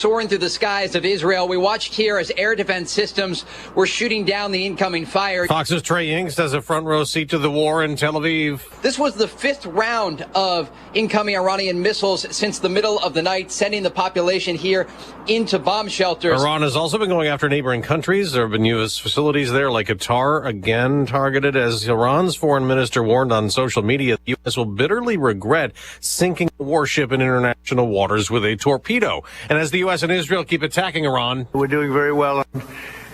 Soaring through the skies of Israel, we watched here as air defense systems were shooting down the incoming fire. Fox's Trey Inks has a front row seat to the war in Tel Aviv. This was the fifth round of incoming Iranian missiles since the middle of the night, sending the population here into bomb shelters. Iran has also been going after neighboring countries. There have been U.S. facilities there, like Qatar, again targeted, as Iran's foreign minister warned on social media. The U.S. will bitterly regret sinking a warship in international waters with a torpedo. And as the U.S. and Israel keep attacking Iran, we're doing very well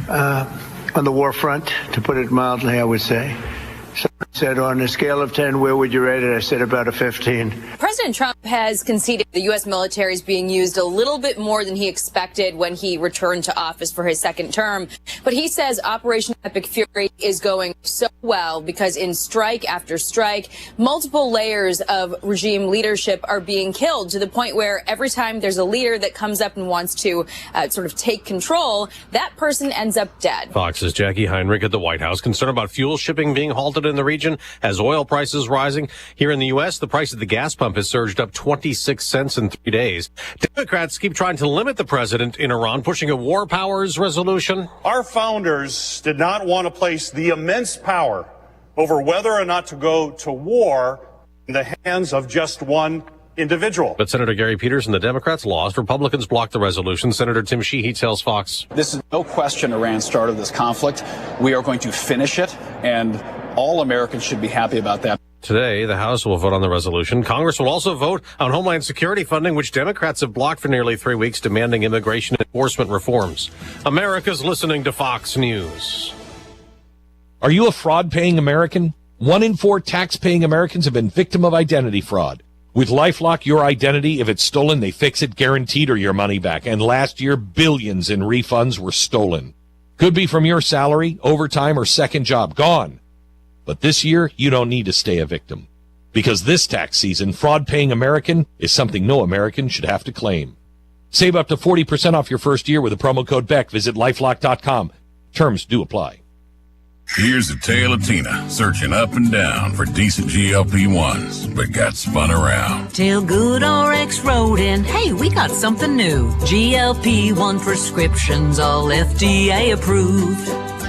on the war front, to put it mildly, I would say. Someone said, on a scale of 10, where would you rate it? I said about a 15. President Trump has conceded the U.S. military is being used a little bit more than he expected when he returned to office for his second term. But he says Operation Epic Fury is going so well because in strike after strike, multiple layers of regime leadership are being killed, to the point where every time there's a leader that comes up and wants to sort of take control, that person ends up dead. Fox's Jackie Heinrich at the White House, concerned about fuel shipping being halted in the region as oil prices rising. Here in the U.S., the price of the gas pump has surged up 26 cents in 3 days. Democrats keep trying to limit the president in Iran, pushing a war powers resolution. Our founders did not want to place the immense power over whether or not to go to war in the hands of just one individual. But Senator Gary Peters and the Democrats lost. Republicans blocked the resolution. Senator Tim Sheehy tells Fox, "This is no question Iran started this conflict. We are going to finish it, and all Americans should be happy about that." Today, the House will vote on the resolution. Congress will also vote on Homeland Security funding, which Democrats have blocked for nearly 3 weeks, demanding immigration enforcement reforms. America's listening to Fox News. Are you a fraud-paying American? 1 in 4 tax-paying Americans have been victim of identity fraud. With LifeLock, your identity, if it's stolen, they fix it guaranteed or your money back. And last year, billions in refunds were stolen. Could be from your salary, overtime, or second job. Gone. But this year, you don't need to stay a victim. Because this tax season, fraud-paying American is something no American should have to claim. Save up to 40% off your first year with the promo code BECK. Visit LifeLock.com. Terms do apply. Here's the tale of Tina, searching up and down for decent GLP-1s, but got spun around. Till Good RX wrote in, hey, we got something new. GLP-1 prescriptions, all FDA approved.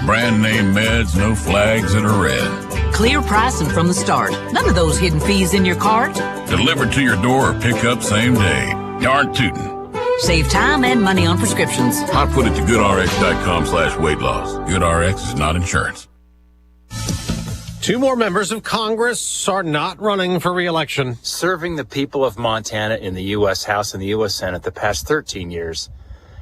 Brand name meds, no flags that are red. Clear pricing from the start. None of those hidden fees in your cart. Delivered to your door or pick up same day. Darn tootin'. Save time and money on prescriptions. I put it to goodrx.com/weight loss. GoodRx is not insurance. 2 more members of Congress are not running for re-election. Serving the people of Montana in the U.S. House and the U.S. Senate the past 13 years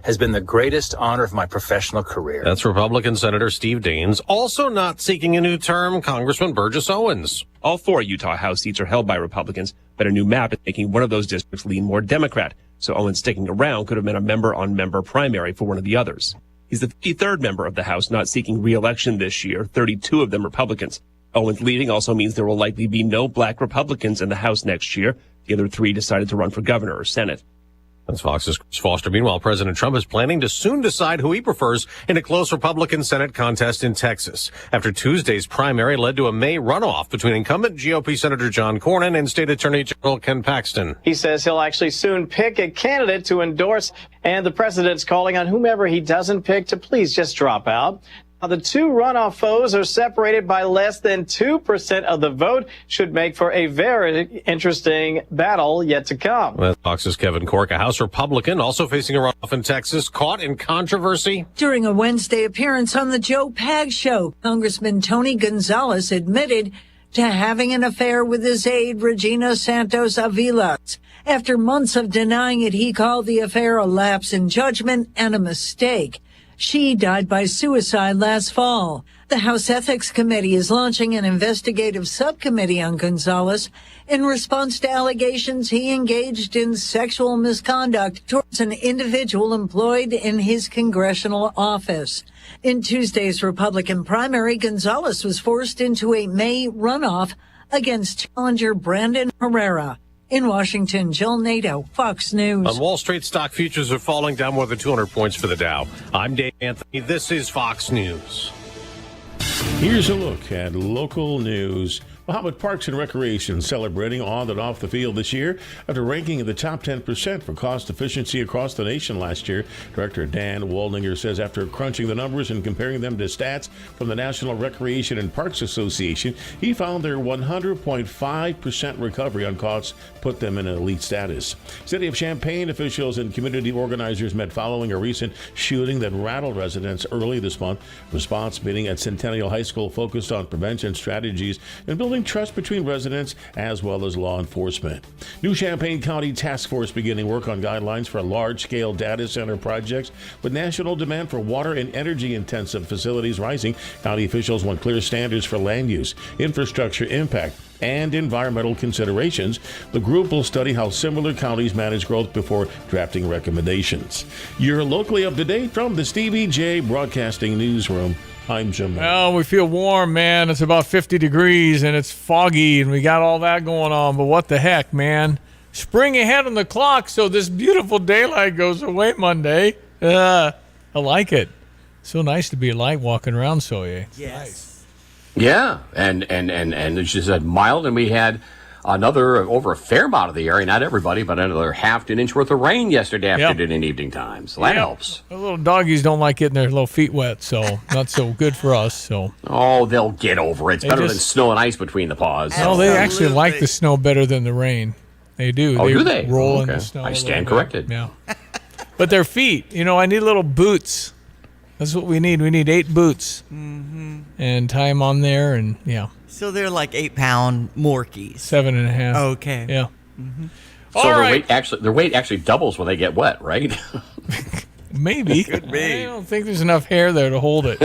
has been the greatest honor of my professional career. That's Republican Senator Steve Daines. Also not seeking a new term, Congressman Burgess Owens. All 4 Utah House seats are held by Republicans, but a new map is making one of those districts lean more Democrat. So Owens sticking around could have been a member-on-member primary for one of the others. He's the 53rd member of the House not seeking re-election this year, 32 of them Republicans. Owens leaving also means there will likely be no black Republicans in the House next year. The other 3 decided to run for governor or Senate. That's Fox's Chris Foster. Meanwhile, President Trump is planning to soon decide who he prefers in a close Republican Senate contest in Texas, after Tuesday's primary led to a May runoff between incumbent GOP Senator John Cornyn and State Attorney General Ken Paxton. He says he'll actually soon pick a candidate to endorse, and the president's calling on whomever he doesn't pick to please just drop out. Now, the 2 runoff foes are separated by less than 2% of the vote. Should make for a very interesting battle yet to come. That's Fox's Kevin Corke, a House Republican, also facing a runoff in Texas, caught in controversy. During a Wednesday appearance on the Joe Pag Show, Congressman Tony Gonzalez admitted to having an affair with his aide, Regina Santos Avila. After months of denying it, he called the affair a lapse in judgment and a mistake. She died by suicide last fall. The House Ethics Committee is launching an investigative subcommittee on Gonzalez in response to allegations he engaged in sexual misconduct towards an individual employed in his congressional office. In Tuesday's Republican primary, Gonzalez was forced into a May runoff against challenger Brandon Herrera. In Washington, Jill Nato, Fox News. On Wall Street, stock futures are falling, down more than 200 points for the Dow. I'm Dave Anthony. This is Fox News. Here's a look at local news Well, how about Parks and Recreation celebrating on and off the field this year after ranking in the top 10% for cost efficiency across the nation last year? Director Dan Waldinger says after crunching the numbers and comparing them to stats from the National Recreation and Parks Association, he found their 100.5% recovery on costs put them in elite status. City of Champaign officials and community organizers met following a recent shooting that rattled residents early this month. Response meeting at Centennial High School focused on prevention strategies and building trust between residents as well as law enforcement. New Champaign County Task Force beginning work on guidelines for large-scale data center projects. With national demand for water and energy-intensive facilities rising, county officials want clear standards for land use, infrastructure impact, and environmental considerations. The group will study how similar counties manage growth before drafting recommendations. You're locally up to date from the Stevie J Broadcasting Newsroom. I'm Jim. Well, we feel warm, man. It's about 50 degrees and it's foggy and we got all that going on. But what the heck, man? Spring ahead on the clock, so this beautiful daylight goes away Monday. I like it. So nice to be light walking around, Soye. Yes. Nice. Yeah, and it's just said mild, and we had another over a fair amount of the area, not everybody, but another half an inch worth of rain yesterday afternoon and evening time. So that helps. The little doggies don't like getting their little feet wet, so not so good for us. So they'll get over it. It's better than snow and ice between the paws. No, they actually like the snow better than the rain. They do. Oh, do they? Roll in the snow. I stand corrected. Yeah. But their feet, I need little boots. That's what we need. We need 8 boots. Mm-hmm. And tie them on there, and So they're like 8-pound Morkies. 7.5. Okay. Yeah. Mm-hmm. So their weight actually doubles when they get wet, right? Maybe. Could be. I don't think there's enough hair there to hold it.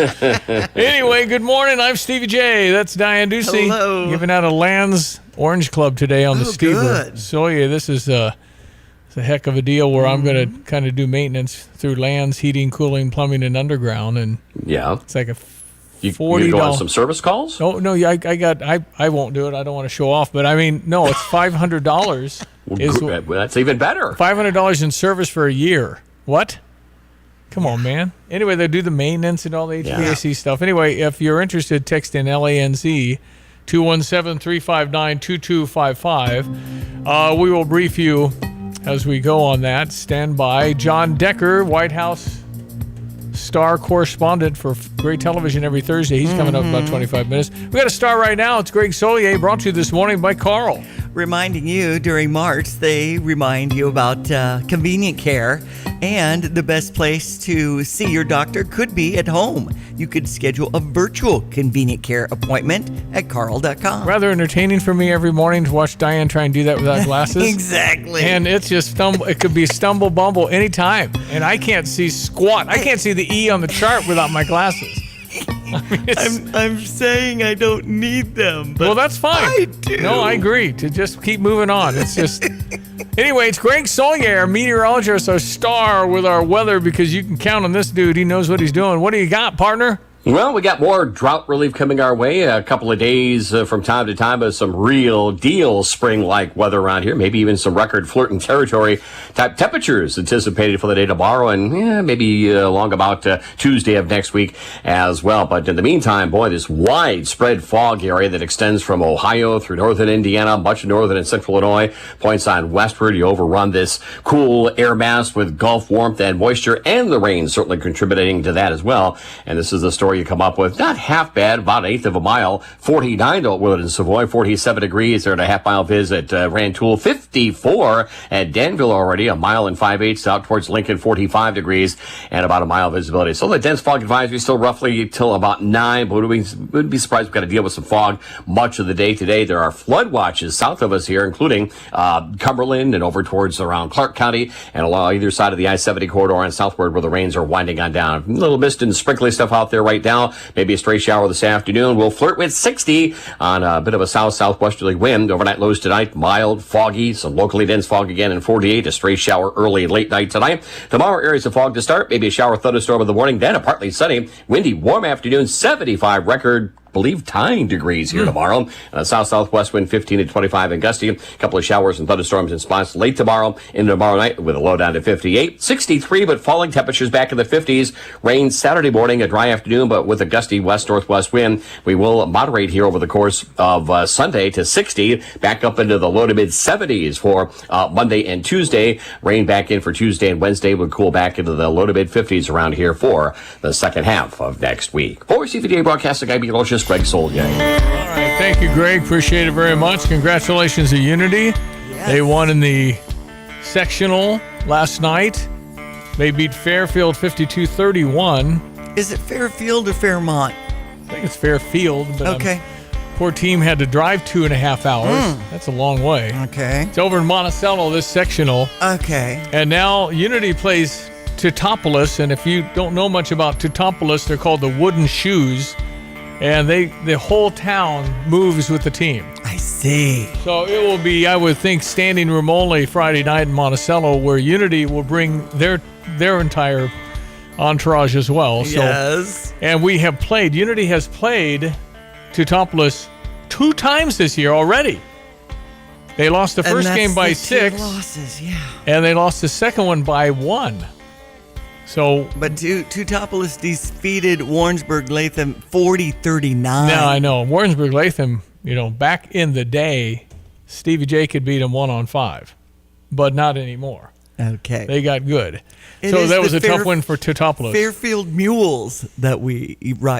Anyway, good morning. I'm Stevie J. That's Diane Ducey. Hello. Giving out a Lands Orange Club today on the Stever. Good. So this is it's a heck of a deal where I'm going to kind of do maintenance through Lands, heating, cooling, plumbing, and underground. And it's like a $40. You go on some service calls? No, I won't do it. I don't want to show off, but no, it's $500. That's even better. $500 in service for a year. What? Come on, man. Anyway, they do the maintenance and all the HVAC stuff. Anyway, if you're interested, text in LANZ 217-359-2255. We will brief you as we go on that. Stand by. John Decker, White House star correspondent for Great Television every Thursday. He's coming up in about 25 minutes. We got a star right now. It's Greg Solier, brought to you this morning by Carl. Reminding you during March, they remind you about convenient care, and the best place to see your doctor could be at home. You could schedule a virtual convenient care appointment at carl.com. Rather entertaining for me every morning to watch Diane try and do that without glasses. Exactly. And it's just it could be stumble bumble anytime. And I can't see squat. I can't see the E on the chart without my glasses. I'm saying I don't need them. But well, that's fine. I do. No, I agree. To just keep moving on. It's just... Anyway, it's Greg Solier, meteorologist, our star with our weather, because you can count on this dude. He knows what he's doing. What do you got, partner? Well, we got more drought relief coming our way. A couple of days from time to time of some real deal spring-like weather around here. Maybe even some record flirting territory type temperatures anticipated for the day tomorrow and maybe along about Tuesday of next week as well. But in the meantime, boy, this widespread fog area that extends from Ohio through northern Indiana, much of northern and central Illinois, points on westward. You overrun this cool air mass with Gulf warmth and moisture, and the rain certainly contributing to that as well. And this is the story you come up with. Not half bad, about 1/8 of a mile. 49 to Willard and Savoy, 47 degrees there at a half-mile visit Rantoul, 54 at Danville already, a mile and 5/8 out towards Lincoln, 45 degrees and about a mile visibility. So the dense fog advisory still roughly till about 9, but wouldn't be surprised we've got to deal with some fog much of the day today. There are flood watches south of us here, including Cumberland and over towards around Clark County and along either side of the I-70 corridor and southward where the rains are winding on down. A little mist and sprinkly stuff out there right now. Maybe a stray shower this afternoon. We'll flirt with 60 on a bit of a south-southwesterly wind. Overnight lows tonight, mild, foggy, some locally dense fog again in 48. A stray shower early and late night tonight. Tomorrow, areas of fog to start. Maybe a shower thunderstorm in the morning. Then a partly sunny, windy, warm afternoon. 75 record believe 9 degrees here tomorrow. South-southwest wind 15 to 25 and gusty. A couple of showers and thunderstorms in spots late tomorrow into tomorrow night with a low down to 58. 63, but falling temperatures back in the 50s. Rain Saturday morning, a dry afternoon, but with a gusty west-northwest wind. We will moderate here over the course of Sunday to 60, back up into the low to mid-70s for Monday and Tuesday. Rain back in for Tuesday and Wednesday would cool back into the low to mid-50s around here for the second half of next week. For CVDA broadcaster Guy Begalocious, Greg Soldier. All right, thank you, Greg. Appreciate it very much. Congratulations to Unity. Yes. They won in the sectional last night. They beat Fairfield 52-31. Is it Fairfield or Fairmont? I think it's Fairfield. But okay. Poor team had to drive 2.5 hours. That's a long way. Okay. It's over in Monticello, this sectional. Okay. And now Unity plays Teutopolis, and if you don't know much about Teutopolis, they're called the Wooden Shoes, and the whole town moves with the team. I see. So it will be, I would think, standing room only Friday night in Monticello, where Unity will bring their entire entourage as well. So, yes. And Unity has played Teutopolis 2 times this year already. They lost the first game by 6. Losses, yeah. And they lost the second one by 1. So, but Teutopolis defeated Warrensburg-Latham 40-39. Now I know Warrensburg-Latham. Back in the day, Stevie J could beat them 1-on-5, but not anymore. Okay, they got good. So that was a tough win for Teutopolis. Fairfield Mules that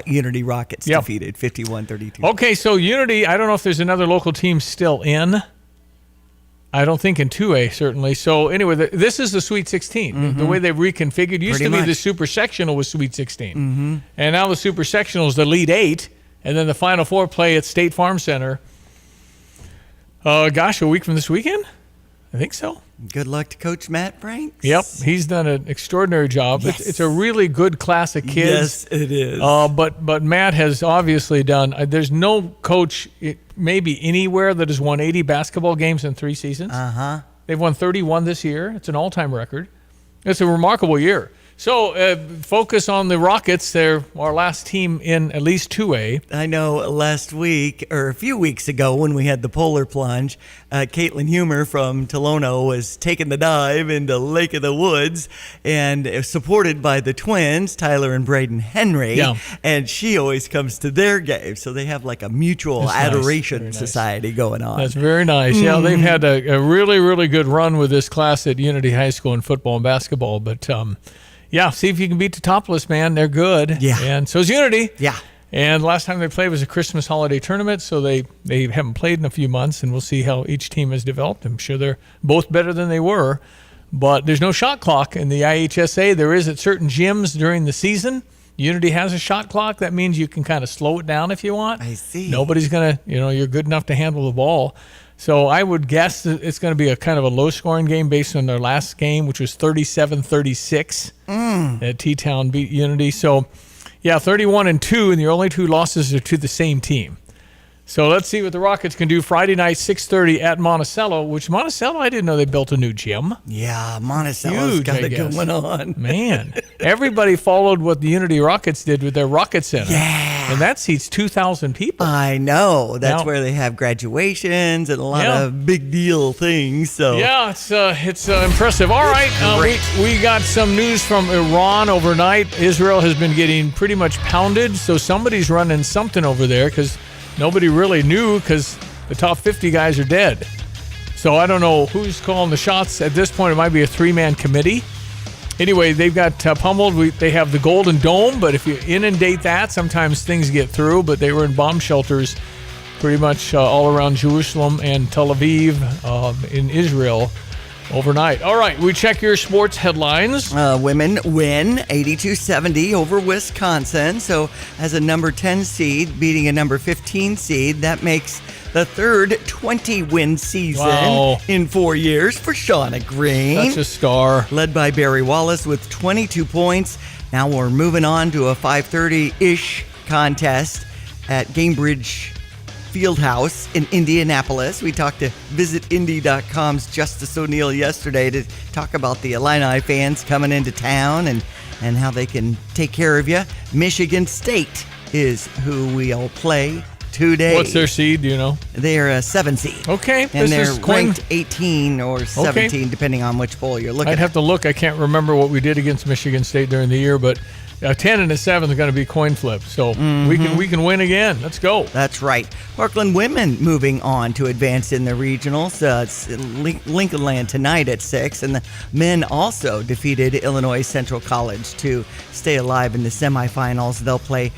Unity Rockets defeated 51-32. Okay, so Unity. I don't know if there's another local team still in. I don't think in 2A, certainly. So, anyway, this is the Sweet 16. Mm-hmm. The way they've reconfigured. Used to be the Super Sectional was Sweet 16. Mm-hmm. And now the Super Sectional is the Elite 8. And then the Final 4 play at State Farm Center. A week from this weekend? I think so. Good luck to Coach Matt Franks. Yep, he's done an extraordinary job. Yes. It's a really good class of kids. Yes, it is. But Matt has obviously done. There's no coach, maybe anywhere, that has won 80 basketball games in 3 seasons. They've won 31 this year. It's an all-time record. It's a remarkable year. So focus on the Rockets. They're our last team in at least 2A. I know last week, or a few weeks ago when we had the polar plunge, Caitlin Humer from Tolono was taking the dive into Lake of the Woods and supported by the twins, Tyler and Braden Henry. Yeah. And she always comes to their games. So they have like a mutual adoration society going on. That's very nice. Mm-hmm. Yeah, they've had a really, really good run with this class at Unity High School in football and basketball. But yeah, see if you can beat Teutopolis, man. They're good. Yeah. And so's Unity. Yeah. And last time they played was a Christmas holiday tournament, so they haven't played in a few months, and we'll see how each team has developed. I'm sure they're both better than they were, but there's no shot clock in the IHSA. There is at certain gyms during the season. Unity has a shot clock. That means you can kind of slow it down if you want. I see. Nobody's going to, you're good enough to handle the ball. So I would guess that it's going to be a kind of a low-scoring game based on their last game, which was 37-36. T-Town beat Unity. So, yeah, 31-2, and the only 2 losses are to the same team. So let's see what the Rockets can do Friday night, 6:30 at Monticello, which Monticello, I didn't know they built a new gym. Yeah, Monticello's got it going on. Man, everybody followed what the Unity Rockets did with their Rocket Center. Yeah. And that seats 2,000 people. I know. That's where they have graduations and a lot of big deal things. So yeah, it's impressive. All right, we got some news from Iran overnight. Israel has been getting pretty much pounded, so somebody's running something over there because nobody really knew because the top 50 guys are dead. So I don't know who's calling the shots. At this point, it might be a 3-man committee. Anyway, they've got pummeled. They have the Golden Dome, but if you inundate that, sometimes things get through. But they were in bomb shelters pretty much all around Jerusalem and Tel Aviv in Israel overnight. All right, we check your sports headlines. Women win 82-70 over Wisconsin. So as a number 10 seed beating a number 15 seed, that makes the third 20-win season in 4 years for Shauna Green. Such a star. Led by Barry Wallace with 22 points. Now we're moving on to a 5:30-ish contest at Gamebridge Fieldhouse in Indianapolis. We talked to visitindy.com's Justice O'Neill yesterday to talk about the Illini fans coming into town and how they can take care of you. Michigan State is who we'll play today. What's their seed, do you know? They're a 7 seed. Okay. And they're ranked 18 or 17, depending on which bowl you're looking at. I'd have to look. I can't remember what we did against Michigan State during the year, but a 10 and a 7 is going to be coin flip. So we can win again. Let's go. That's right. Parkland women moving on to advance in the regionals. It's Lincoln Land tonight at 6. And the men also defeated Illinois Central College to stay alive in the semifinals. They'll play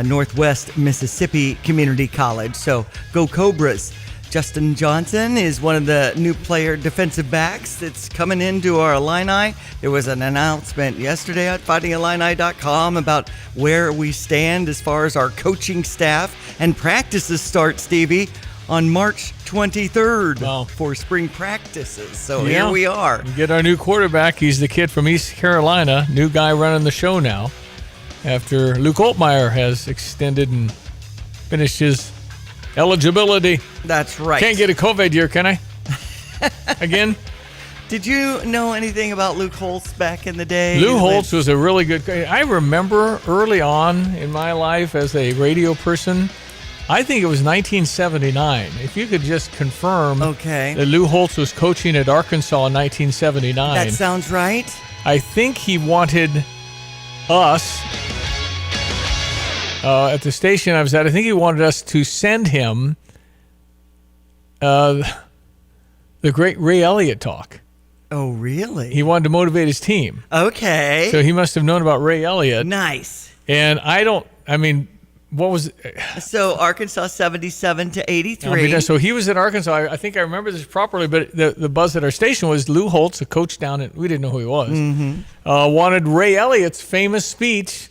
Northwest Mississippi Community College. So go Cobras. Justin Johnson is one of the new player defensive backs that's coming into our Illini. There was an announcement yesterday at fightingillini.com about where we stand as far as our coaching staff, and practices start, Stevie, on March 23rd for spring practices. So here we are. We get our new quarterback. He's the kid from East Carolina, new guy running the show now, after Luke Altmaier has extended and finished his eligibility. That's right. Can't get a COVID year, can I? Again? Did you know anything about Luke Holtz back in the day? Lou Holtz was a really good guy. I remember early on in my life as a radio person, I think it was 1979. If you could just confirm that Lou Holtz was coaching at Arkansas in 1979. That sounds right. I think he wanted us... at the station I was at, I think he wanted us to send him the great Ray Elliott talk. Oh, really? He wanted to motivate his team. Okay. So he must have known about Ray Elliott. Nice. And what was it? So Arkansas 77 to 83. So he was in Arkansas. I think I remember this properly, but the buzz at our station was Lou Holtz, a coach down at, we didn't know who he was, wanted Ray Elliott's famous speech,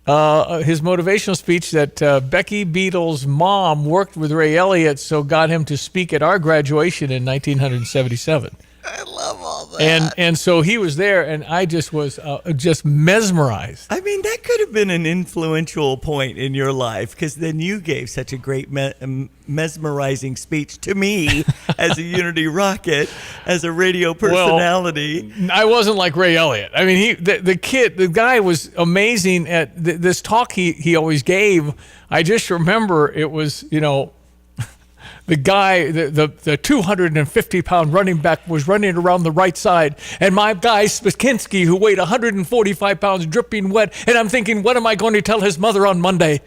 his motivational speech that Becky Beatle's mom worked with Ray Elliott, so got him to speak at our graduation in 1977. I love all that. And so he was there, and I just was just mesmerized. I mean, that could have been an influential point in your life, because then you gave such a great mesmerizing speech to me as a Unity Rocket, as a radio personality. Well, I wasn't like Ray Elliott. I mean, the guy was amazing at this talk he always gave. I just remember it was, the guy, the 250-pound running back was running around the right side, and my guy Spikinski, who weighed 145 pounds, dripping wet, and I'm thinking, what am I going to tell his mother on Monday?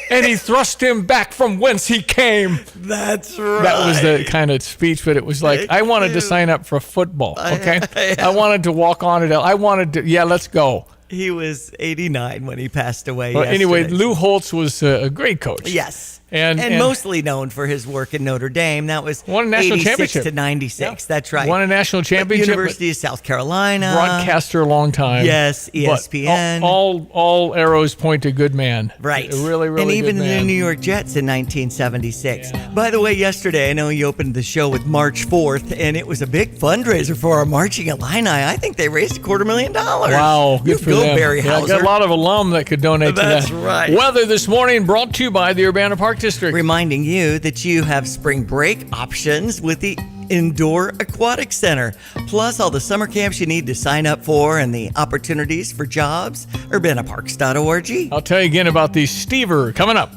And he thrust him back from whence he came. That's right. That was the kind of speech, but it was like, I wanted to sign up for football, okay? I wanted to walk on it. I wanted to, let's go. He was 89 when he passed away. Well, anyway, Lou Holtz was a great coach. Yes. And mostly known for his work in Notre Dame. That was won a national 86 championship to 96. Yeah. That's right. Won a national championship. University of South Carolina. Broadcaster a long time. Yes, ESPN. All arrows point to good man. Right. A really, really and even good man. the New York Jets in 1976. Yeah. By the way, yesterday, I know you opened the show with March 4th, and it was a big fundraiser for our Marching Illini. I think they raised $250,000. Wow. Good for them. Barry Hauser. Got a lot of alum that could donate to that. That's right. Weather this morning brought to you by the Urbana Park District. Reminding you that you have spring break options with the Indoor Aquatic Center. Plus all the summer camps you need to sign up for and the opportunities for jobs. UrbanaParks.org. I'll tell you again about the Stever coming up.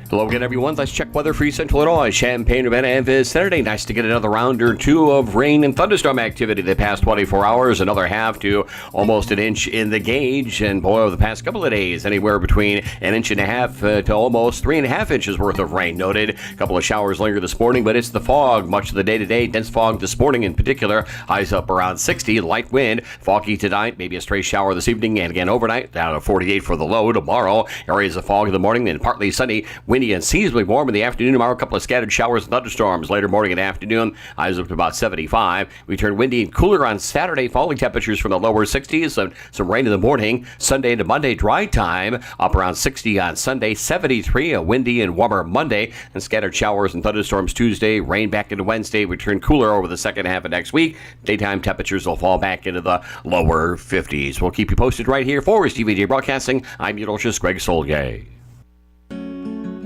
Hello again, everyone. Let's check weather for East Central Illinois, Champaign, Urbana, and Vicinity. Nice to get another round or two of rain and thunderstorm activity the past 24 hours. Another half to almost an inch in the gauge. And boy, over the past couple of days, anywhere between an inch and a half to almost 3.5 inches worth of rain noted. A couple of showers linger this morning, but it's the fog much of the day today. Dense fog this morning in particular. Highs up around 60. Light wind. Foggy tonight. Maybe a stray shower this evening. And again overnight, down to 48 for the low. Tomorrow, areas of fog in the morning, then partly sunny. Windy and seasonably warm in the afternoon. Tomorrow, a couple of scattered showers and thunderstorms later morning and afternoon. Highs up to about 75. We turn windy and cooler on Saturday. Falling temperatures from the lower 60s. Some rain in the morning. Sunday into Monday, dry time. Up around 60 on Sunday. 73. A windy and warmer Monday. And scattered showers and thunderstorms Tuesday. Rain back into Wednesday. We turn cooler over the second half of next week. Daytime temperatures will fall back into the lower 50s. We'll keep you posted right here for TVJ Broadcasting. I'm meteorologist Greg Solgay.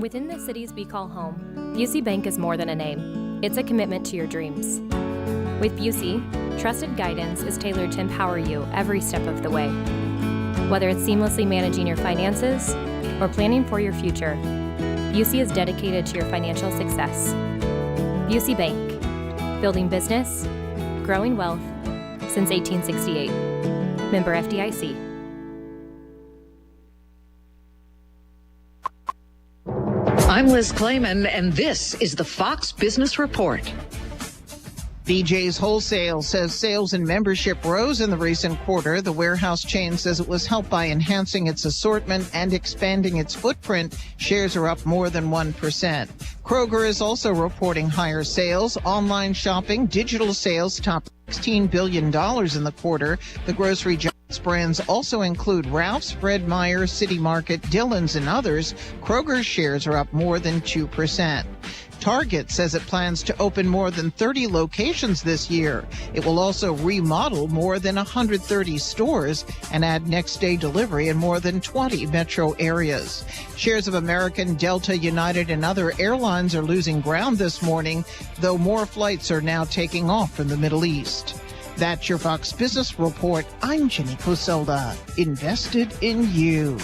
Within the cities we call home, Busey Bank is more than a name. It's a commitment to your dreams. With Busey, trusted guidance is tailored to empower you every step of the way. Whether it's seamlessly managing your finances or planning for your future, Busey is dedicated to your financial success. Busey Bank, building business, growing wealth since 1868. Member FDIC. I'm Liz Clayman, and this is the Fox Business Report. BJ's Wholesale says sales and membership rose in the recent quarter. The warehouse chain says it was helped by enhancing its assortment and expanding its footprint. Shares are up more than 1%. Kroger is also reporting higher sales. Online shopping, digital sales topped $16 billion in the quarter. The grocery giants brands also include Ralph's, Fred Meyer, City Market, Dillon's, and others. Kroger's shares are up more than 2%. Target says it plans to open more than 30 locations this year. It will also remodel more than 130 stores and add next-day delivery in more than 20 metro areas. Shares of American, Delta, United, and other airlines are losing ground this morning, though more flights are now taking off from the Middle East. That's your Fox Business Report. I'm Jenny Coselda. Invested in you.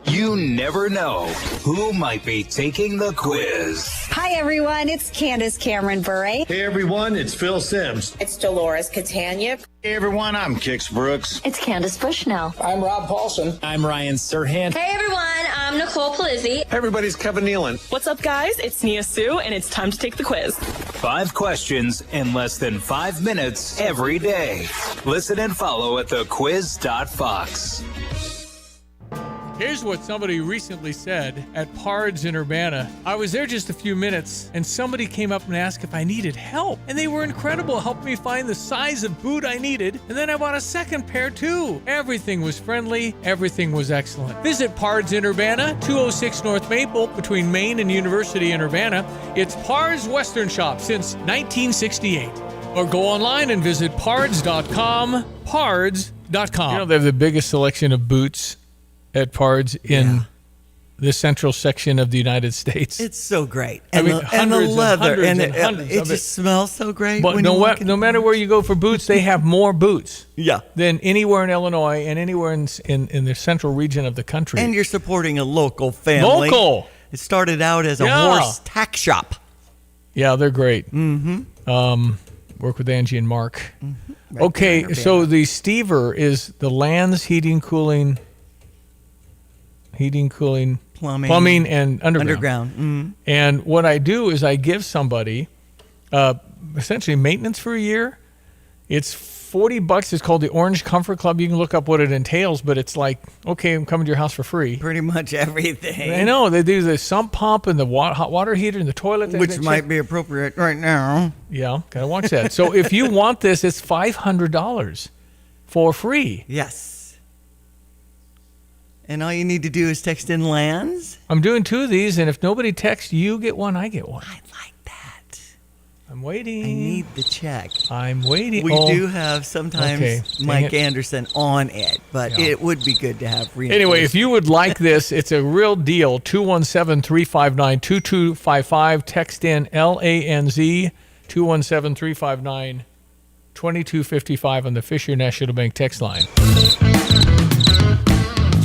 You never know who might be taking the quiz. Hi, everyone. It's Candace Cameron Bure. Hey, everyone. It's Phil Sims. It's Dolores Catania. Hey, everyone. I'm Kix Brooks. It's Candace Bushnell. I'm Rob Paulson. I'm Ryan Serhan. Hey, everyone. I'm Nicole Palizzi. Hey, everybody's Kevin Nealon. What's up, guys? It's Nia Sue, and it's time to take the quiz. 5 questions in less than 5 minutes every day. Listen and follow at thequiz.fox. Here's what somebody recently said at Pards in Urbana. I was there just a few minutes, and somebody came up and asked if I needed help. And they were incredible, helped me find the size of boot I needed, and then I bought a second pair too. Everything was friendly, everything was excellent. Visit Pards in Urbana, 206 North Maple, between Maine and University in Urbana. It's Pards Western Shop since 1968. Or go online and visit pards.com, pards.com. You know, they have the biggest selection of boots at Pards in the central section of the United States. It's so great. And the leather. And it just smells so great. But no matter where you go for boots, they have more boots than anywhere in Illinois and anywhere in the central region of the country. And you're supporting a local family. Local! It started out as a horse tack shop. Yeah, they're great. Mm-hmm. Work with Angie and Mark. Mm-hmm. Okay, so the Stever is the Lands Heating, Cooling, plumbing, and underground. Mm-hmm. And what I do is I give somebody essentially maintenance for a year. It's $40. It's called the Orange Comfort Club. You can look up what it entails, but it's like, okay, I'm coming to your house for free. Pretty much everything. I know. They do the sump pump and the hot water heater and the toilet. Which might be appropriate right now. Yeah, gotta watch that. So if you want this, it's $500 for free. Yes. And all you need to do is text in Lands. I'm doing 2 of these, and if nobody texts, you get one, I get one. I like that. I'm waiting. I need the check. I'm waiting. We do have sometimes Mike Anderson on it, but it would be good to have reinforced. Anyway, if you would like this, it's a real deal. 217-359-2255. Text in LANZ 217-359-2255 on the Fisher National Bank text line.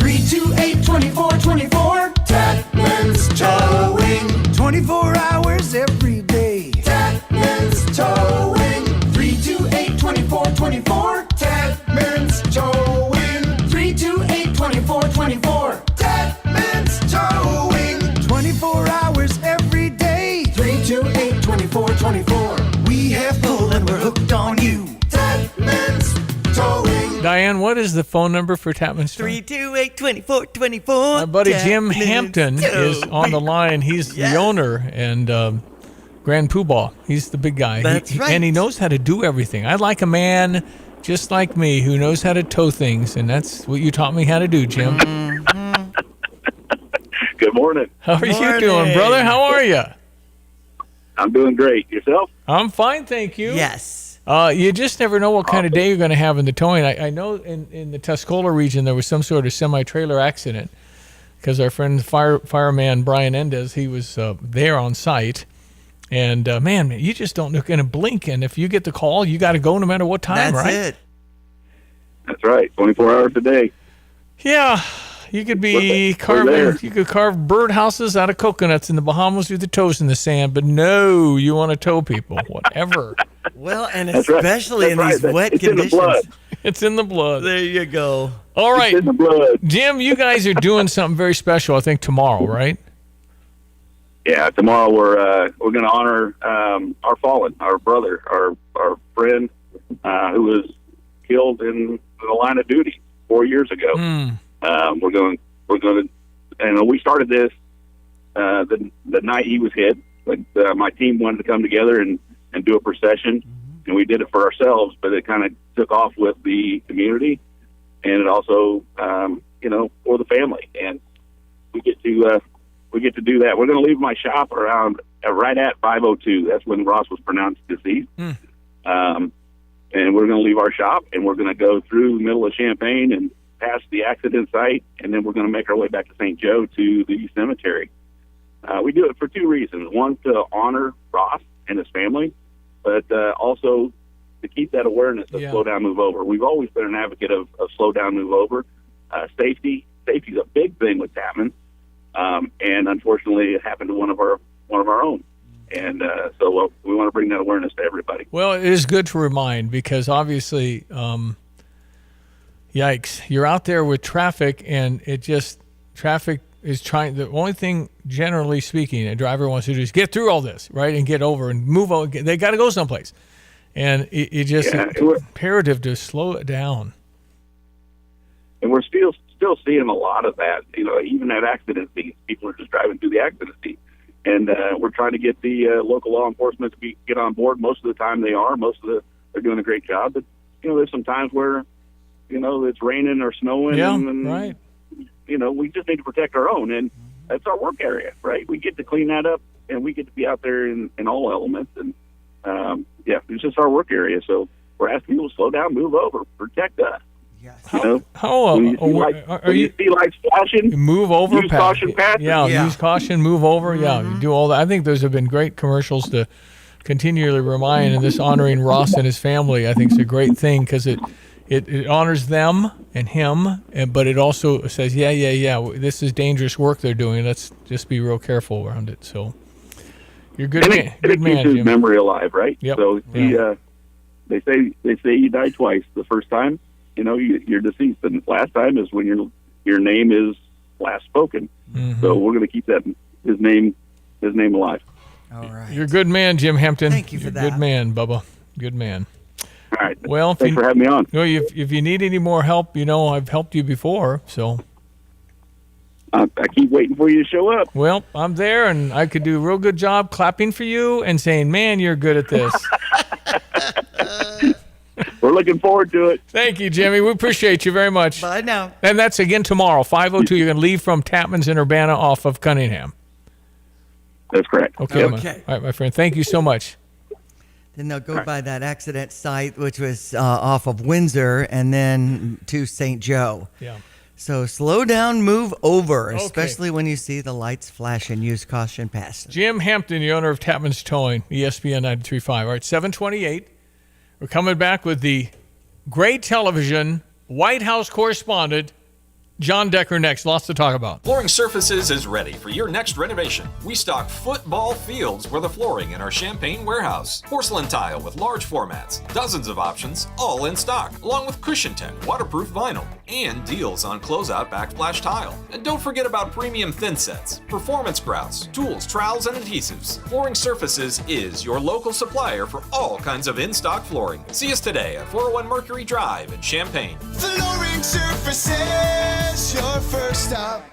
328-2424. Tatman's Towing. 24 hours every day. Tatman's Towing. 328-2424. Tatman's Towing. 328-2424. Tatman's Towing. 24 hours every day. 328-2424. We have pulled and we're hooked on you. Tatman's Towing. Diane, what is the phone number for Tatman's Towing? 328-2424. My buddy Jim Hampton is on the line. He's the owner and Grand Poobah. He's the big guy. That's right. And he knows how to do everything. I like a man just like me who knows how to tow things, and that's what you taught me how to do, Jim. Mm-hmm. Good morning. How are you doing, brother? How are you? I'm doing great. Yourself? I'm fine, thank you. Yes. You just never know what kind of day you're going to have in the towing. I know in the Tuscola region there was some sort of semi-trailer accident because our friend fireman Brian Endez, he was there on site. And, man, you just don't look in a blink. And if you get the call, you got to go no matter what time, right? That's it. That's right. 24 hours a day. Yeah. You could be carving. You could carve birdhouses out of coconuts in the Bahamas with your toes in the sand, but no, you want to tow people, whatever. Well, and That's right. especially in That's these right. wet It's in the conditions. blood. It's in the blood. There you go. All right, It's in the blood. Jim, you guys are doing something very special. I think tomorrow, right? Yeah, tomorrow we're going to honor our fallen, our brother, our friend who was killed in the line of duty 4 years ago. We're going to, and we started this the night he was hit. Like my team wanted to come together and do a procession, and we did it for ourselves. But it kind of took off with the community, and it also, for the family. And we get to do that. We're going to leave my shop around right at 5:02. That's when Ross was pronounced deceased. And we're going to leave our shop, and we're going to go through the middle of Champaign and past the accident site, and then we're going to make our way back to St. Joe to the cemetery. We do it for two reasons. One, to honor Ross and his family, but also to keep that awareness of slow down, move over. We've always been an advocate of slow down, move over. Safety is a big thing with Tapman, and unfortunately it happened to one of our own. And so we want to bring that awareness to everybody. Well, it is good to remind because obviously, yikes, you're out there with traffic and traffic is trying, the only thing, generally speaking, a driver wants to do is get through all this, right, and get over and move on. They got to go someplace. And it's imperative to slow it down. And we're still seeing a lot of that, even at accident scenes. People are just driving through the accident scene. And we're trying to get the local law enforcement to get on board. Most of the time they are. They're doing a great job. But, there's some times where, it's raining or snowing. Yeah, and right. We just need to protect our own. And that's our work area, right? We get to clean that up, and we get to be out there in all elements. And, it's just our work area. So we're asking people to slow down, move over, protect us. When you see lights flashing, move over. Use caution, pass. Use caution, move over. Yeah, you do all that. I think those have been great commercials to continually remind, and this honoring Ross and his family, I think, is a great thing because it honors them and him, but it also says, this is dangerous work they're doing. Let's just be real careful around it. So you're good man. Good man, keeps his Jim. memory alive, right? Yep. So they say you die twice. The first time, you're deceased, and the last time is when your name is last spoken. Mm-hmm. So we're going to keep his name alive. All right. You're a good man, Jim Hampton. Thank you for that. Good man, Bubba. Good man. All right. Well, thanks for having me on. If you need any more help, I've helped you before, so. I keep waiting for you to show up. Well, I'm there, and I could do a real good job clapping for you and saying, man, you're good at this. We're looking forward to it. Thank you, Jimmy. We appreciate you very much. Bye now. And that's again tomorrow, 5:02. You're going to leave from Tapman's in Urbana off of Cunningham. That's correct. Okay. All right, my friend. Thank you so much. Then they'll go by that accident site, which was off of Windsor, and then to St. Joe. Yeah. So slow down, move over, especially when you see the lights flash and use caution pass. Jim Hampton, the owner of Tapman's Towing, ESPN 93.5. All right, 7:28. We're coming back with the great television White House correspondent, John Decker, next. Lots to talk about. Flooring Surfaces is ready for your next renovation. We stock football fields for the flooring in our Champaign warehouse. Porcelain tile with large formats. Dozens of options, all in stock. Along with Cushion Tech waterproof vinyl. And deals on closeout backsplash tile. And don't forget about premium thin sets, performance grouts, tools, trowels, and adhesives. Flooring Surfaces is your local supplier for all kinds of in-stock flooring. See us today at 401 Mercury Drive in Champaign. Flooring Surfaces, your first stop.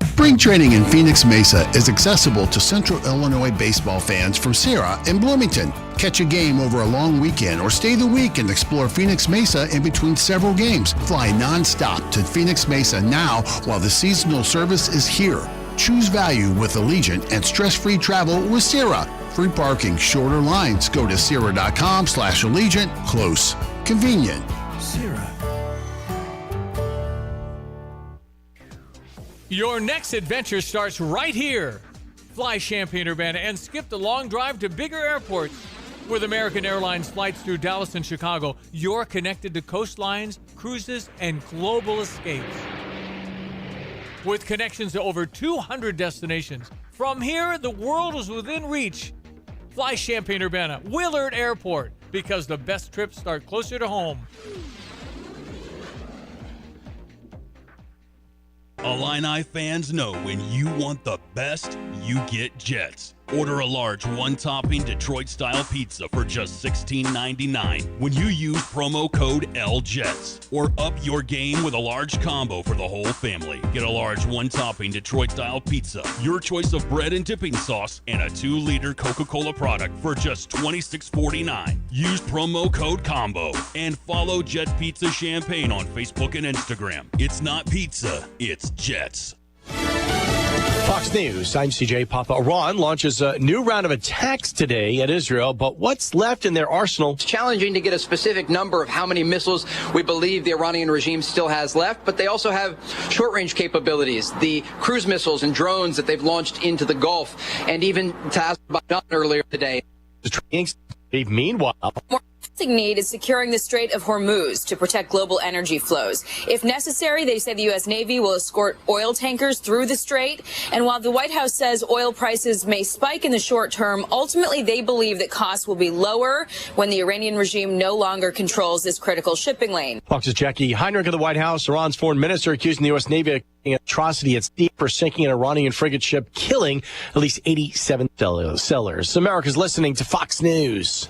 Spring training in Phoenix Mesa is accessible to Central Illinois baseball fans from Sarah and Bloomington. Catch a game over a long weekend or stay the week and explore Phoenix Mesa in between several games. Fly nonstop to Phoenix Mesa now while the seasonal service is here. Choose value with Allegiant and stress-free travel with Sarah. Free parking, shorter lines. Go to Sarah.com/Allegiant. Close. Convenient. Sarah. Your next adventure starts right here. Fly Champaign Urbana and skip the long drive to bigger airports. With American Airlines flights through Dallas and Chicago, you're connected to coastlines, cruises, and global escapes. With connections to over 200 destinations. From here, the world is within reach. Fly Champaign-Urbana, Willard Airport, because the best trips start closer to home. Illini fans know when you want the best, you get Jets. Order a large one-topping Detroit-style pizza for just $16.99 when you use promo code LJETS. Or up your game with a large combo for the whole family. Get a large one-topping Detroit-style pizza, your choice of bread and dipping sauce, and a 2-liter Coca-Cola product for just $26.49. Use promo code COMBO and follow Jet Pizza Champaign on Facebook and Instagram. It's not pizza, it's Jets. Fox News, I'm CJ Papa. Iran launches a new round of attacks today at Israel, but what's left in their arsenal? It's challenging to get a specific number of how many missiles we believe the Iranian regime still has left, but they also have short-range capabilities, the cruise missiles and drones that they've launched into the Gulf, and even tasked by Iran earlier today. Meanwhile, pressing need is securing the Strait of Hormuz to protect global energy flows. If necessary, they say the U.S. Navy will escort oil tankers through the strait. And while the White House says oil prices may spike in the short term, ultimately they believe that costs will be lower when the Iranian regime no longer controls this critical shipping lane. Fox's Jackie Heinrich of the White House, Iran's foreign minister, accusing the U.S. Navy of an atrocity at sea for sinking an Iranian frigate ship, killing at least 87 sailors. America's listening to Fox News.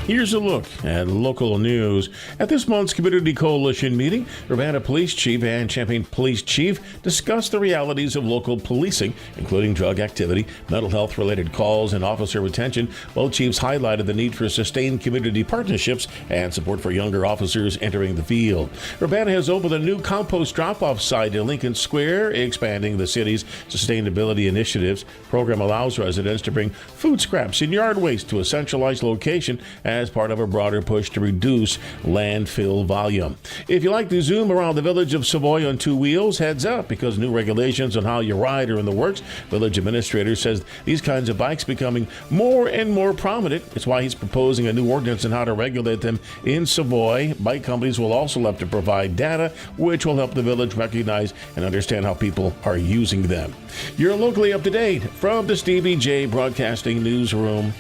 Here's a look at local news. At this month's Community Coalition meeting, Urbana Police Chief and Champaign Police Chief discussed the realities of local policing, including drug activity, mental health-related calls, and officer retention. Both chiefs highlighted the need for sustained community partnerships and support for younger officers entering the field. Urbana has opened a new compost drop-off site in Lincoln Square, expanding the city's sustainability initiatives. The program allows residents to bring food scraps and yard waste to a centralized location as part of a broader push to reduce landfill volume. If you like to zoom around the village of Savoy on two wheels, heads up, because new regulations on how you ride are in the works. Village administrator says these kinds of bikes becoming more and more prominent. It's why he's proposing a new ordinance on how to regulate them in Savoy. Bike companies will also have to provide data, which will help the village recognize and understand how people are using them. You're locally up to date. From the Stevie J Broadcasting Newsroom,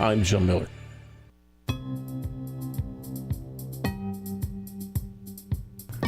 I'm Jim Miller.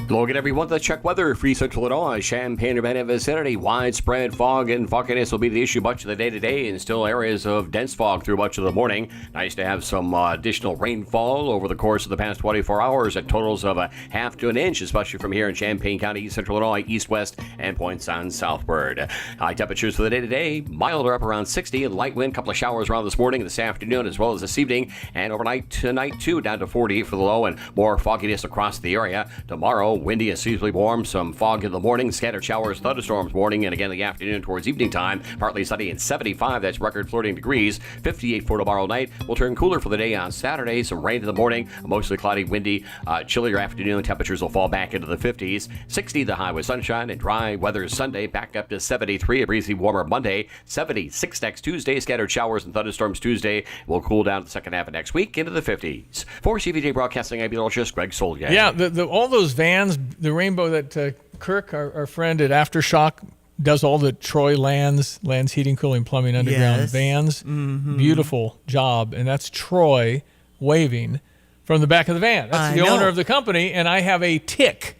Hello again, everyone. Let's check weather. Free Central Illinois, Champaign-Urbana vicinity. Widespread fog and fogginess will be the issue much of the day today, and still areas of dense fog through much of the morning. Nice to have some additional rainfall over the course of the past 24 hours at totals of a half to an inch, especially from here in Champaign County, East Central Illinois, east-west, and points on southward. High temperatures for the day today, milder up around 60, and light wind, couple of showers around this morning and this afternoon, as well as this evening, and overnight tonight, too, down to 40 for the low, and more fogginess across the area. Tomorrow, windy and seasonally warm, some fog in the morning, scattered showers, thunderstorms morning, and again in the afternoon towards evening time, partly sunny and 75, that's record flirting degrees. 58 for tomorrow night. Will turn cooler for the day on Saturday, some rain in the morning, mostly cloudy, windy, chillier afternoon. Temperatures will fall back into the 50s. 60 the high with sunshine and dry weather Sunday, back up to 73, a breezy warmer Monday. 76 next Tuesday, scattered showers and thunderstorms Tuesday. Will cool down the second half of next week into the 50s. For CVJ Broadcasting, I'm meteorologist Greg Solgay. Yeah, all those vans, the Rainbow that Kirk, our friend at Aftershock, does all the Troy Lands Heating, Cooling, Plumbing Underground vans. Mm-hmm. Beautiful job. And that's Troy waving from the back of the van. That's the owner of the company, and I have a tick.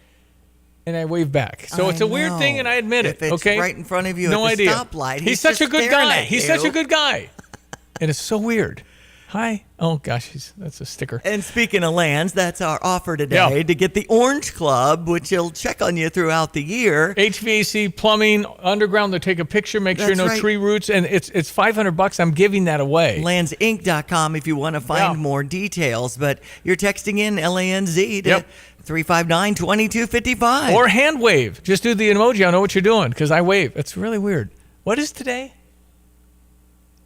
And I wave back. So it's a weird thing, and I admit it. If it's right in front of you no at the idea. stoplight, he's such a good guy. He's such a good guy. And it's so weird. Hi. Oh, gosh, that's a sticker. And speaking of lands, that's our offer today to get the Orange Club, which will check on you throughout the year. HVAC, plumbing, underground, they'll take a picture, make sure no tree roots, and it's $500. I'm giving that away. Landsinc.com if you want to find more details. But you're texting in LANZ to 359-2255. Or hand wave. Just do the emoji. I know what you're doing because I wave. It's really weird. What is today?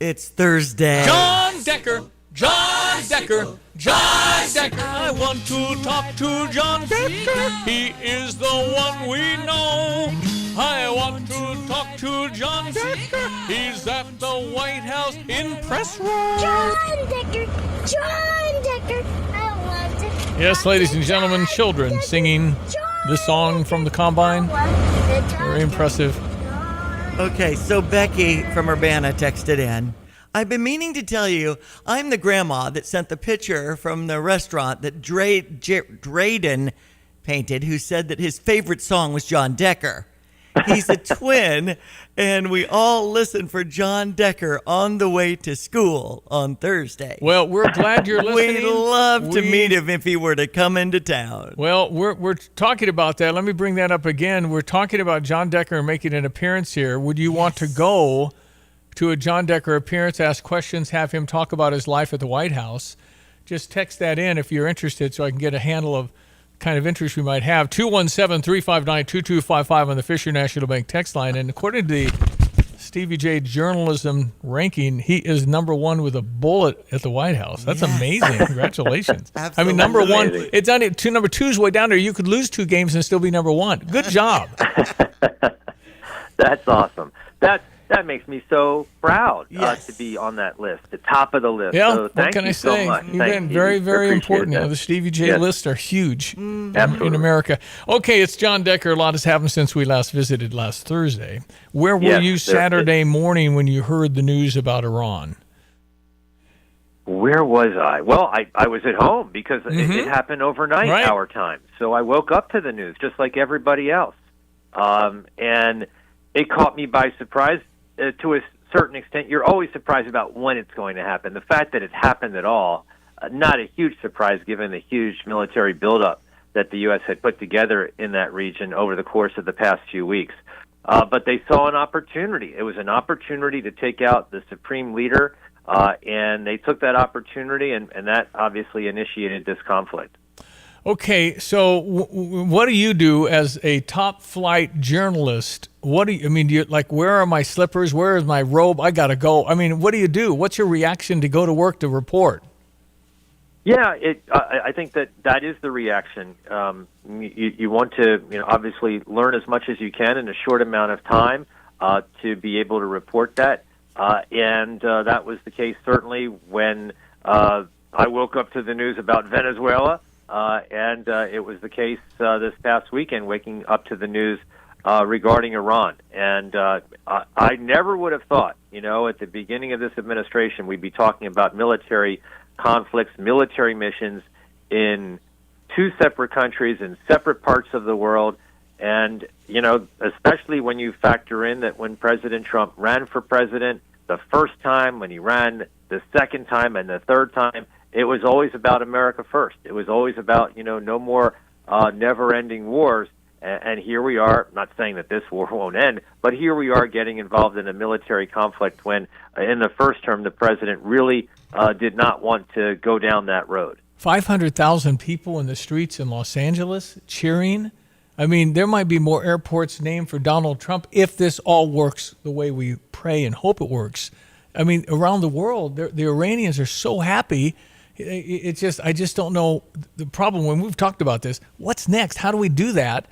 It's Thursday. John Decker. John Decker. I want to talk to John Decker. He is the one we know. I want to talk to John Decker. He's at the White House in press room. John Decker. John Decker. I want to. Yes, ladies and gentlemen, children singing this song from the Combine. Very impressive. Okay, so Becky from Urbana texted in. I've been meaning to tell you, I'm the grandma that sent the picture from the restaurant that Drayden painted, who said that his favorite song was John Decker. He's a twin, and we all listen for John Decker on the way to school on Thursday. Well, we're glad you're listening. We'd love to meet him if he were to come into town. Well, we're talking about that. Let me bring that up again. We're talking about John Decker making an appearance here. Would you want to go to a John Decker appearance, ask questions, have him talk about his life at the White House? Just text that in if you're interested so I can get a handle of kind of interest we might have. 217-359-2255 on the Fisher National Bank text line. And according to the Stevie J journalism ranking, he is number one with a bullet at the White House. That's amazing. Congratulations. I mean, number one, it's on it. Number two is way down there. You could lose 2 games and still be number one. Good job. That's awesome. That makes me so proud to be on that list, the top of the list. Yeah, so what can I say? So much. You've been very, very important. The Stevie J lists are huge in America. Okay, it's John Decker. A lot has happened since we last visited last Thursday. Where were you Saturday morning when you heard the news about Iran? Where was I? Well, I was at home because it happened overnight, our time. So I woke up to the news just like everybody else. And it caught me by surprise. To a certain extent, you're always surprised about when it's going to happen. The fact that it's happened at all, not a huge surprise given the huge military buildup that the U.S. had put together in that region over the course of the past few weeks. But they saw an opportunity. It was an opportunity to take out the supreme leader, and they took that opportunity, and that obviously initiated this conflict. Okay, so what do you do as a top-flight journalist? What do you, I mean, do you, like, where are my slippers? Where is my robe? I got to go. I mean, what do you do? What's your reaction to go to work to report? Yeah, I think that is the reaction. You want to, obviously learn as much as you can in a short amount of time to be able to report that. And that was the case certainly when I woke up to the news about Venezuela. And it was the case this past weekend, waking up to the news regarding Iran. And I never would have thought, at the beginning of this administration, we'd be talking about military conflicts, military missions in 2 separate countries in separate parts of the world. And, especially when you factor in that when President Trump ran for president the first time, when he ran the second time and the third time, it was always about America first. It was always about, no more never-ending wars. And here we are, not saying that this war won't end, but here we are getting involved in a military conflict when, in the first term, the president really did not want to go down that road. 500,000 people in the streets in Los Angeles cheering. I mean, there might be more airports named for Donald Trump if this all works the way we pray and hope it works. I mean, around the world, the Iranians are so happy. I just don't know the problem when we've talked about this. What's next? How do we do that?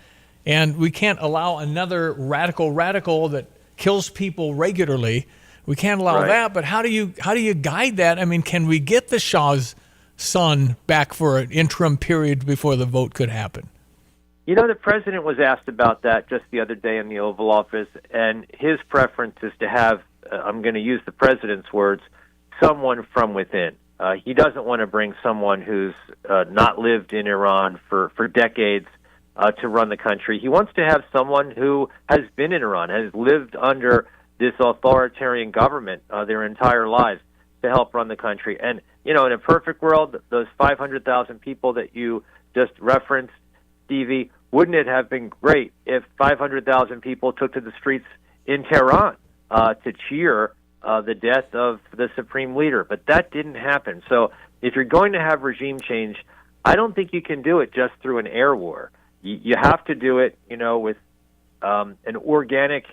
And we can't allow another radical that kills people regularly. We can't allow that. But how do you guide that? I mean, can we get the Shah's son back for an interim period before the vote could happen? The president was asked about that just the other day in the Oval Office, and his preference is to have, I'm going to use the president's words, someone from within. He doesn't want to bring someone who's not lived in Iran for decades to run the country. He wants to have someone who has been in Iran, has lived under this authoritarian government their entire lives to help run the country. And, in a perfect world, those 500,000 people that you just referenced, Stevie, wouldn't it have been great if 500,000 people took to the streets in Tehran to cheer the death of the supreme leader? But that didn't happen. So if you're going to have regime change, I don't think you can do it just through an air war. You have to do it, with an organic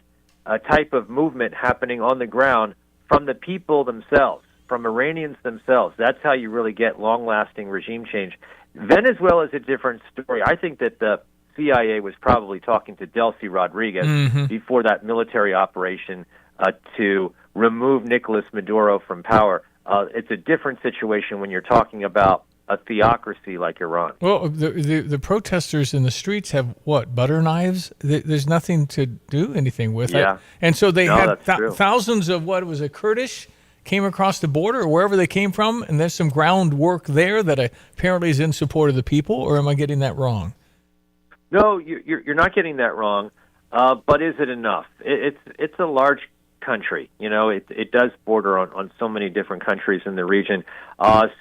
type of movement happening on the ground from the people themselves, from Iranians themselves. That's how you really get long-lasting regime change. Venezuela is a different story. I think that the CIA was probably talking to Delcy Rodriguez before that military operation to remove Nicolas Maduro from power. It's a different situation when you're talking about a theocracy like Iran. Well, the protesters in the streets have what, butter knives? There's nothing to do anything with. Yeah. And so they had that's true. thousands of what was a Kurdish came across the border or wherever they came from, and there's some groundwork there that apparently is in support of the people, or am I getting that wrong? No, you're not getting that wrong. But is it enough? It's a large country. It does border on so many different countries in the region.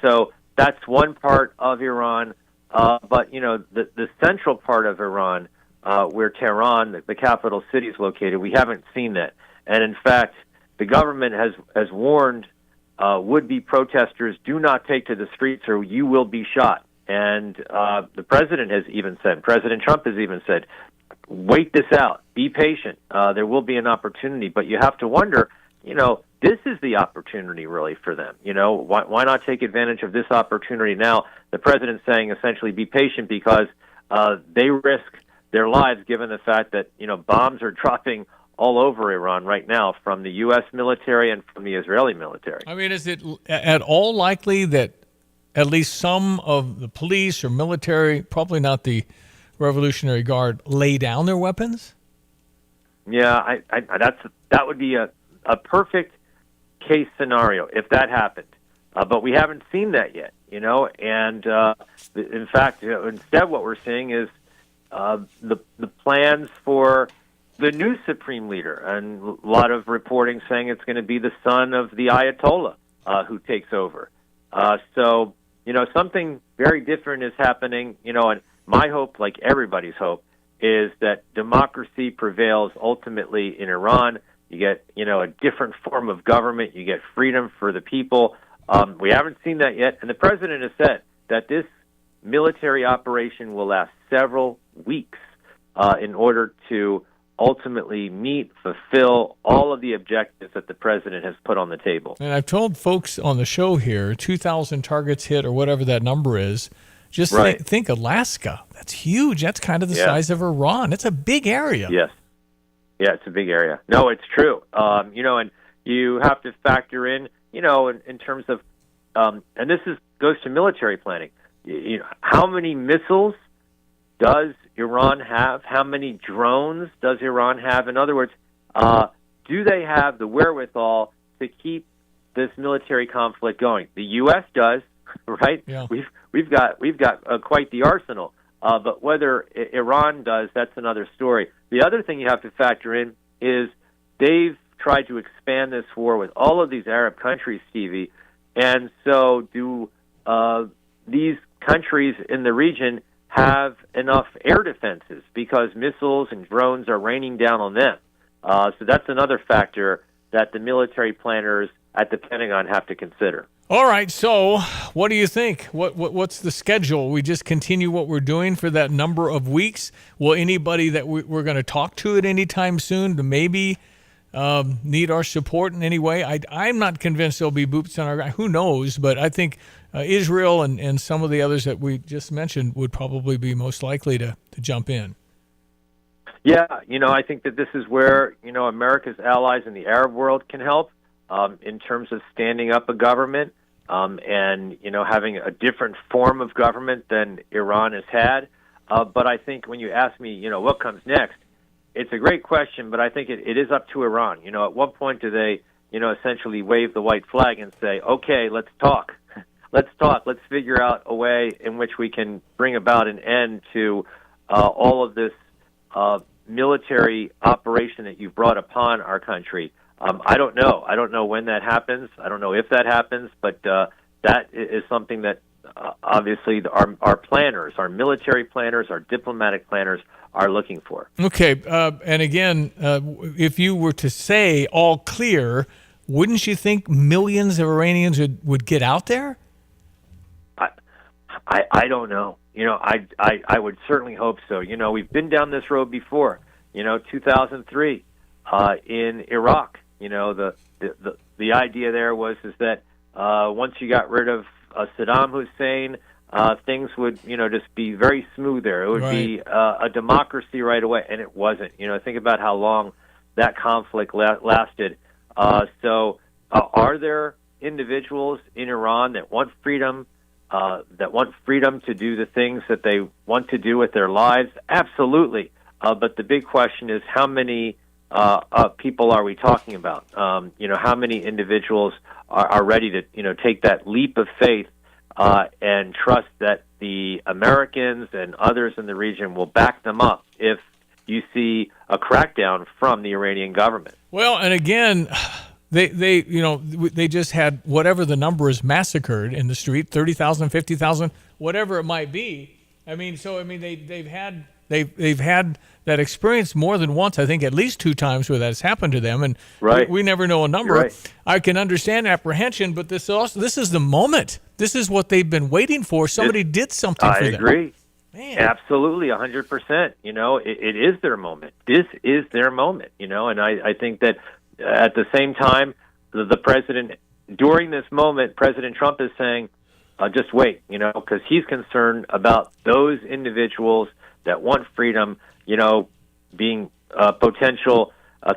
So that's one part of Iran. But the central part of Iran, where Tehran, the capital city, is located, we haven't seen that. And in fact, the government has warned would-be protesters, do not take to the streets or you will be shot. And the president has even said, President Trump has even said, wait this out, be patient. There will be an opportunity. But you have to wonder, this is the opportunity really for them. Why not take advantage of this opportunity now? The president's saying essentially be patient because they risk their lives given the fact that, bombs are dropping all over Iran right now from the U.S. military and from the Israeli military. I mean, is it at all likely that at least some of the police or military, probably not the Revolutionary Guard, lay down their weapons? Yeah, that would be a perfect case scenario if that happened. But we haven't seen that yet, and in fact, instead what we're seeing is the plans for the new supreme leader, and a lot of reporting saying it's going to be the son of the Ayatollah who takes over. So, something very different is happening, and my hope, like everybody's hope, is that democracy prevails ultimately in Iran. You get, a different form of government. You get freedom for the people. We haven't seen that yet, and the president has said that this military operation will last several weeks in order to ultimately fulfill all of the objectives that the president has put on the table. And I've told folks on the show here, 2,000 targets hit or whatever that number is. Just think Alaska. That's huge. That's kind of the size of Iran. It's a big area. Yes. Yeah, it's a big area. No, it's true. And you have to factor in, in terms of, and this goes to military planning. How many missiles does Iran have? How many drones does Iran have? In other words, do they have the wherewithal to keep this military conflict going? The U.S. does, right? Yeah. We've got quite the arsenal. But whether Iran does, that's another story. The other thing you have to factor in is they've tried to expand this war with all of these Arab countries, Stevie, and so do these countries in the region have enough air defenses because missiles and drones are raining down on them. So that's another factor that the military planners at the Pentagon have to consider. All right, so what do you think? What's the schedule? We just continue what we're doing for that number of weeks? Will anybody that we're going to talk to at any time soon to maybe need our support in any way? I'm not convinced there'll be boots on our ground. Who knows? But I think Israel and some of the others that we just mentioned would probably be most likely to jump in. Yeah, I think that this is where, America's allies in the Arab world can help in terms of standing up a government and, having a different form of government than Iran has had. But I think when you ask me, what comes next, it's a great question, but I think it is up to Iran. At what point do they, essentially wave the white flag and say, okay, let's talk. Let's talk. Let's figure out a way in which we can bring about an end to all of this military operation that you've brought upon our country. I don't know. I don't know when that happens. I don't know if that happens, but that is something that obviously our planners, our military planners, our diplomatic planners are looking for. Okay. And again, if you were to say all clear, wouldn't you think millions of Iranians would get out there? I don't know. I would certainly hope so. We've been down this road before. 2003 in Iraq. The idea there was that once you got rid of Saddam Hussein, things would, just be very smooth there. It would be a democracy right away, and it wasn't. Think about how long that conflict lasted. So are there individuals in Iran that want freedom to do the things that they want to do with their lives? Absolutely. But the big question is, how many people are we talking about? How many individuals are ready to, take that leap of faith and trust that the Americans and others in the region will back them up if you see a crackdown from the Iranian government? Well, and again, they just had whatever the number is massacred in the street, 30,000, 50,000, whatever it might be. They've had that experience more than once. I think at least 2 times where that's happened to them, and we never know a number. Right. I can understand apprehension, but this is the moment. This is what they've been waiting for. Somebody did something for them. I agree. Man. Absolutely, 100%. It is their moment. This is their moment. And I think that at the same time, the president, during this moment, President Trump is saying, just wait, because he's concerned about those individuals that want freedom, being potential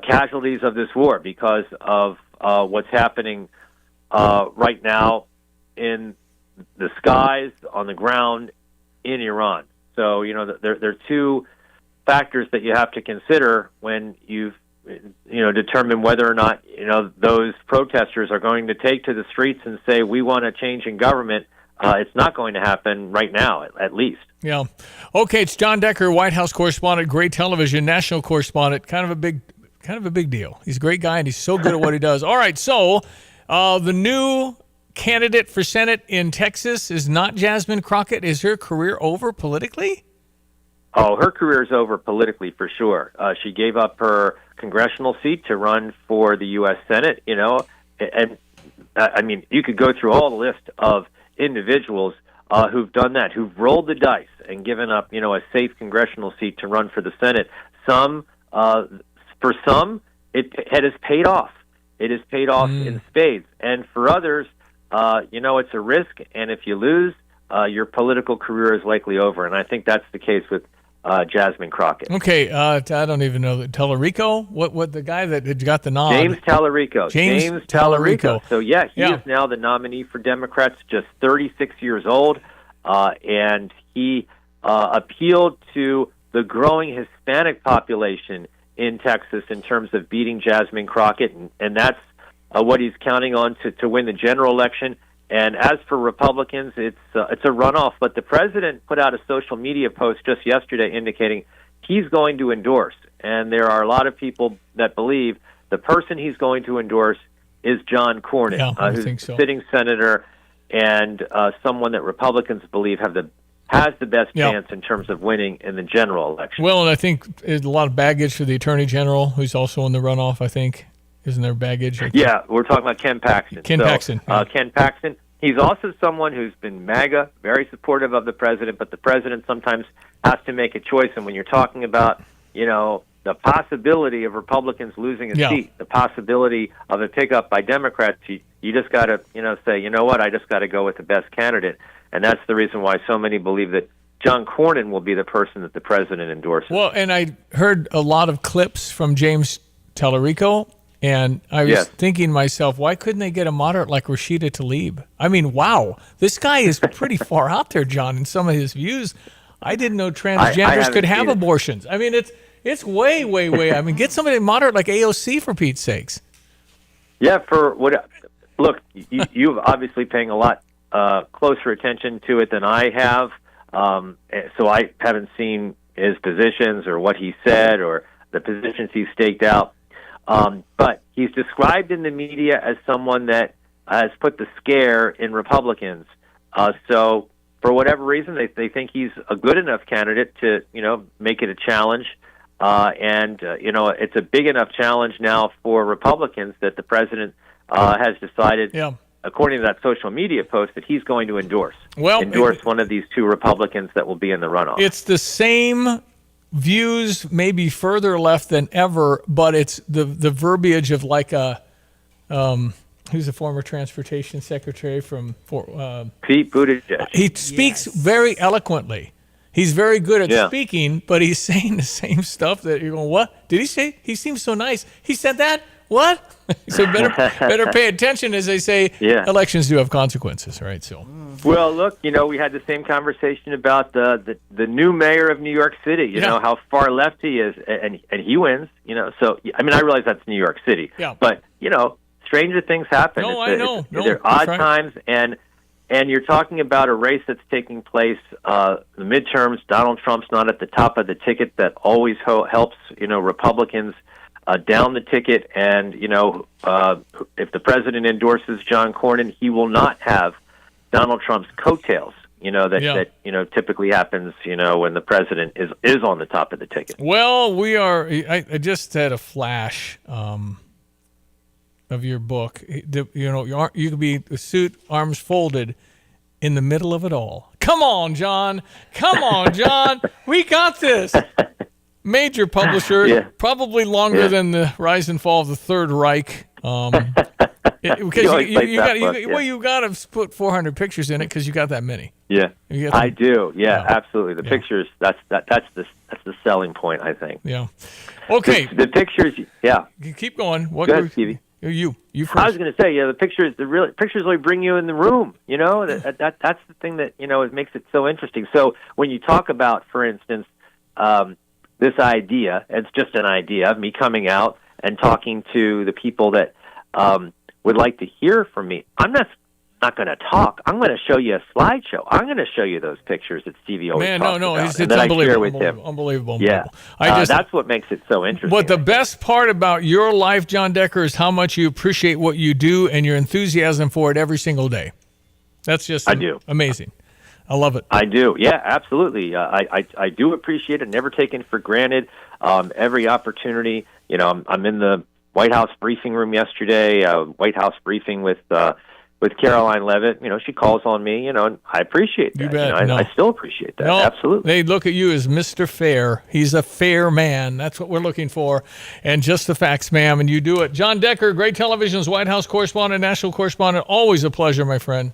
casualties of this war because of what's happening right now in the skies, on the ground, in Iran. So, there are 2 factors that you have to consider when you've determine whether or not, those protesters are going to take to the streets and say, we want a change in government. It's not going to happen right now, at least. Yeah. Okay, it's John Decker, White House correspondent, great television, national correspondent, kind of a big deal. He's a great guy, and he's so good at what he does. All right, so the new candidate for Senate in Texas is not Jasmine Crockett. Is her career over politically? Oh, her career is over politically for sure. She gave up her congressional seat to run for the U.S. Senate, and you could go through all the list of individuals who've done that, who've rolled the dice and given up, a safe congressional seat to run for the Senate. For some, it has paid off. It has paid off in spades. And for others, it's a risk, and if you lose, your political career is likely over. And I think that's the case with Jasmine Crockett. Okay, I don't even know. Tallarico? What the guy that got the nod? James Tallarico. James Tallarico. So, he is now the nominee for Democrats, just 36 years old, and he appealed to the growing Hispanic population in Texas in terms of beating Jasmine Crockett, and that's what he's counting on to win the general election. And as for Republicans, it's a runoff. But the president put out a social media post just yesterday indicating he's going to endorse. And there are a lot of people that believe the person he's going to endorse is John Cornyn, who's a sitting senator and someone that Republicans believe has the best chance in terms of winning in the general election. Well, and I think there's a lot of baggage for the Attorney General, who's also in the runoff, I think. Isn't there baggage? Yeah, we're talking about Ken Paxton. Ken Paxton. He's also someone who's been MAGA, very supportive of the president, but the president sometimes has to make a choice. And when you're talking about, the possibility of Republicans losing a seat, the possibility of a pickup by Democrats, you just got to, say, you know what, I just got to go with the best candidate. And that's the reason why so many believe that John Cornyn will be the person that the president endorses. Well, and I heard a lot of clips from James Tallarico, and I was thinking to myself, why couldn't they get a moderate like Rashida Tlaib? I mean, wow, this guy is pretty far out there, John, in some of his views. I didn't know transgenders could have abortions. I mean, it's way, way, way. I mean, get somebody moderate like AOC, for Pete's sakes. Yeah, look, you've obviously paying a lot closer attention to it than I have, so I haven't seen his positions or what he said or the positions he staked out. But he's described in the media as someone that has put the scare in Republicans. So for whatever reason, they think he's a good enough candidate to, make it a challenge. It's a big enough challenge now for Republicans that the president has decided, according to that social media post, that he's going to endorse one of these 2 Republicans that will be in the runoff. It's the same views, maybe further left than ever, but it's the verbiage of like a who's the former transportation secretary from Pete Buttigieg. He speaks very eloquently. He's very good at speaking, but he's saying the same stuff that you're going, what? Did he say? He seems so nice. He said that? What? So better pay attention, as they say. Elections do have consequences, right? So. Well, look, we had the same conversation about the new mayor of New York City. You know how far left he is, and he wins. So I mean, I realize that's New York City. Yeah. But stranger things happen. I know. They're odd times, and you're talking about a race that's taking place. The midterms. Donald Trump's not at the top of the ticket. That always helps Republicans down the ticket. And if the president endorses John Cornyn, he will not have Donald Trump's coattails. That typically happens. When the president is on the top of the ticket. Well, we are. I just had a flash of your book. You could be the suit, arms folded, in the middle of it all. Come on, John. We got this. Major publisher, probably longer than the rise and fall of the Third Reich. Because you got to put 400 pictures in it because you got that many. Yeah, I do. Yeah, absolutely. The pictures. That's the selling point, I think. Yeah. Okay. The pictures. Yeah. You keep going. What? Go ahead, Stevie. You first. I was going to say, the pictures. The pictures really bring you in the room. That's the thing that it makes it so interesting. So when you talk about, for instance, this idea, it's just an idea of me coming out and talking to the people that would like to hear from me. I'm not going to talk. I'm going to show you a slideshow. I'm going to show you those pictures that Stevie always talks about. It's unbelievable. Yeah, that's what makes it so interesting. But the best part about your life, John Decker, is how much you appreciate what you do and your enthusiasm for it every single day. That's just amazing. I love it. I do. Yeah, absolutely. I do appreciate it. Never taken for granted. Every opportunity. I'm in the White House briefing room yesterday. White House briefing with Caroline Leavitt. She calls on me. And I appreciate that. You bet. I still appreciate that. Absolutely. They look at you as Mr. Fair. He's a fair man. That's what we're looking for. And just the facts, ma'am. And you do it. John Decker, Great Television's White House correspondent, national correspondent. Always a pleasure, my friend.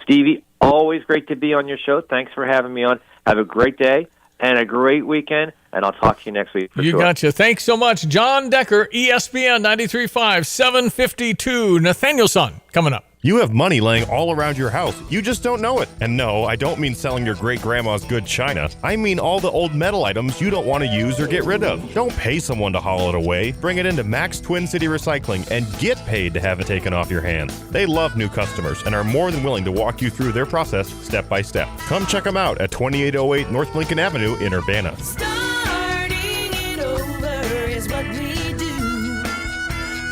Stevie, always great to be on your show. Thanks for having me on. Have a great day and a great weekend, and I'll talk to you next week. You gotcha. Thanks so much. John Decker, ESPN 93.5, 752. Nathaniel Son, coming up. You have money laying all around your house. You just don't know it. And no, I don't mean selling your great-grandma's good china. I mean all the old metal items you don't want to use or get rid of. Don't pay someone to haul it away. Bring it into Max Twin City Recycling and get paid to have it taken off your hands. They love new customers and are more than willing to walk you through their process step by step. Come check them out at 2808 North Lincoln Avenue in Urbana. Starting it over is what we do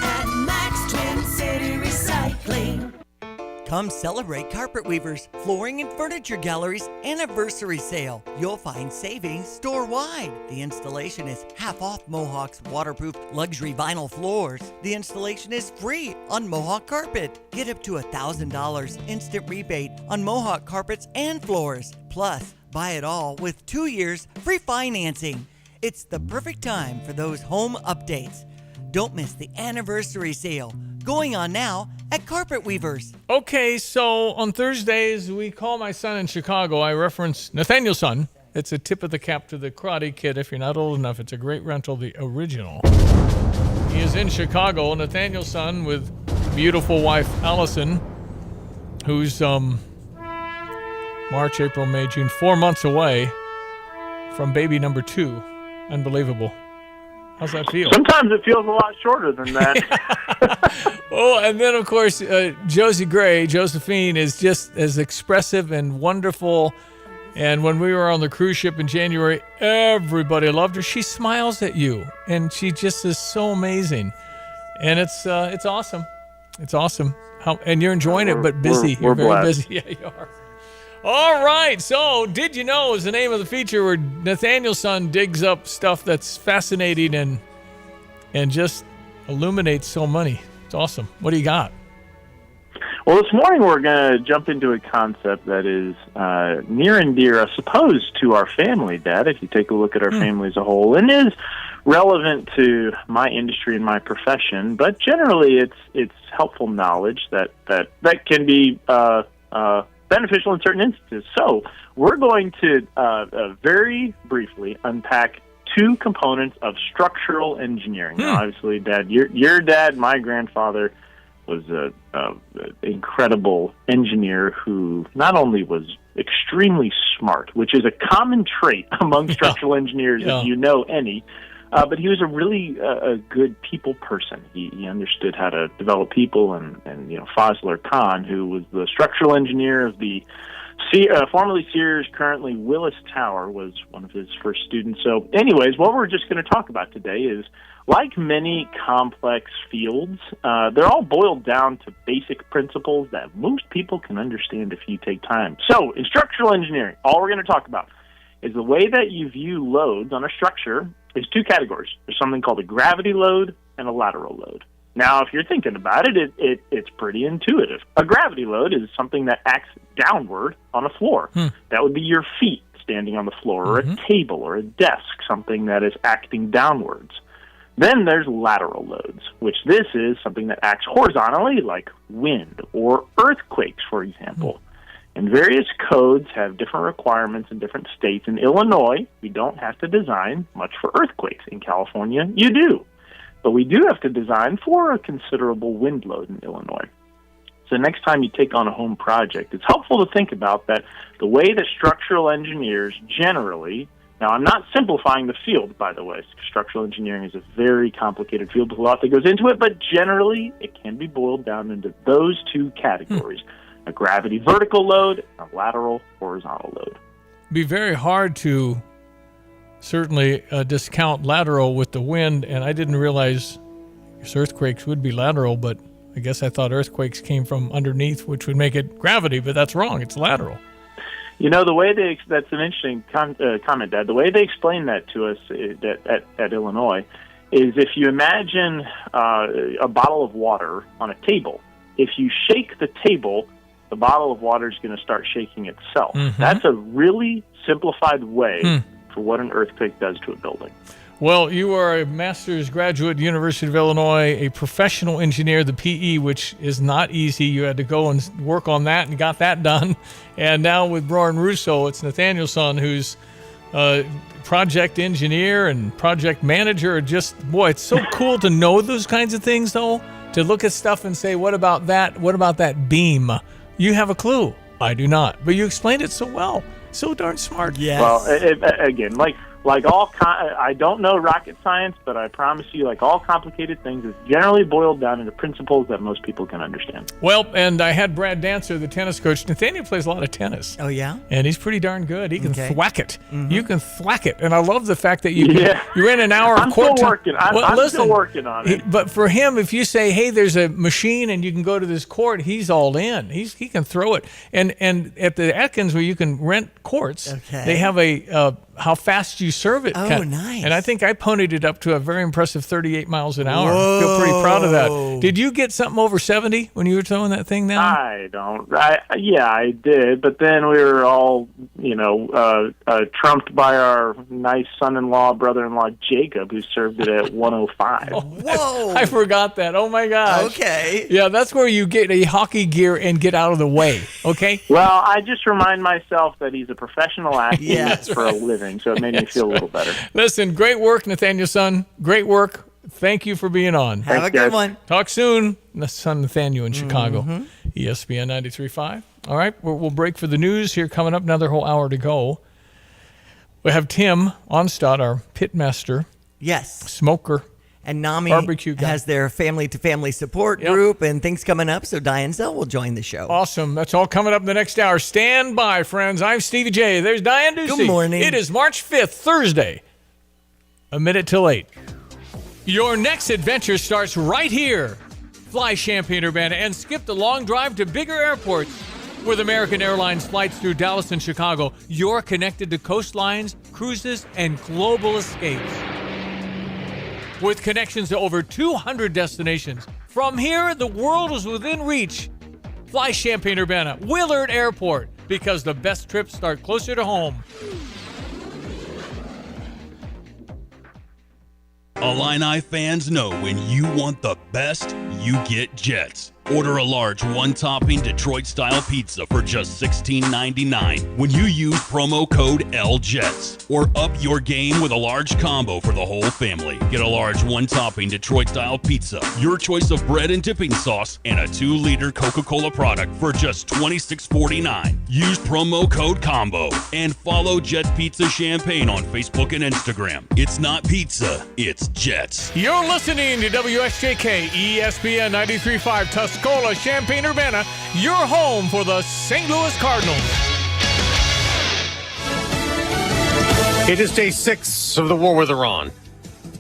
at Max Twin City Recycling. Come celebrate Carpet Weaver's Flooring and Furniture Gallery's anniversary sale. You'll find savings store-wide. The installation is half off Mohawk's waterproof luxury vinyl floors. The installation is free on Mohawk carpet. Get up to $1,000 instant rebate on Mohawk carpets and floors. Plus, buy it all with 2 years free financing. It's the perfect time for those home updates. Don't miss the anniversary sale. Going on now at Carpet Weavers. Okay, so on Thursdays, we call my son in Chicago. I reference Nathaniel Son. It's a tip of the cap to the Karate Kid. If you're not old enough, it's a great rental, the original. He is in Chicago. Nathaniel Son with beautiful wife Allison, who's March, April, May, June, 4 months away from baby number 2. Unbelievable. How's that feel? Sometimes it feels a lot shorter than that. Oh, and then, of course, Josie Gray, Josephine, is just as expressive and wonderful. And when we were on the cruise ship in January, everybody loved her. She smiles at you, and she just is so amazing. And it's awesome. It's awesome. And you're enjoying it, but busy. You're very busy. Yeah, you are. All right, so Did You Know is the name of the feature where Nathaniel Son digs up stuff that's fascinating and just illuminates so many. It's awesome. What do you got? Well, this morning we're going to jump into a concept that is near and dear, I suppose, to our family, Dad, if you take a look at our family as a whole, and is relevant to my industry and my profession, but generally it's helpful knowledge that can be beneficial in certain instances. So we're going to very briefly unpack two components of structural engineering. Now, obviously, Dad, your dad, my grandfather, was an incredible engineer who not only was extremely smart, which is a common trait among structural engineers, if you know any, but he was a really a good people person. He understood how to develop people, and Fazler Khan, who was the structural engineer of the formerly Sears, currently Willis Tower, was one of his first students. So anyways, what we're just going to talk about today is, like many complex fields, they're all boiled down to basic principles that most people can understand if you take time. So in structural engineering, all we're going to talk about is the way that you view loads on a structure is two categories. There's something called a gravity load and a lateral load. Now, if you're thinking about it, it's pretty intuitive. A gravity load is something that acts downward on a floor. That would be your feet standing on the floor, or a table or a desk, something that is acting downwards. Then there's lateral loads, which this is something that acts horizontally, like wind or earthquakes, for example. And various codes have different requirements in different states. In Illinois, we don't have to design much for earthquakes. In California, you do. But we do have to design for a considerable wind load in Illinois. So next time you take on a home project, it's helpful to think about that the way that structural engineers generally, now I'm not simplifying the field, by the way. Structural engineering is a very complicated field with a lot that goes into it, but generally it can be boiled down into those two categories, a gravity vertical load, a lateral horizontal load. It'd be very hard to certainly discount lateral with the wind, and I didn't realize earthquakes would be lateral, but I guess I thought earthquakes came from underneath, which would make it gravity, but that's wrong. It's lateral. The way that's an interesting comment, Dad. The way they explain that to us at Illinois is, if you imagine a bottle of water on a table, if you shake the table, the bottle of water is going to start shaking itself. That's a really simplified way for what an earthquake does to a building. Well, you are a master's graduate at the University of Illinois, a professional engineer, the PE, which is not easy. You had to go and work on that and got that done. And now with Brian Russo, it's Nathaniel's son, who's project engineer and project manager. It's so cool to know those kinds of things, though, to look at stuff and say, what about that? What about that beam? You have a clue. I do not. But you explained it so well. So darn smart. Yes. Well, again, I don't know rocket science, but I promise you, like all complicated things, it's generally boiled down into principles that most people can understand. Well, and I had Brad Dancer, the tennis coach. Nathaniel plays a lot of tennis. Oh, yeah? And he's pretty darn good. He can thwack it. You can thwack it. And I love the fact that you ran an hour of court time. I'm still working on it. But for him, if you say, hey, there's a machine and you can go to this court, he's all in. He can throw it. And at the Atkins, where you can rent courts, they have a how fast you serve it. Oh, nice. And I think I ponied it up to a very impressive 38 miles an hour. I feel pretty proud of that. Did you get something over 70 when you were throwing that thing down? I did, but then we were all, trumped by our nice son-in-law, brother-in-law, Jacob, who served it at 105. Whoa. I forgot that. Oh, my gosh. Okay. Yeah, that's where you get a hockey gear and get out of the way, okay? Well, I just remind myself that he's a professional athlete for a living. So it made me feel a little better. Listen, great work, Nathaniel, son. Great work. Thank you for being on. Have a good one. Talk soon. Son Nathaniel in Chicago. ESPN 93.5. All right, we'll break for the news here. Coming up, another whole hour to go. We have Tim Onstad, our pit master. Yes. Smoker. And NAMI barbecue guy. has their family-to-family support group and things coming up, so Diane Zell will join the show. Awesome. That's all coming up in the next hour. Stand by, friends. I'm Stevie J. There's Diane Ducey. Good morning. It is March 5th, Thursday, a minute till 8. Your next adventure starts right here. Fly Champaign-Urbana and skip the long drive to bigger airports. With American Airlines flights through Dallas and Chicago, you're connected to coastlines, cruises, and global escapes. With connections to over 200 destinations. From here, the world is within reach. Fly Champaign-Urbana, Willard Airport, because the best trips start closer to home. Illini fans know when you want the best, you get Jets. Order a large one-topping Detroit-style pizza for just $16.99 when you use promo code LJETS. Or up your game with a large combo for the whole family. Get a large one-topping Detroit-style pizza, your choice of bread and dipping sauce, and a 2-liter Coca-Cola product for just $26.49. Use promo code COMBO and follow Jets Pizza Champagne on Facebook and Instagram. It's not pizza, it's Jets. You're listening to WSJK ESPN 93.5 Tuscola, Champaign-Urbana, your home for the St. Louis Cardinals. It is day 6 of the war with Iran.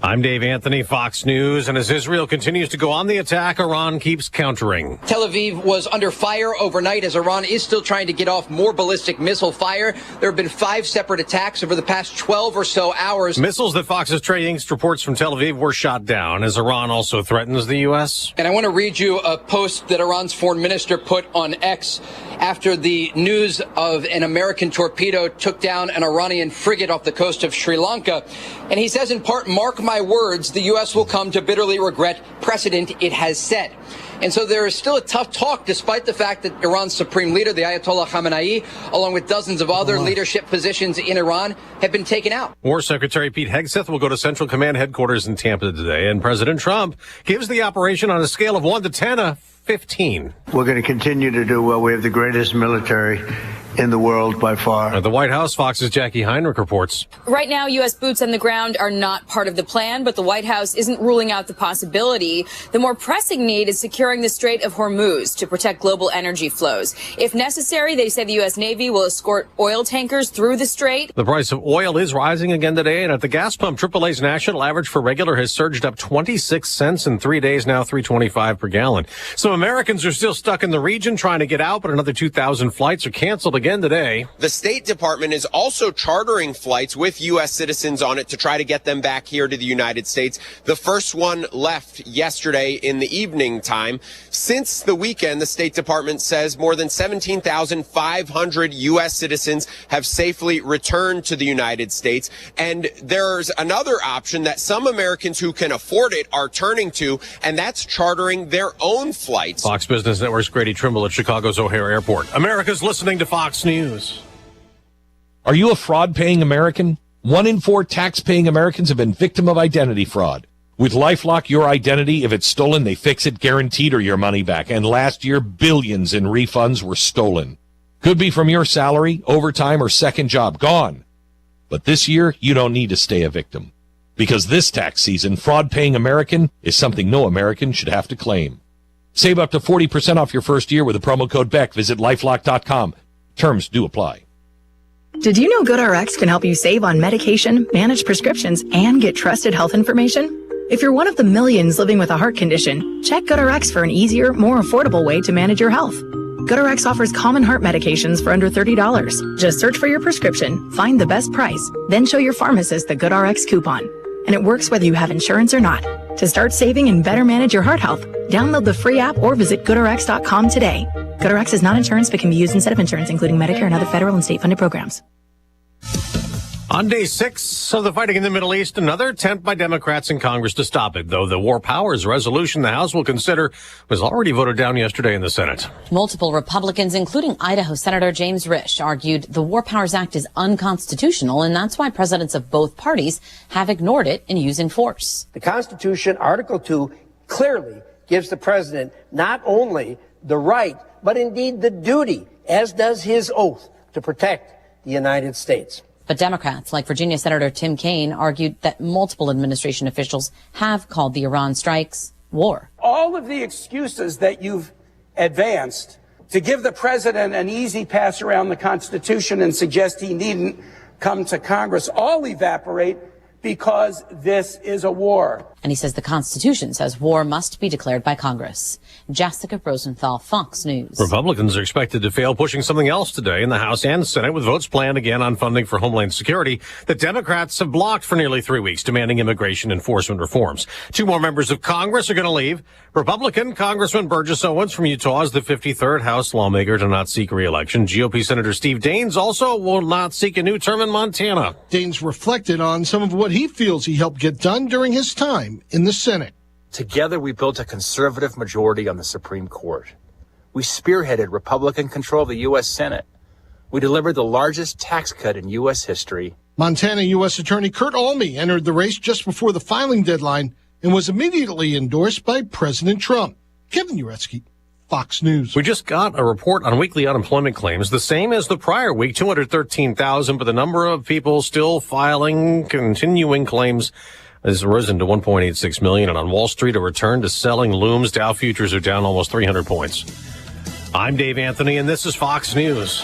I'm Dave Anthony, Fox News, and as Israel continues to go on the attack, Iran keeps countering. Tel Aviv was under fire overnight as Iran is still trying to get off more ballistic missile fire. There have been 5 separate attacks over the past 12 or so hours. Missiles that Fox's Trey Yingst reports from Tel Aviv were shot down as Iran also threatens the U.S. And I want to read you a post that Iran's foreign minister put on X after the news of an American torpedo took down an Iranian frigate off the coast of Sri Lanka. And he says in part, "Mark my words, the U.S. will come to bitterly regret precedent it has set." And so there is still a tough talk, despite the fact that Iran's supreme leader, the Ayatollah Khamenei, along with dozens of other leadership positions in Iran, have been taken out. War Secretary Pete Hegseth will go to Central Command headquarters in Tampa today, and President Trump gives the operation on a scale of 1 to 10 a 15. We're going to continue to do well. We have the greatest military in the world by far. At the White House, Fox's Jackie Heinrich reports. Right now, U.S. boots on the ground are not part of the plan, but the White House isn't ruling out the possibility. The more pressing need is securing the Strait of Hormuz to protect global energy flows. If necessary, they say the U.S. Navy will escort oil tankers through the strait. The price of oil is rising again today, and at the gas pump, AAA's national average for regular has surged up 26 cents in 3 days, now $3.25 per gallon. Some Americans are still stuck in the region trying to get out, but another 2,000 flights are canceled again today. The State Department is also chartering flights with U.S. citizens on it to try to get them back here to the United States. The first one left yesterday in the evening time. Since the weekend, the State Department says more than 17,500 U.S. citizens have safely returned to the United States. And there's another option that some Americans who can afford it are turning to, and that's chartering their own flights. Fox Business Network's Grady Trimble at Chicago's O'Hare Airport. America's listening to Fox News. Are you a fraud-paying American? 1 in 4 tax-paying Americans have been victim of identity fraud. With LifeLock, your identity, if it's stolen, they fix it guaranteed or your money back. And last year, billions in refunds were stolen. Could be from your salary, overtime, or second job. Gone. But this year, you don't need to stay a victim. Because this tax season, fraud-paying American is something no American should have to claim. Save up to 40% off your first year with the promo code BECK. Visit LifeLock.com. Terms do apply. Did you know GoodRx can help you save on medication, manage prescriptions, and get trusted health information? If you're one of the millions living with a heart condition, check GoodRx for an easier, more affordable way to manage your health. GoodRx offers common heart medications for under $30. Just search for your prescription, find the best price, then show your pharmacist the GoodRx coupon. And it works whether you have insurance or not. To start saving and better manage your heart health, download the free app or visit GoodRx.com today. GoodRx is not insurance but can be used instead of insurance, including Medicare and other federal and state-funded programs. On day 6 of the fighting in the Middle East, another attempt by Democrats in Congress to stop it, though the War Powers resolution the House will consider was already voted down yesterday in the Senate. Multiple Republicans, including Idaho Senator James Risch, argued the War Powers Act is unconstitutional, and that's why presidents of both parties have ignored it in using force. The Constitution, Article 2, clearly gives the president not only the right, but indeed the duty, as does his oath, to protect the United States. But Democrats, like Virginia Senator Tim Kaine, argued that multiple administration officials have called the Iran strikes war. All of the excuses that you've advanced to give the president an easy pass around the Constitution and suggest he needn't come to Congress all evaporate because this is a war. And he says the Constitution says war must be declared by Congress. Jessica Rosenthal, Fox News. Republicans are expected to fail pushing something else today in the House and Senate with votes planned again on funding for Homeland Security that Democrats have blocked for nearly 3 weeks, demanding immigration enforcement reforms. 2 more members of Congress are going to leave. Republican Congressman Burgess Owens from Utah is the 53rd House lawmaker to not seek re-election. GOP Senator Steve Daines also will not seek a new term in Montana. Daines reflected on some of what he feels he helped get done during his time in the Senate. Together, we built a conservative majority on the Supreme Court. We spearheaded Republican control of the U.S. Senate. We delivered the largest tax cut in U.S. history. Montana U.S. Attorney Kurt Alme entered the race just before the filing deadline and was immediately endorsed by President Trump. Kevin Uretsky, Fox News. We just got a report on weekly unemployment claims, the same as the prior week, 213,000, but the number of people still filing continuing claims has risen to 1.86 million. And on Wall Street, a return to selling looms. Dow futures are down almost 300 points. I'm Dave Anthony, and this is Fox News.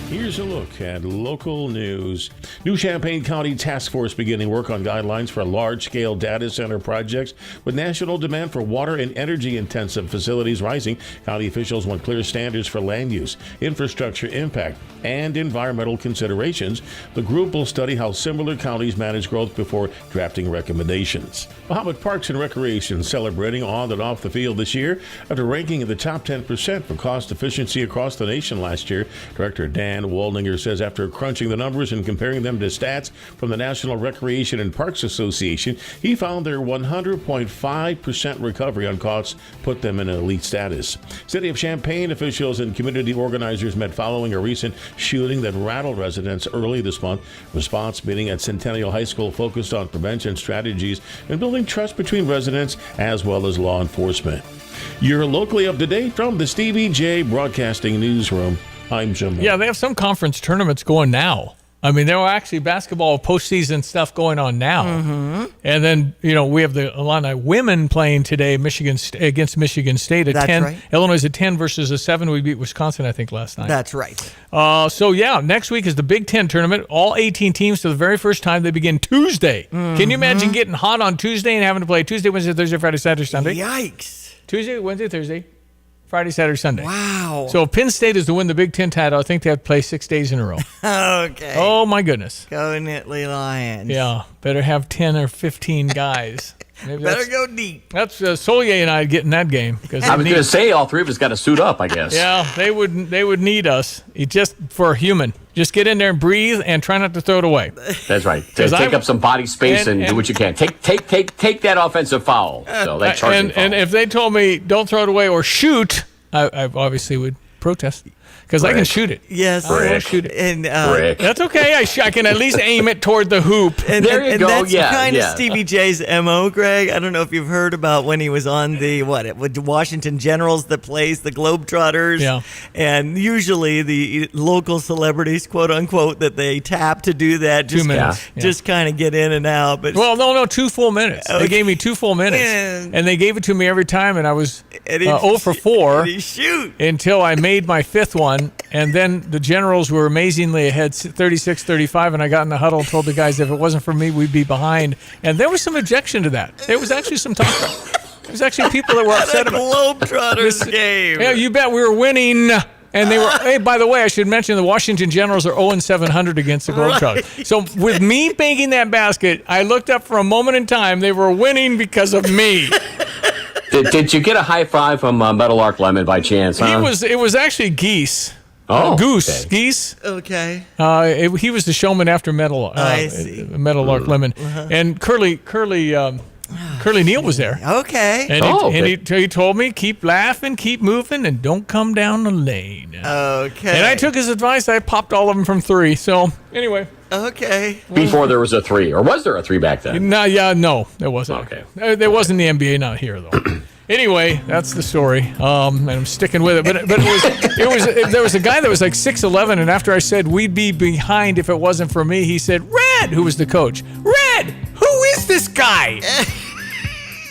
Here's a look at local news. New Champaign County Task Force beginning work on guidelines for large-scale data center projects. With national demand for water and energy-intensive facilities rising, county officials want clear standards for land use, infrastructure impact, and environmental considerations. The group will study how similar counties manage growth before drafting recommendations. Well, how about Parks and Recreation celebrating on and off the field this year after ranking in the top 10% for cost efficiency across the nation last year? Director Dan Waldinger says after crunching the numbers and comparing them to stats from the National Recreation and Parks Association, he found their 100.5% recovery on costs put them in elite status. City of Champaign officials and community organizers met following a recent shooting that rattled residents early this month. Response meeting at Centennial High School focused on prevention strategies and building trust between residents as well as law enforcement. You're locally up to date from the Stevie J Broadcasting Newsroom. I'm Jim. Yeah, they have some conference tournaments going now. I mean, there are actually basketball postseason stuff going on now. Mm-hmm. And then, we have the Illini women playing today against Michigan State at That's 10. right. Illinois at 10 versus a 7. We beat Wisconsin, I think, last night. That's right. Next week is the Big Ten tournament. All 18 teams for the very first time. They begin Tuesday. Mm-hmm. Can you imagine getting hot on Tuesday and having to play Tuesday, Wednesday, Thursday, Friday, Saturday, Sunday? Yikes. Tuesday, Wednesday, Thursday, Friday, Saturday, Sunday. Wow. So if Penn State is to win the Big Ten title, I think they have to play 6 days in a row. Okay. Oh, my goodness. Go Nittany Lions. Yeah, better have 10 or 15 guys. Maybe Better go deep. That's Solye and I getting that game. Because I was going to say all three of us got to suit up, I guess. Yeah, they would need us just for a human. Just get in there and breathe and try not to throw it away. That's right. Take up some body space and do what you can. Take that offensive foul. So that charging foul. And if they told me don't throw it away or shoot, I obviously would protest. Because I can shoot it. Yes. I will shoot it. And that's okay. I can at least aim it toward the hoop. And there you go. That's kind of yeah. Stevie J's MO, Greg. I don't know if you've heard about when he was on the Washington Generals that plays the Globetrotters. Yeah. And usually the local celebrities, quote unquote, that they tap to do that. Just 2 minutes. Just kind of get in and out. But no, 2 full minutes. Okay. They gave me 2 full minutes. And they gave it to me every time, and I was 0 for 4 And he shoot. until I made my 5th one. And then the Generals were amazingly ahead 36-35, and I got in the huddle and told the guys if it wasn't for me, we'd be behind. And there was some objection to that. There was actually some talk. There was actually people that were upset about Globetrotters game. Yeah, you bet we were winning. And they were, hey, by the way, I should mention the Washington Generals are 0-700 against the Globetrotters. Right. So with me making that basket, I looked up for a moment in time. They were winning because of me. Did you get a high five from Meadowlark Lemon by chance? Huh? It was actually Geese. Goose. Okay. Geese. Okay. He was the showman after Meadowlark Lemon. Uh-huh. And Curly Neal was there. Okay. And he told me, keep laughing, keep moving, and don't come down the lane. Okay. And I took his advice. I popped all of them from 3. So, anyway. Okay. Before there was a 3, or was there a 3 back then? No, there wasn't. Okay. There wasn't the NBA, not here, though. Anyway, that's the story, and I'm sticking with it. But there was a guy that was like 6'11", and after I said we'd be behind if it wasn't for me, he said, "Red," who was the coach. "Red, who is this guy?"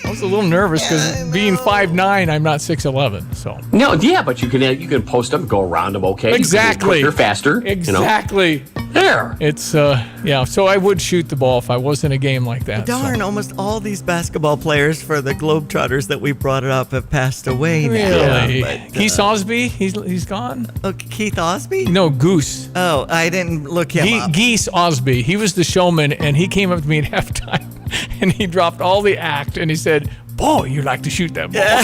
I was a little nervous because being 5'9", I'm not 6'11", so. No, yeah, but you can post them, go around them, okay? Exactly. You're faster. Exactly. There. It's so I would shoot the ball if I was in a game like that. Darn, almost all these basketball players for the Globetrotters that we brought up have passed away now. Really? But, Keith Osby, he's gone. Keith Osby? No, Goose. Oh, I didn't look him up. Geese Osby. He was the showman, and he came up to me at halftime, and he dropped all the act, and he said, "Boy, you like to shoot that ball."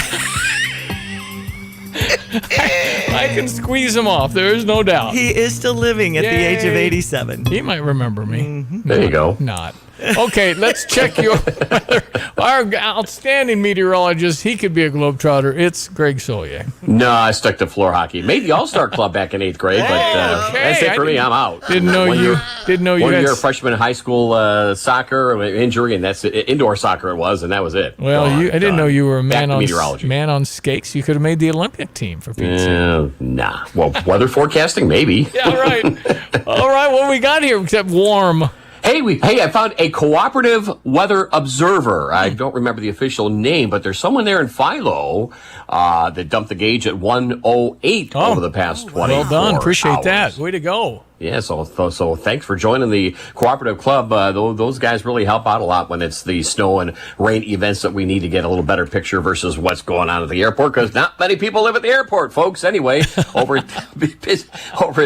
I can squeeze him off. There is no doubt. He is still living at the age of 87. He might remember me. There you go. Not. Okay, let's check your weather. Our outstanding meteorologist, he could be a Globetrotter. It's Greg Solier. No, I stuck to floor hockey. Made the All-Star Club back in 8th grade, but that's it for me. I'm out. Didn't know you had... One year freshman in high school soccer, injury, and that's it. Indoor soccer it was, and that was it. Well, I didn't know you were a man on skates. You could have made the Olympic team for Pete's sake. Nah. Well, weather forecasting, maybe. Yeah, right. All right, what we got here except warm? Hey, I found a cooperative weather observer. I don't remember the official name, but there's someone there in Philo that dumped the gauge at 108 over the past 24 Well done. Appreciate hours. that. Way to go. Yeah, so thanks for joining the cooperative club. Those guys really help out a lot when it's the snow and rain events that we need to get a little better picture versus what's going on at the airport, because not many people live at the airport, folks. Anyway, over at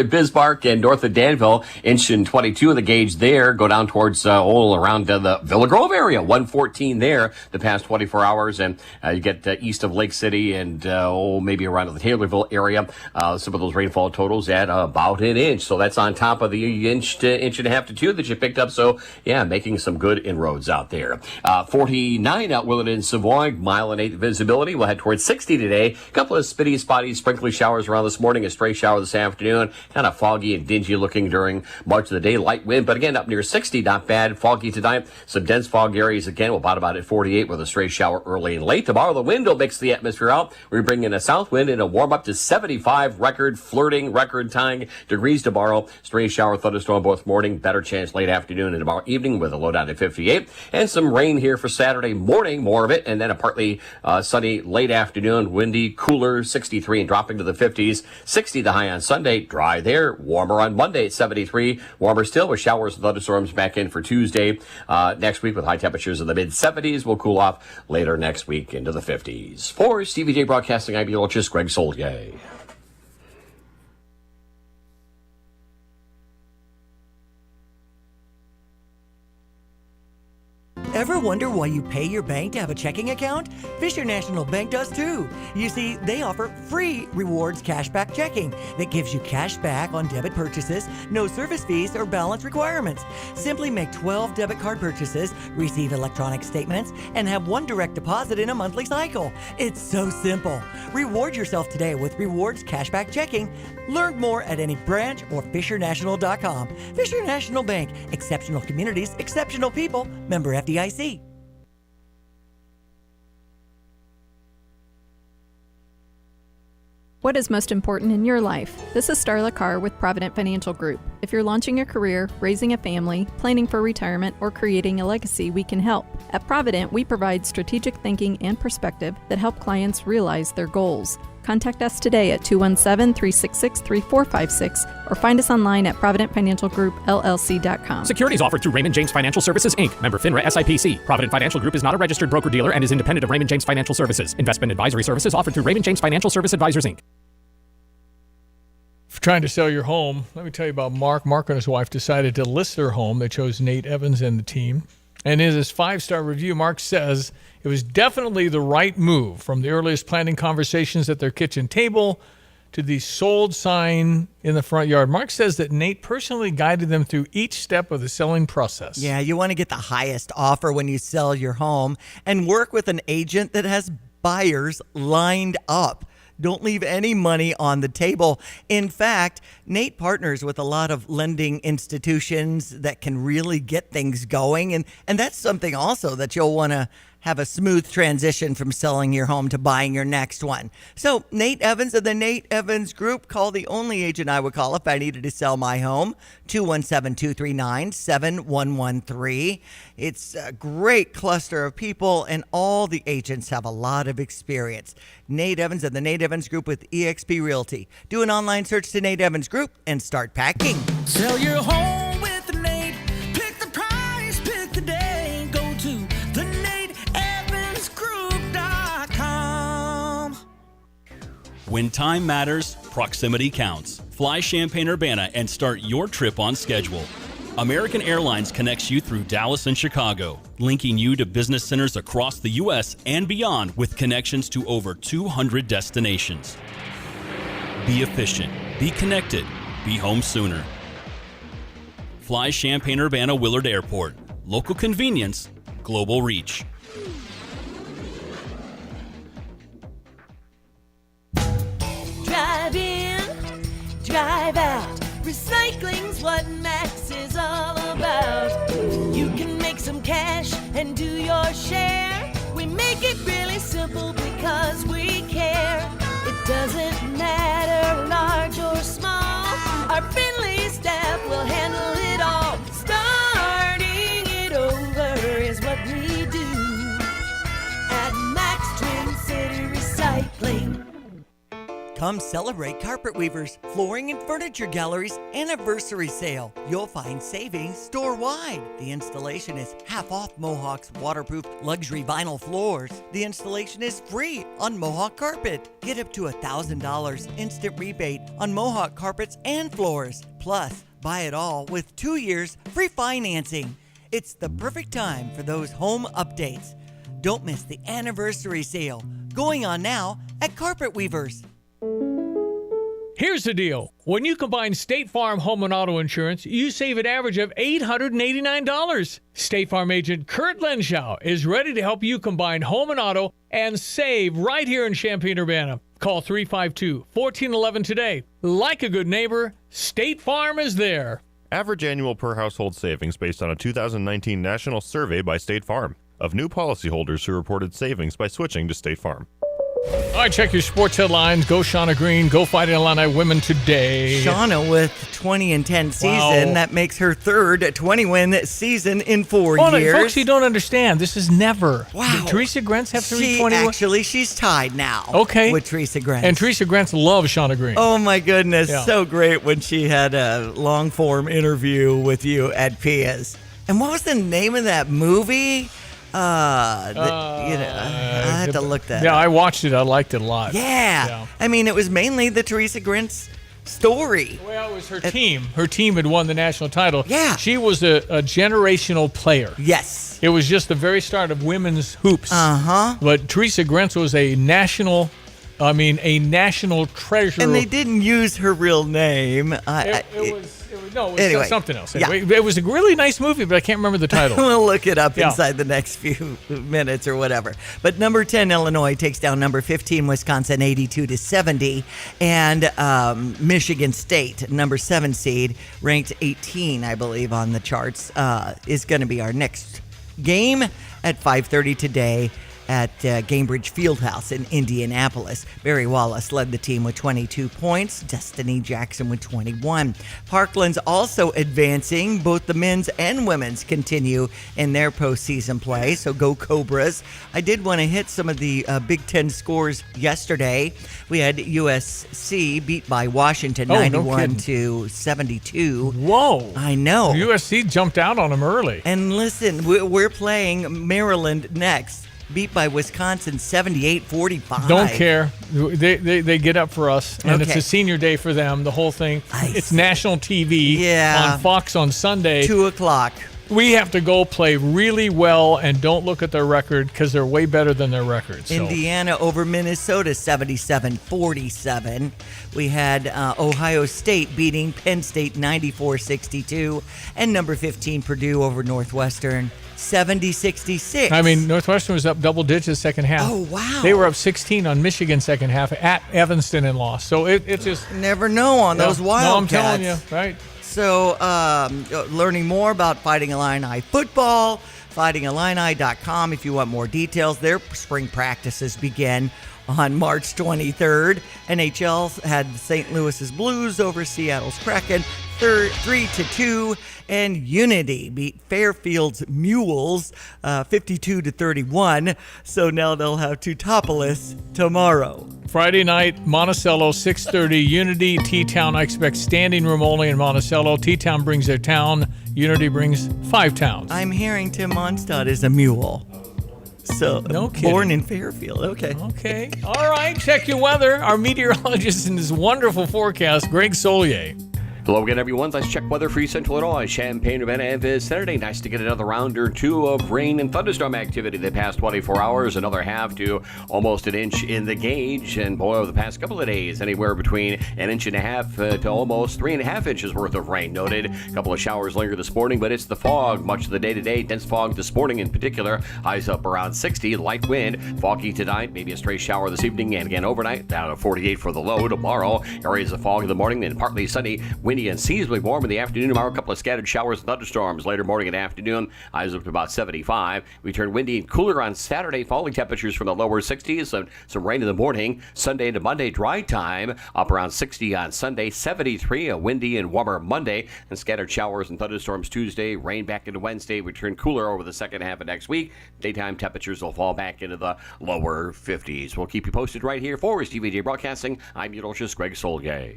Bismarck and north of Danville, inch and 22 of the gauge there. Go down towards around the Villa Grove area, 114 there the past 24 hours, and you get east of Lake City and maybe around the Taylorville area. Some of those rainfall totals at about an inch. So that's on top of the inch and a half to 2 that you picked up. So, yeah, making some good inroads out there. 49 out Willard and Savoy, mile and 8 visibility. We'll head towards 60 today. A couple of spotty, sprinkly showers around this morning, a stray shower this afternoon. Kind of foggy and dingy looking during much of the day. Light wind, but again, up near 60, not bad. Foggy tonight. Some dense fog areas again. We'll bottom out at 48 with a stray shower early and late. Tomorrow, the wind will mix the atmosphere out. We bring in a south wind and a warm up to 75 record tying degrees tomorrow. Stray shower thunderstorm both morning, better chance late afternoon and tomorrow evening with a low down to 58. And some rain here for Saturday morning, more of it, and then a partly sunny late afternoon, windy, cooler, 63 and dropping to the 50s. 60 the high on Sunday, dry there, warmer on Monday at 73. Warmer still with showers and thunderstorms back in for Tuesday. Next week with high temperatures in the mid-70s. We'll cool off later next week into the 50s. For Stevie J Broadcasting, I'm meteorologist Greg Solier. Ever wonder why you pay your bank to have a checking account? Fisher National Bank does too. You see, they offer free rewards cashback checking that gives you cash back on debit purchases, no service fees or balance requirements. Simply make 12 debit card purchases, receive electronic statements, and have one direct deposit in a monthly cycle. It's so simple. Reward yourself today with rewards cashback checking. Learn more at any branch or FisherNational.com. Fisher National Bank. Exceptional communities, exceptional people. Member FDIC. What is most important in your life? This is Starla Carr with Provident Financial Group. If you're launching a career, raising a family, planning for retirement, or creating a legacy, we can help. At Provident, we provide strategic thinking and perspective that help clients realize their goals. Contact us today at 217-366-3456 or find us online at providentfinancialgroupllc.com. Securities offered through Raymond James Financial Services, Inc., member FINRA SIPC. Provident Financial Group is not a registered broker-dealer and is independent of Raymond James Financial Services. Investment advisory services offered through Raymond James Financial Service Advisors, Inc. If you're trying to sell your home, let me tell you about Mark. Mark and his wife decided to list their home. They chose Nate Evans and the team. And in his 5-star review, Mark says it was definitely the right move, from the earliest planning conversations at their kitchen table to the sold sign in the front yard. Mark says that Nate personally guided them through each step of the selling process. Yeah, you want to get the highest offer when you sell your home and work with an agent that has buyers lined up. Don't leave any money on the table. In fact, Nate partners with a lot of lending institutions that can really get things going. And that's something also that you'll want to have a smooth transition from selling your home to buying your next one. So Nate Evans of the Nate Evans Group, call the only agent I would call if I needed to sell my home, 217-239-7113. It's a great cluster of people, and all the agents have a lot of experience. Nate Evans of the Nate Evans Group with eXp Realty. Do an online search to Nate Evans Group and start packing. Sell your home with the Nate. Pick the price, pick the day. Go to thenateevansgroup.com. When time matters, proximity counts. Fly Champaign-Urbana and start your trip on schedule. American Airlines connects you through Dallas and Chicago, linking you to business centers across the U.S. and beyond with connections to over 200 destinations. Be efficient, be connected, be home sooner. Fly Champaign-Urbana Willard Airport. Local convenience, global reach. Drive in, drive out. Recycling's what Max is all about. You can make some cash and do your share. We make it really simple because we care. It doesn't matter large or small. Our friendly staff will handle it all. Starting it over is what we do at Max Twin City Recycling. Come celebrate Carpet Weavers Flooring and Furniture Gallery's anniversary sale. You'll find savings store-wide. The installation is half off Mohawk's waterproof luxury vinyl floors. The installation is free on Mohawk carpet. Get up to $1,000 instant rebate on Mohawk carpets and floors. Plus, buy it all with 2 years free financing. It's the perfect time for those home updates. Don't miss the anniversary sale going on now at Carpet Weavers. Here's the deal. When you combine State Farm home and auto insurance, you save an average of $889. State Farm agent Kurt Lenschow is ready to help you combine home and auto and save right here in Champaign-Urbana. Call 352-1411 today. Like a good neighbor, State Farm is there. Average annual per household savings based on a 2019 national survey by State Farm of new policyholders who reported savings by switching to State Farm. All right, check your sports headlines. Go Shauna Green. Go Fighting Illini women today. Shauna with 20-10 season. Wow. That makes her third 20-win season in 4 Hold on, years. folks, you don't understand. This is never. Wow. Did Teresa Grentz have 321? Actually, she's tied now. Okay. With Teresa Grentz. And Teresa Grentz loves Shauna Green. Oh, my goodness. Yeah. So great when she had a long-form interview with you at Pia's. And what was the name of that movie? I had to look that up. I watched it. I liked it a lot. Yeah. I mean, it was mainly the Teresa Grentz story. Well, it was her team. Her team had won the national title. Yeah. She was a generational player. Yes. It was just the very start of women's hoops. Uh-huh. But Teresa Grentz was a national treasure. And they didn't use her real name. It was anyway, something else. Yeah. Anyway, it was a really nice movie, but I can't remember the title. We'll look it up inside the next few minutes or whatever. But number 10, Illinois takes down number 15, Wisconsin, 82-70. And Michigan State, number 7 seed, ranked 18, I believe, on the charts, is going to be our next game at 5:30 today at Gainbridge Fieldhouse in Indianapolis. Barry Wallace led the team with 22 points. Destiny Jackson with 21. Parkland's also advancing. Both the men's and women's continue in their postseason play, so go Cobras. I did want to hit some of the Big Ten scores yesterday. We had USC beat by Washington 91-72. Whoa. I know. USC jumped out on them early. And listen, we're playing Maryland next. Beat by Wisconsin 78-45. Don't care. They get up for us, and it's Okay. a senior day for them. The whole thing. It's national TV on Fox on Sunday. 2:00. We have to go play really well and don't look at their record because they're way better than their record. So. Indiana over Minnesota 77-47. We had Ohio State beating Penn State 94-62. And number 15 Purdue over Northwestern 70-66. I mean, Northwestern was up double digits second half. Oh, wow. They were up 16 on Michigan second half at Evanston and lost. So it just... Never know on those Wildcats. No, I'm telling you, right? So, learning more about Fighting Illini football, FightingIllini.com if you want more details. Their spring practices begin on March 23rd. NHL had St. Louis's Blues over Seattle's Kraken 3-2, and Unity beat Fairfield's Mules 52-31. So now they'll have Teutopolis tomorrow. Friday night, Monticello, 6:30, Unity, T-Town. I expect standing room only in Monticello. T-Town brings their town. Unity brings 5 towns. I'm hearing Tim Monstad is a mule. So, no kidding. Born in Fairfield. Okay. Okay. All right. Check your weather. Our meteorologist in this wonderful forecast, Greg Solier. Hello again, everyone. Let's check weather for Central Illinois, Champaign, Urbana, and Vicinity. Nice to get another round or two of rain and thunderstorm activity the past 24 hours. Another half to almost an inch in the gauge. And boy, over the past couple of days, anywhere between an inch and a half to almost 3.5 inches worth of rain noted. A couple of showers linger this morning, but it's the fog much of the day today. Dense fog this morning in particular. Highs up around 60. Light wind. Foggy tonight. Maybe a stray shower this evening. And again overnight, down to 48 for the low. Tomorrow, areas of fog in the morning, then partly sunny. Windy and seasonably warm in the afternoon. Tomorrow, a couple of scattered showers and thunderstorms later morning and afternoon. Highs up to about 75. We turn windy and cooler on Saturday, falling temperatures from the lower 60s. Some rain in the morning. Sunday to Monday, dry time. Up around 60 on Sunday, 73. A windy and warmer Monday. And scattered showers and thunderstorms Tuesday. Rain back into Wednesday. We turn cooler over the second half of next week. Daytime temperatures will fall back into the lower 50s. We'll keep you posted right here for TVJ Broadcasting. I'm meteorologist Greg Solgay.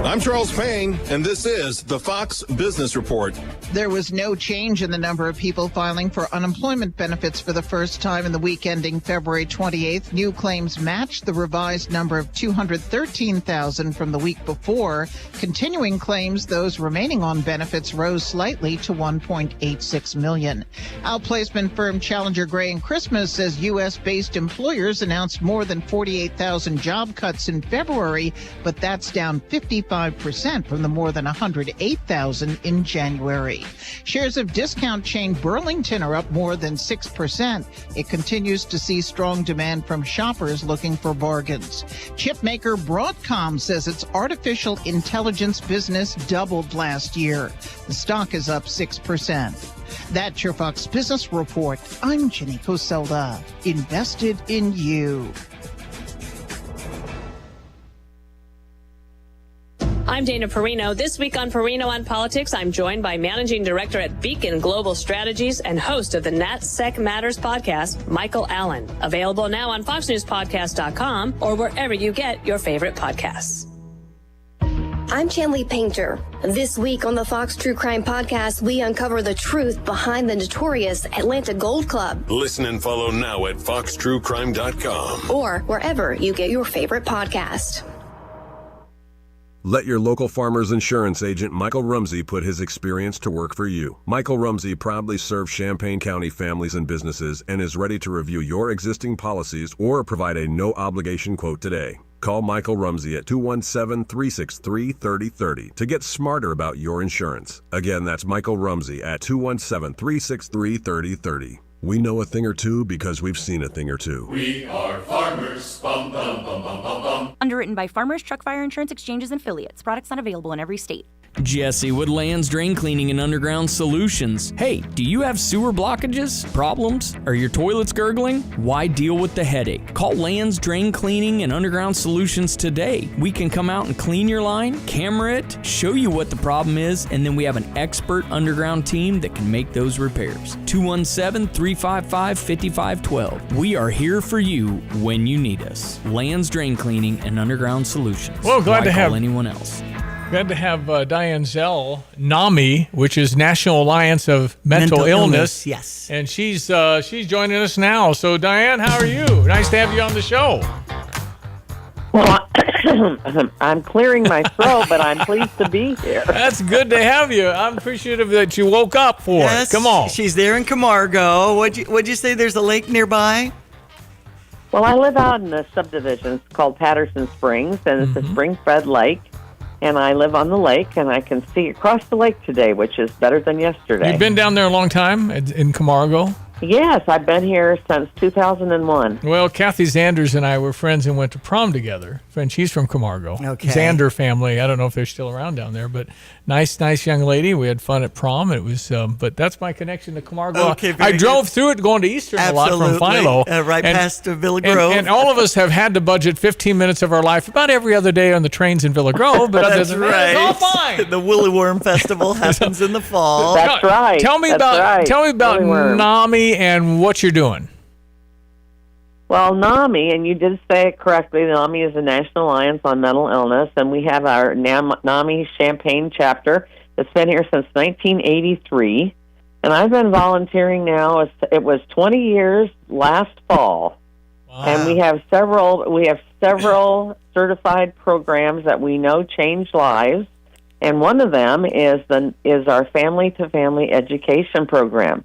I'm Charles Payne, and this is the Fox Business Report. There was no change in the number of people filing for unemployment benefits for the first time in the week ending February 28th. New claims matched the revised number of 213,000 from the week before. Continuing claims, those remaining on benefits, rose slightly to 1.86 million. Outplacement firm Challenger Gray and Christmas says U.S.-based employers announced more than 48,000 job cuts in February, but that's down 55% from the more than 108,000 in January. Shares of discount chain Burlington are up more than 6%. It continues to see strong demand from shoppers looking for bargains. Chip maker Broadcom says its artificial intelligence business doubled last year. The stock is up 6%. That's your Fox Business Report. I'm Jenny Coselda. Invested in you. I'm Dana Perino. This week on Perino on Politics, I'm joined by Managing Director at Beacon Global Strategies and host of the NatSec Matters podcast, Michael Allen. Available now on FoxNewsPodcast.com or wherever you get your favorite podcasts. I'm Chanley Painter. This week on the Fox True Crime Podcast, we uncover the truth behind the notorious Atlanta Gold Club. Listen and follow now at foxtruecrime.com. Or wherever you get your favorite podcast. Let your local farmer's insurance agent Michael Rumsey put his experience to work for you. Michael Rumsey proudly serves Champaign County families and businesses and is ready to review your existing policies or provide a no-obligation quote today. Call Michael Rumsey at 217-363-3030 to get smarter about your insurance. Again, that's Michael Rumsey at 217-363-3030. We know a thing or two because we've seen a thing or two. We are farmers. Bum, bum, bum, bum, bum, bum. Underwritten by Farmers Truck Fire Insurance Exchanges and Affiliates. Products not available in every state. Jesse with Lands Drain Cleaning and Underground Solutions. Hey, do you have sewer blockages, problems? Are your toilets gurgling? Why deal with the headache? Call Lands Drain Cleaning and Underground Solutions today. We can come out and clean your line, camera it, show you what the problem is, and then we have an expert underground team that can make those repairs. 217-355-5512. We are here for you when you need us. Lands Drain Cleaning and Underground Solutions. Well, glad Why to have call anyone else. Glad to have Diane Zell, NAMI, which is National Alliance of Mental Illness. Yes. And she's joining us now. So, Diane, how are you? Nice to have you on the show. Well, I'm clearing my throat, but I'm pleased to be here. That's good to have you. I'm appreciative that you woke up for it. Come on. She's there in Camargo. What'd you say? There's a lake nearby? Well, I live out in the subdivision. It's called Patterson Springs, and it's a spring-fed lake. And I live on the lake, and I can see across the lake today, which is better than yesterday. You've been down there a long time in Camargo? Yes, I've been here since 2001. Well, Kathy Zanders and I were friends and went to prom together. And she's from Camargo. Okay. Zander family. I don't know if they're still around down there, but nice young lady. We had fun at prom. It was, but that's my connection to Camargo. Okay, I drove through it going to Eastern a lot from Philo. Right past Villa Grove. And all of us have had to budget 15 minutes of our life about every other day on the trains in Villa Grove. But other That's than right. that, it's all fine. The Woolly Worm Festival happens in the fall. That's right. Tell me about NAMI and what you're doing. Well, NAMI, and you did say it correctly, NAMI is the National Alliance on Mental Illness, and we have our NAMI Champaign chapter that's been here since 1983. And I've been volunteering now. It was 20 years last fall. Wow. And we have several certified programs that we know change lives. And one of them is our family-to-family education program.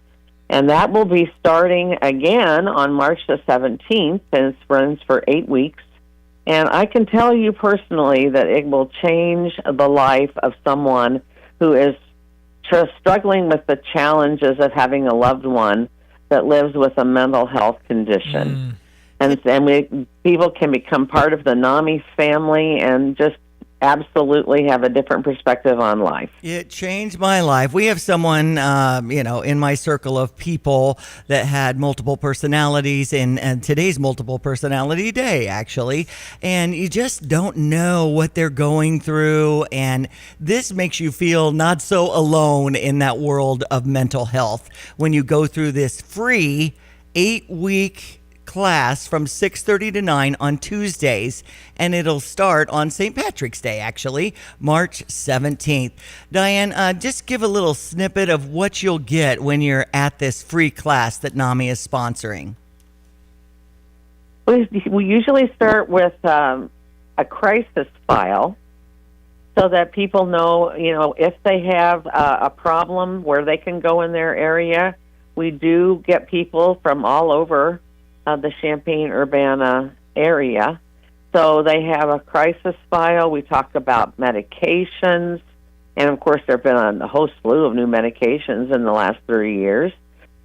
And that will be starting again on March the 17th, and it runs for 8 weeks. And I can tell you personally that it will change the life of someone who is just struggling with the challenges of having a loved one that lives with a mental health condition. And people can become part of the NAMI family and just absolutely have a different perspective on life. It changed my life. We have someone, in my circle of people that had multiple personalities, and today's multiple personality day, actually. And you just don't know what they're going through. And this makes you feel not so alone in that world of mental health when you go through this free 8-week class from 6:30 to 9 on Tuesdays, and it'll start on St. Patrick's Day, actually, March 17th. Diane, just give a little snippet of what you'll get when you're at this free class that NAMI is sponsoring. We usually start with a crisis file so that people know, if they have a problem where they can go in their area. We do get people from all over the Champaign-Urbana area. So they have a crisis file. We talk about medications. And, of course, there have been a whole slew of new medications in the last 30 years.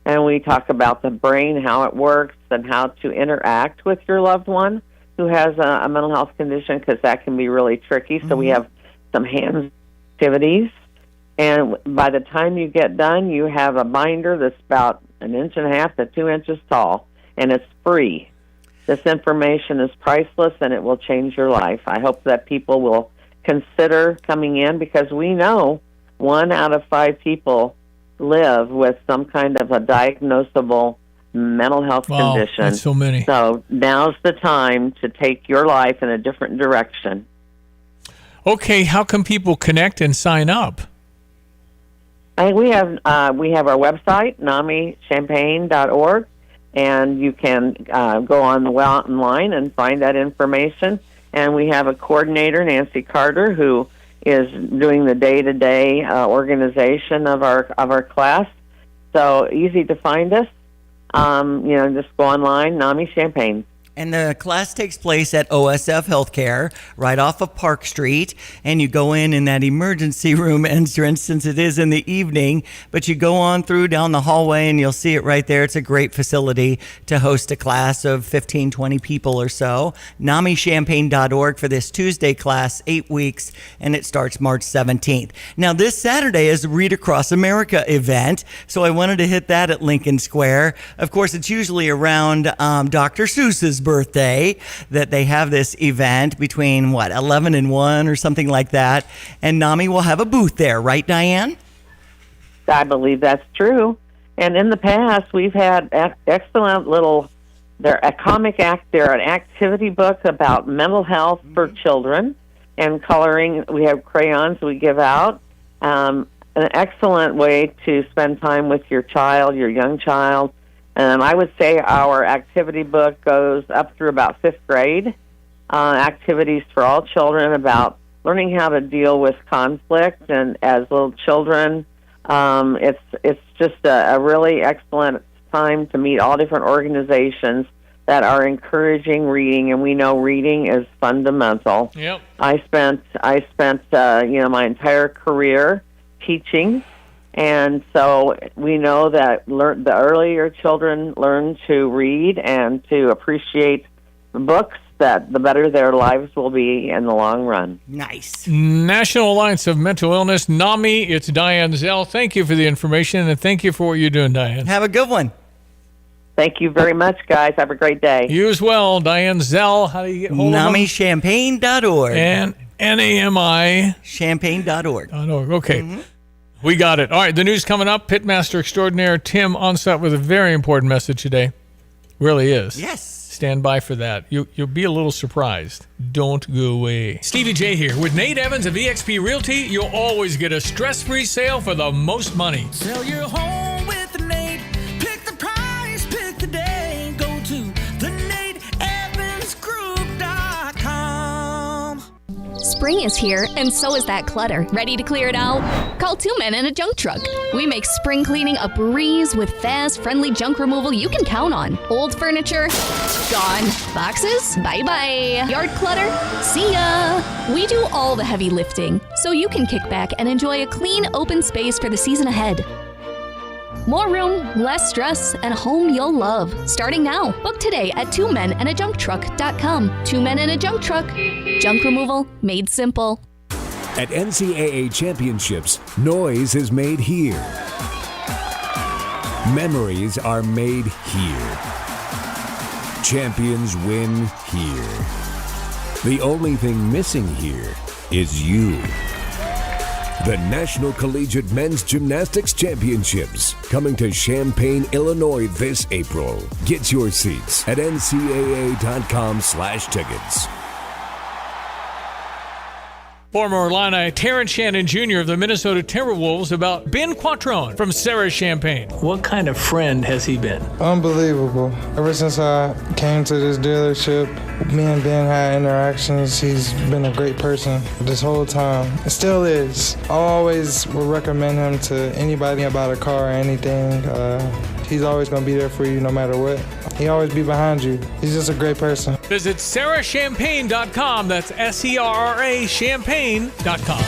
And we talk about the brain, how it works, and how to interact with your loved one who has a mental health condition, because that can be really tricky. So we have some hands activities. And by the time you get done, you have a binder that's about 1.5 inches to 2 inches tall. And it's free. This information is priceless, and it will change your life. I hope that people will consider coming in, because we know 1 out of 5 people live with some kind of a diagnosable mental health condition. That's so many. So now's the time to take your life in a different direction. Okay, how can people connect and sign up? We have our website, NAMIChampaign.org. And you can go online and find that information. And we have a coordinator, Nancy Carter, who is doing the day-to-day organization of our class. So easy to find us. Just go online, NAMI Champaign. And the class takes place at OSF Healthcare, right off of Park Street. And you go in that emergency room entrance, since it is in the evening. But you go on through down the hallway, and you'll see it right there. It's a great facility to host a class of 15, 20 people or so. NAMIChampaign.org for this Tuesday class, 8 weeks, and it starts March 17th. Now, this Saturday is a Read Across America event, so I wanted to hit that at Lincoln Square. Of course, it's usually around Dr. Seuss's birthday that they have this event between 11 and 1 or something like that, and NAMI will have a booth there, right, Diane? I believe that's true. And in the past, we've had excellent they're an activity book about mental health for children and coloring. We have crayons we give out. An excellent way to spend time with your young child. And I would say our activity book goes up through about 5th grade. Activities for all children about learning how to deal with conflict. And as little children, it's just a really excellent time to meet all different organizations that are encouraging reading. And we know reading is fundamental. Yep. I spent my entire career teaching. And so we know that the earlier children learn to read and to appreciate books, that the better their lives will be in the long run. Nice. National Alliance of Mental Illness, NAMI. It's Diane Zell. Thank you for the information, and thank you for what you're doing, Diane. Have a good one. Thank you very much, guys. Have a great day. You as well, Diane Zell. How do you get hold of them? NamiChampagne.org. And NAMI. Champagne.org. Okay. We got it. All right, the news coming up. Pitmaster extraordinaire Tim Onset with a very important message today. Really is. Yes. Stand by for that. You'll be a little surprised. Don't go away. Stevie J here. With Nate Evans of eXp Realty, you'll always get a stress-free sale for the most money. Sell your home with Nate. Pick the price, pick the day. Go to theNateEvansGroup.com. Spring is here, and so is that clutter. Ready to clear it out? Call 2 Men and a Junk Truck. We make spring cleaning a breeze with fast, friendly junk removal you can count on. Old furniture? Gone. Boxes? Bye-bye. Yard clutter? See ya. We do all the heavy lifting, so you can kick back and enjoy a clean, open space for the season ahead. More room, less stress, and a home you'll love. Starting now. Book today at 2menandajuncktruck.com. 2 Men and a Junk Truck. Junk removal made simple. At NCAA Championships, noise is made here. Memories are made here. Champions win here. The only thing missing here is you. The National Collegiate Men's Gymnastics Championships, coming to Champaign, Illinois this April. Get your seats at ncaa.com/tickets. Former Illini Terrence Shannon Jr. of the Minnesota Timberwolves about Ben Quattrone from Sarah Champagne. What kind of friend has he been? Unbelievable. Ever since I came to this dealership, me and Ben had interactions. He's been a great person this whole time. It still is. I always would recommend him to anybody about a car or anything. He's always going to be there for you no matter what. He always be behind you. He's just a great person. Visit sarahchampagne.com. That's SERRA champagne.com.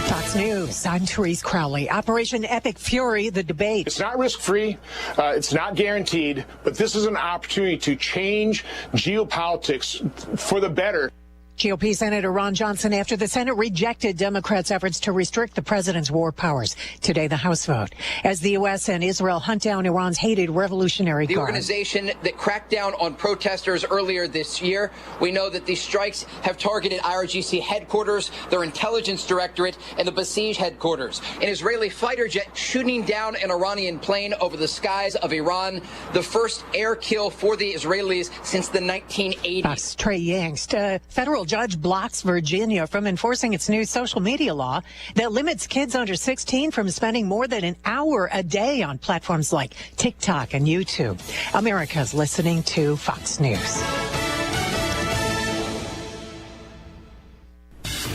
Fox News, I'm Therese Crowley. Operation Epic Fury, the debate. It's not risk-free, it's not guaranteed, but this is an opportunity to change geopolitics for the better. GOP Senator Ron Johnson after the Senate rejected Democrats' efforts to restrict the president's war powers. Today, the House vote. As the U.S. and Israel hunt down Iran's hated Revolutionary Guard. The organization that cracked down on protesters earlier this year. We know that these strikes have targeted IRGC headquarters, their intelligence directorate, and the Basij headquarters. An Israeli fighter jet shooting down an Iranian plane over the skies of Iran. The first air kill for the Israelis since the 1980s. Fox Trey Yangst, federal judge blocks Virginia from enforcing its new social media law that limits kids under 16 from spending more than an hour a day on platforms like TikTok and YouTube. America's listening to Fox News.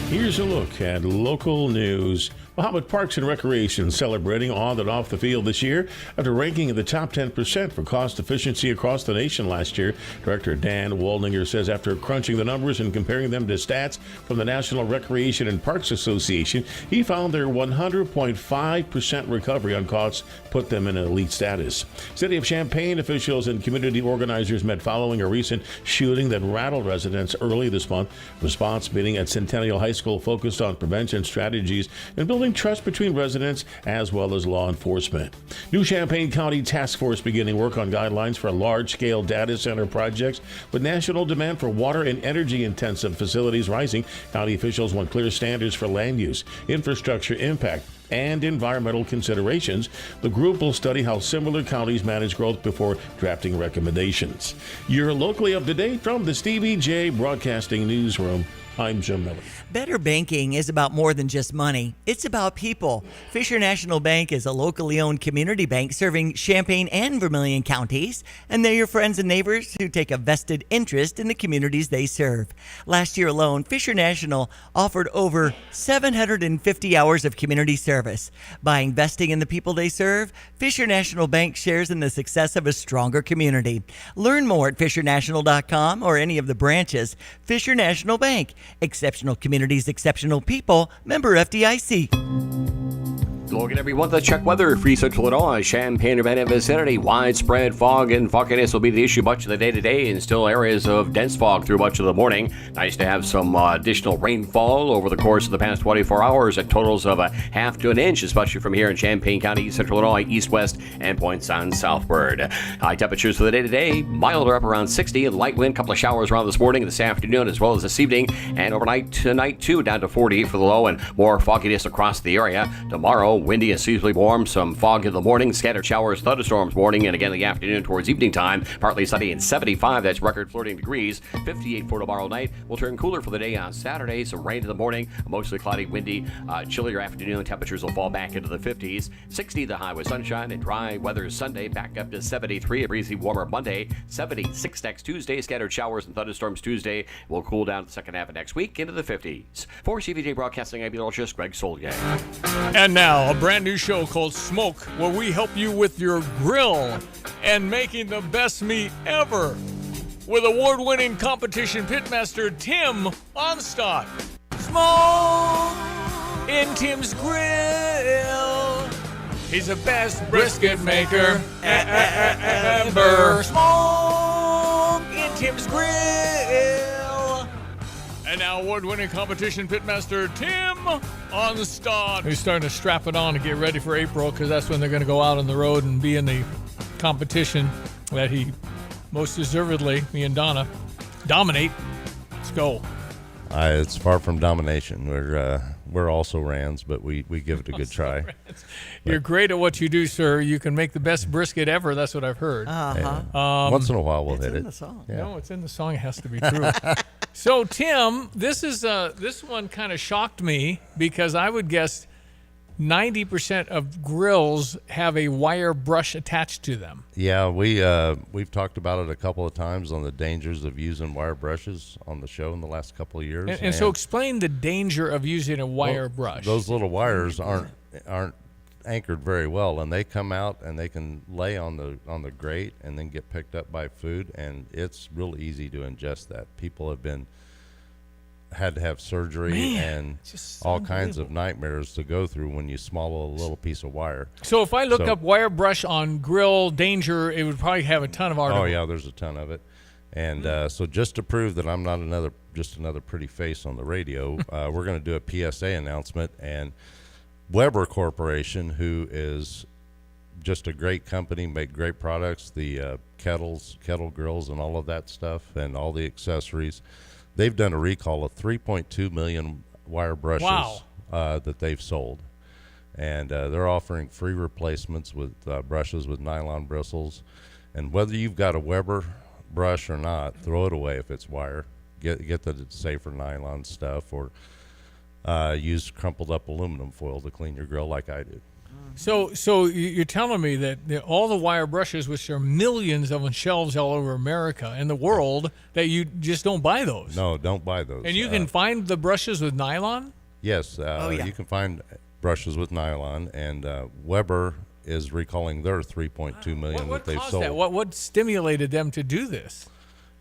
Here's a look at local news. Well, how about Parks and Recreation celebrating on and off the field this year after ranking in the top 10% for cost efficiency across the nation last year? Director Dan Waldinger says after crunching the numbers and comparing them to stats from the National Recreation and Parks Association, he found their 100.5% recovery on costs put them in elite status. City of Champaign officials and community organizers met following a recent shooting that rattled residents early this month. Response meeting at Centennial High School focused on prevention strategies and building trust between residents as well as law enforcement. New Champaign County Task Force beginning work on guidelines for large-scale data center projects. With national demand for water and energy-intensive facilities rising, county officials want clear standards for land use, infrastructure impact, and environmental considerations. The group will study how similar counties manage growth before drafting recommendations. You're locally up to date from the Stevie J Broadcasting Newsroom. I'm Jim Miller. Better banking is about more than just money. It's about people. Fisher National Bank is a locally owned community bank serving Champaign and Vermilion counties, and they're your friends and neighbors who take a vested interest in the communities they serve. Last year alone, Fisher National offered over 750 hours of community service. By investing in the people they serve, Fisher National Bank shares in the success of a stronger community. Learn more at fishernational.com or any of the branches. Fisher National Bank. Exceptional communities, exceptional people. Member FDIC. The Logan, everyone, the check weather for Central Illinois, Champaign-Urbana vicinity. Widespread fog and fogginess will be the issue much of the day today, and still areas of dense fog through much of the morning. Nice to have some additional rainfall over the course of the past 24 hours at totals of a half to an inch, especially from here in Champaign County, Central Illinois, east-west, and points on southward. High temperatures for the day today, milder up around 60, and light wind, couple of showers around this morning and this afternoon, as well as this evening, and overnight tonight too, down to 40 for the low, and more fogginess across the area. Tomorrow, windy and seasonably warm, some fog in the morning, scattered showers, thunderstorms morning, and again in the afternoon towards evening time. Partly sunny and 75, that's record flirting degrees. 58 for tomorrow night. Will turn cooler for the day on Saturday. Some rain in the morning, mostly cloudy, windy, chillier afternoon. Temperatures will fall back into the 50s. 60 the high with sunshine and dry weather Sunday, back up to 73. A breezy warmer Monday. 76 next Tuesday. Scattered showers and thunderstorms Tuesday. Will cool down the second half of next week into the 50s. For CVJ Broadcasting, I'm meteorologist Greg Solgang. And now, a brand new show called Smoke, where we help you with your grill and making the best meat ever. With award-winning competition pitmaster Tim Onstadt. Smoke in Tim's Grill. He's the best brisket maker ever. Smoke in Tim's Grill. And now award-winning competition pitmaster Tim Onstadt. He's starting to strap it on to get ready for April, because that's when they're going to go out on the road and be in the competition that he most deservedly, me and Donna, dominate. Let's go. It's far from domination. We're also Rands, but we give it a good try. You're great at what you do, sir. You can make the best brisket ever. That's what I've heard. Once in a while we'll hit it. It's in the song. Yeah. No, it's in the song. It has to be true. So, Tim, this one kind of shocked me, because I would guess 90% of grills have a wire brush attached to them. Yeah, we've talked about it a couple of times on the dangers of using wire brushes on the show in the last couple of years. And so explain the danger of using a wire brush. Those little wires aren't anchored very well, and they come out and they can lay on the grate and then get picked up by food, and it's real easy to ingest that. People have had to have surgery and all kinds of nightmares to go through when you swallow a little piece of wire. So if I look up wire brush on grill danger, it would probably have a ton of articles. Oh yeah, there's a ton of it. And so just to prove that I'm not another pretty face on the radio, we're going to do a PSA announcement. And Weber Corporation, who is just a great company, make great products, the kettle grills and all of that stuff and all the accessories. They've done a recall of 3.2 million wire brushes that they've sold. And they're offering free replacements with brushes with nylon bristles. And whether you've got a Weber brush or not, throw it away if it's wire. Get the safer nylon stuff, or use crumpled up aluminum foil to clean your grill like I do. So you're telling me that all the wire brushes, which are millions of on shelves all over America and the world, that you just don't buy those? No, don't buy those. And you can find the brushes with nylon? Yes, you can find brushes with nylon, and Weber is recalling their 3.2 million that they've sold. That? What stimulated them to do this?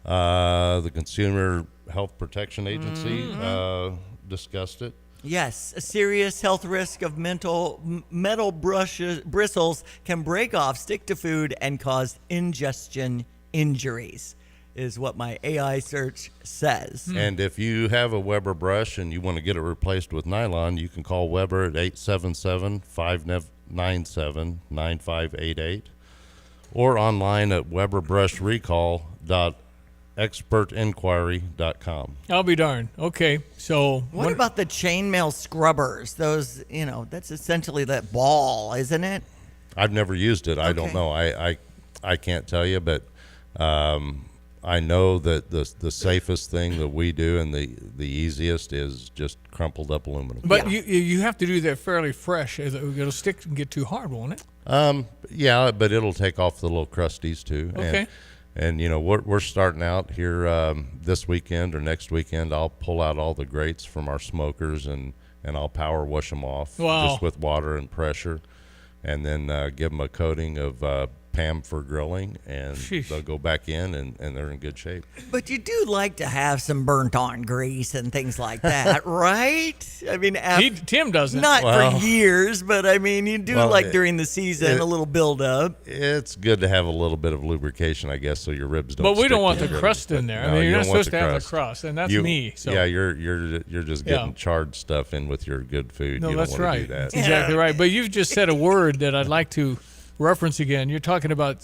The Consumer Health Protection Agency discussed it. Yes, a serious health risk of metal bristles can break off, stick to food, and cause ingestion injuries, is what my AI search says. And if you have a Weber brush and you want to get it replaced with nylon, you can call Weber at 877-597-9588 or online at weberbrushrecall.expertinquiry.com. I'll be darned. Okay, so what about the chainmail scrubbers? Those, that's essentially that ball, isn't it? I've never used it. I don't know. I can't tell you, but I know that the safest thing that we do and the easiest is just crumpled up aluminum. But you have to do that fairly fresh. It'll stick and get too hard, won't it? Yeah, but it'll take off the little crusties too. Okay. And we're starting out here this weekend or next weekend. I'll pull out all the grates from our smokers and I'll power wash them off just with water and pressure, and then give them a coating of Pam for grilling, and they'll go back in, and they're in good shape. But you do like to have some burnt-on grease and things like that, right? I mean, Tim doesn't. Not for years, but I mean, you do during the season a little build-up. It's good to have a little bit of lubrication, I guess, so your ribs don't. But we don't stick want the together. crust in there. No, I mean, you're not don't want supposed to have the crust, and that's me. So. Yeah, you're just getting charred stuff in with your good food. No, you that's don't want right. to do that. That's exactly right. But you've just said a word that I'd like to reference again. You're talking about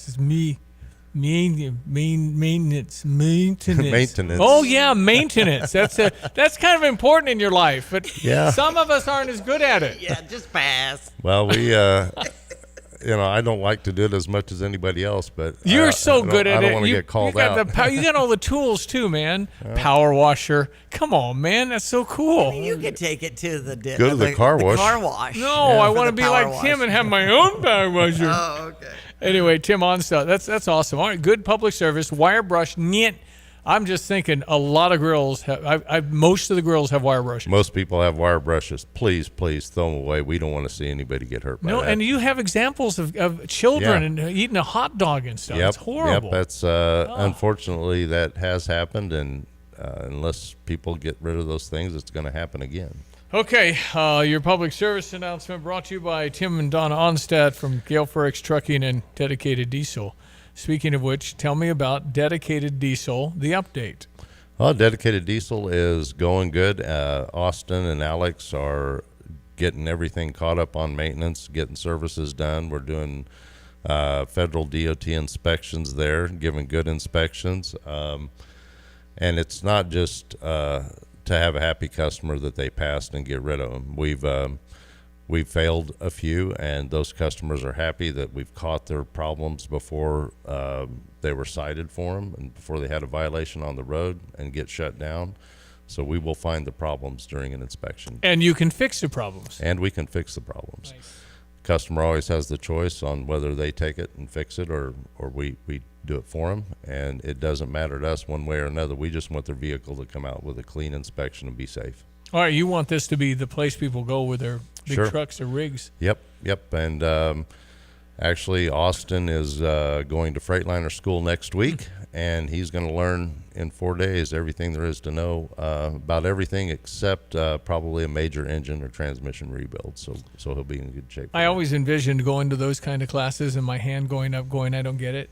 maintenance. Maintenance. Oh yeah, maintenance. That's kind of important in your life, but Yeah. some of us aren't as good at it. Yeah, just pass. Well, we, I don't like to do it as much as anybody else, but You're so good at it. I don't want to get called out. You got all the tools too, man. Power washer. Come on, man. That's so cool. I mean, you could take it to the Go to the car wash. Car wash. No, I want to be like Tim and have my own power washer. Oh, okay. Anyway, Tim Onstad, that's awesome. All right, good public service. Wire brush. Nyet. I'm just thinking a lot of grills have. Most of the grills have wire brushes. Most people have wire brushes. Please throw them away. We don't want to see anybody get hurt by that. And you have examples of children and eating a hot dog and stuff. It's horrible. Yep, that's unfortunately that has happened, and unless people get rid of those things, it's going to happen again. Okay, your public service announcement brought to you by Tim and Donna Onstad from Gale Ferrex Trucking and Dedicated Diesel. Speaking of which, tell me about Dedicated Diesel, the update. Well, Dedicated Diesel is going good. Austin and Alex are getting everything caught up on maintenance, getting services done. We're doing federal DOT inspections there, giving good inspections. And it's not just to have a happy customer that they passed and get rid of them. We've failed a few, and those customers are happy that we've caught their problems before they were cited for them and before they had a violation on the road and get shut down. So we will find the problems during an inspection. And you can fix the problems. And we can fix the problems. Nice. Customer always has the choice on whether they take it and fix it or we do it for them. And it doesn't matter to us one way or another. We just want their vehicle to come out with a clean inspection and be safe. All right, you want this to be the place people go with their big trucks or rigs. Yep. And actually, Austin is going to Freightliner school next week, and he's going to learn in 4 days everything there is to know about everything except probably a major engine or transmission rebuild. So he'll be in good shape. I always envisioned going to those kind of classes and my hand going up, I don't get it.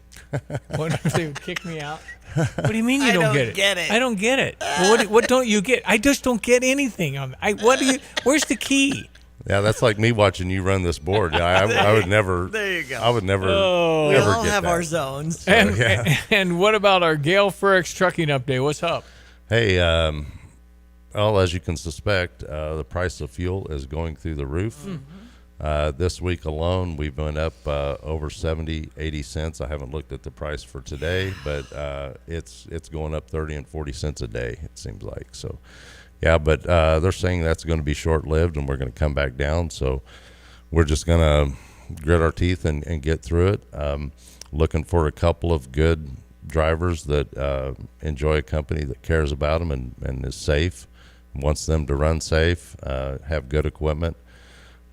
What if they would kick me out? What do you mean you don't get it? I don't get it. Well, what don't you get? I just don't get anything. Where's the key? Yeah, that's like me watching you run this board. I would never. There you go. I would never. We all get have that. our zones. So, and what about our Gale Ferrex trucking update? What's up? Hey, well, as you can suspect, the price of fuel is going through the roof. Mm-hmm. This week alone, we've went up over 80 cents. I haven't looked at the price for today, but it's going up 30 and 40 cents a day, it seems like. So, yeah, but they're saying that's going to be short-lived, and we're going to come back down. So we're just going to grit our teeth and get through it. Looking for a couple of good drivers that enjoy a company that cares about them and is safe, wants them to run safe, have good equipment.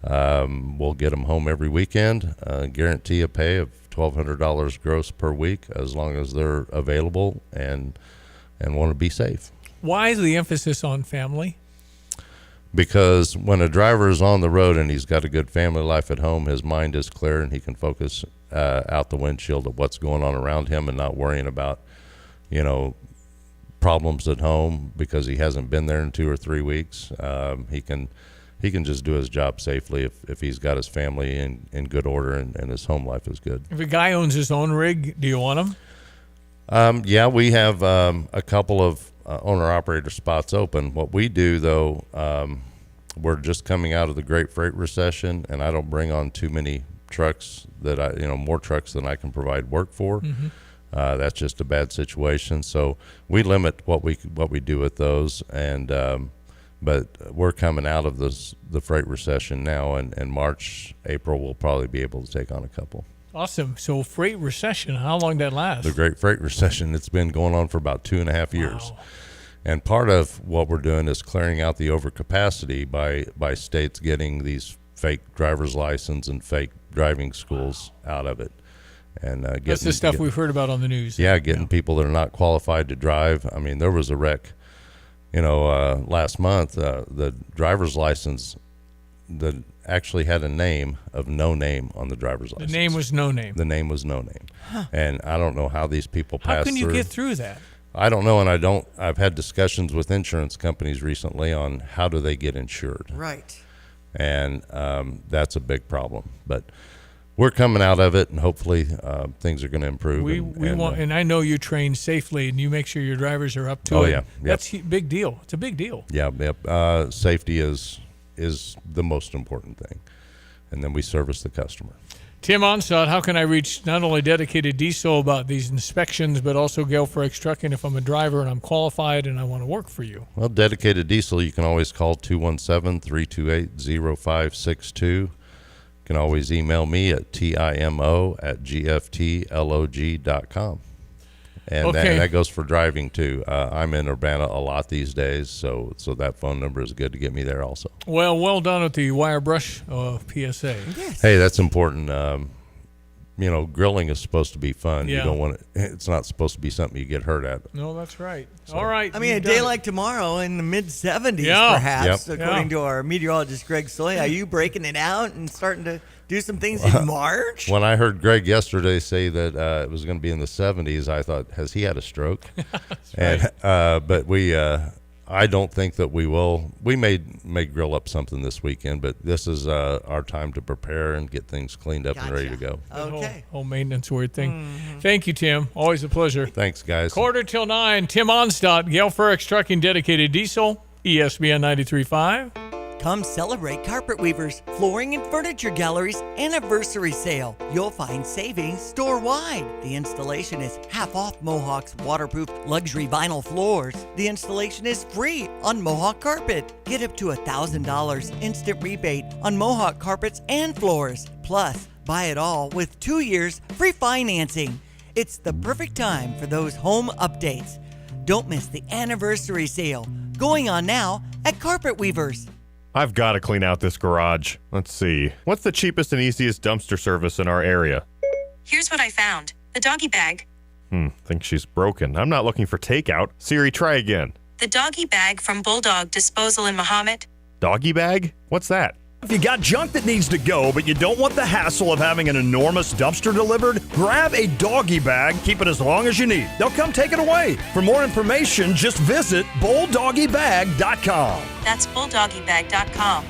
We'll get them home every weekend, guarantee a pay of $1,200 gross per week as long as they're available and want to be safe. Why is the emphasis on family? Because when a driver is on the road and he's got a good family life at home, his mind is clear and he can focus out the windshield of what's going on around him and not worrying about, problems at home because he hasn't been there in 2 or 3 weeks. He can just do his job safely if he's got his family in good order and his home life is good. If a guy owns his own rig, do you want him? Yeah, we have a couple of owner-operator spots open. What we do, though, we're just coming out of the Great Freight Recession, and I don't bring on too many trucks more trucks than I can provide work for. Mm-hmm. That's just a bad situation. So we limit what we do with those, but we're coming out of the freight recession now, and March, April, we'll probably be able to take on a couple. Awesome. So freight recession, how long did that last? The Great Freight Recession, it's been going on for about 2.5 years. Wow. And part of what we're doing is clearing out the overcapacity by states getting these fake driver's license and fake driving schools out of it. And that's the stuff we've heard about on the news. Yeah, getting people that are not qualified to drive. I mean, there was a wreck, last month. The driver's license that actually had a name of no name on the driver's license. The name was no name. The name was no name. Huh. And I don't know how these people pass through. How can you get through that? I don't know, and I've had discussions with insurance companies recently on how do they get insured. Right. And that's a big problem. But we're coming out of it, and hopefully things are going to improve. And I know you train safely, and you make sure your drivers are up to it. Oh, yeah. That's a big deal. It's a big deal. Yeah, yep. Safety is the most important thing. And then we service the customer. Tim Onstad, how can I reach not only Dedicated Diesel about these inspections, but also Gelfrex Trucking if I'm a driver and I'm qualified and I want to work for you? Well, Dedicated Diesel, you can always call 217-328-0562. You can always email me at timo@gftlog.com. And that goes for driving, too. I'm in Urbana a lot these days, so that phone number is good to get me there also. Well done at the wire brush PSA. Yes. Hey, that's important. Grilling is supposed to be fun. Yeah. You don't want it's not supposed to be something you get hurt at. No, that's right. All right. I mean, a day like tomorrow in the mid-70s, perhaps, according to our meteorologist, Greg Soy. Are you breaking it out and starting to do some things in March? When I heard Greg yesterday say that it was going to be in the 70s, I thought, has he had a stroke? That's right. But I don't think that we will. We may grill up something this weekend, but this is our time to prepare and get things cleaned up and ready to go. Okay. Whole maintenance weird thing. Mm-hmm. Thank you, Tim. Always a pleasure. Thanks, guys. 8:45. Tim Onstad, Gelfrex Trucking, Dedicated Diesel, ESPN 93.5. Come celebrate Carpet Weaver's Flooring and Furniture Gallery's anniversary sale. You'll find savings store-wide. The installation is half off Mohawk's waterproof luxury vinyl floors. The installation is free on Mohawk carpet. Get up to $1,000 instant rebate on Mohawk carpets and floors. Plus, buy it all with 2 years free financing. It's the perfect time for those home updates. Don't miss the anniversary sale going on now at Carpet Weavers. I've got to clean out this garage. Let's see. What's the cheapest and easiest dumpster service in our area? Here's what I found. The doggy bag. Think she's broken. I'm not looking for takeout. Siri, try again. The doggy bag from Bulldog Disposal in Mahomet. Doggy bag? What's that? If you got junk that needs to go, but you don't want the hassle of having an enormous dumpster delivered, grab a doggy bag, keep it as long as you need. They'll come take it away. For more information, just visit bulldoggybag.com. That's bulldoggybag.com.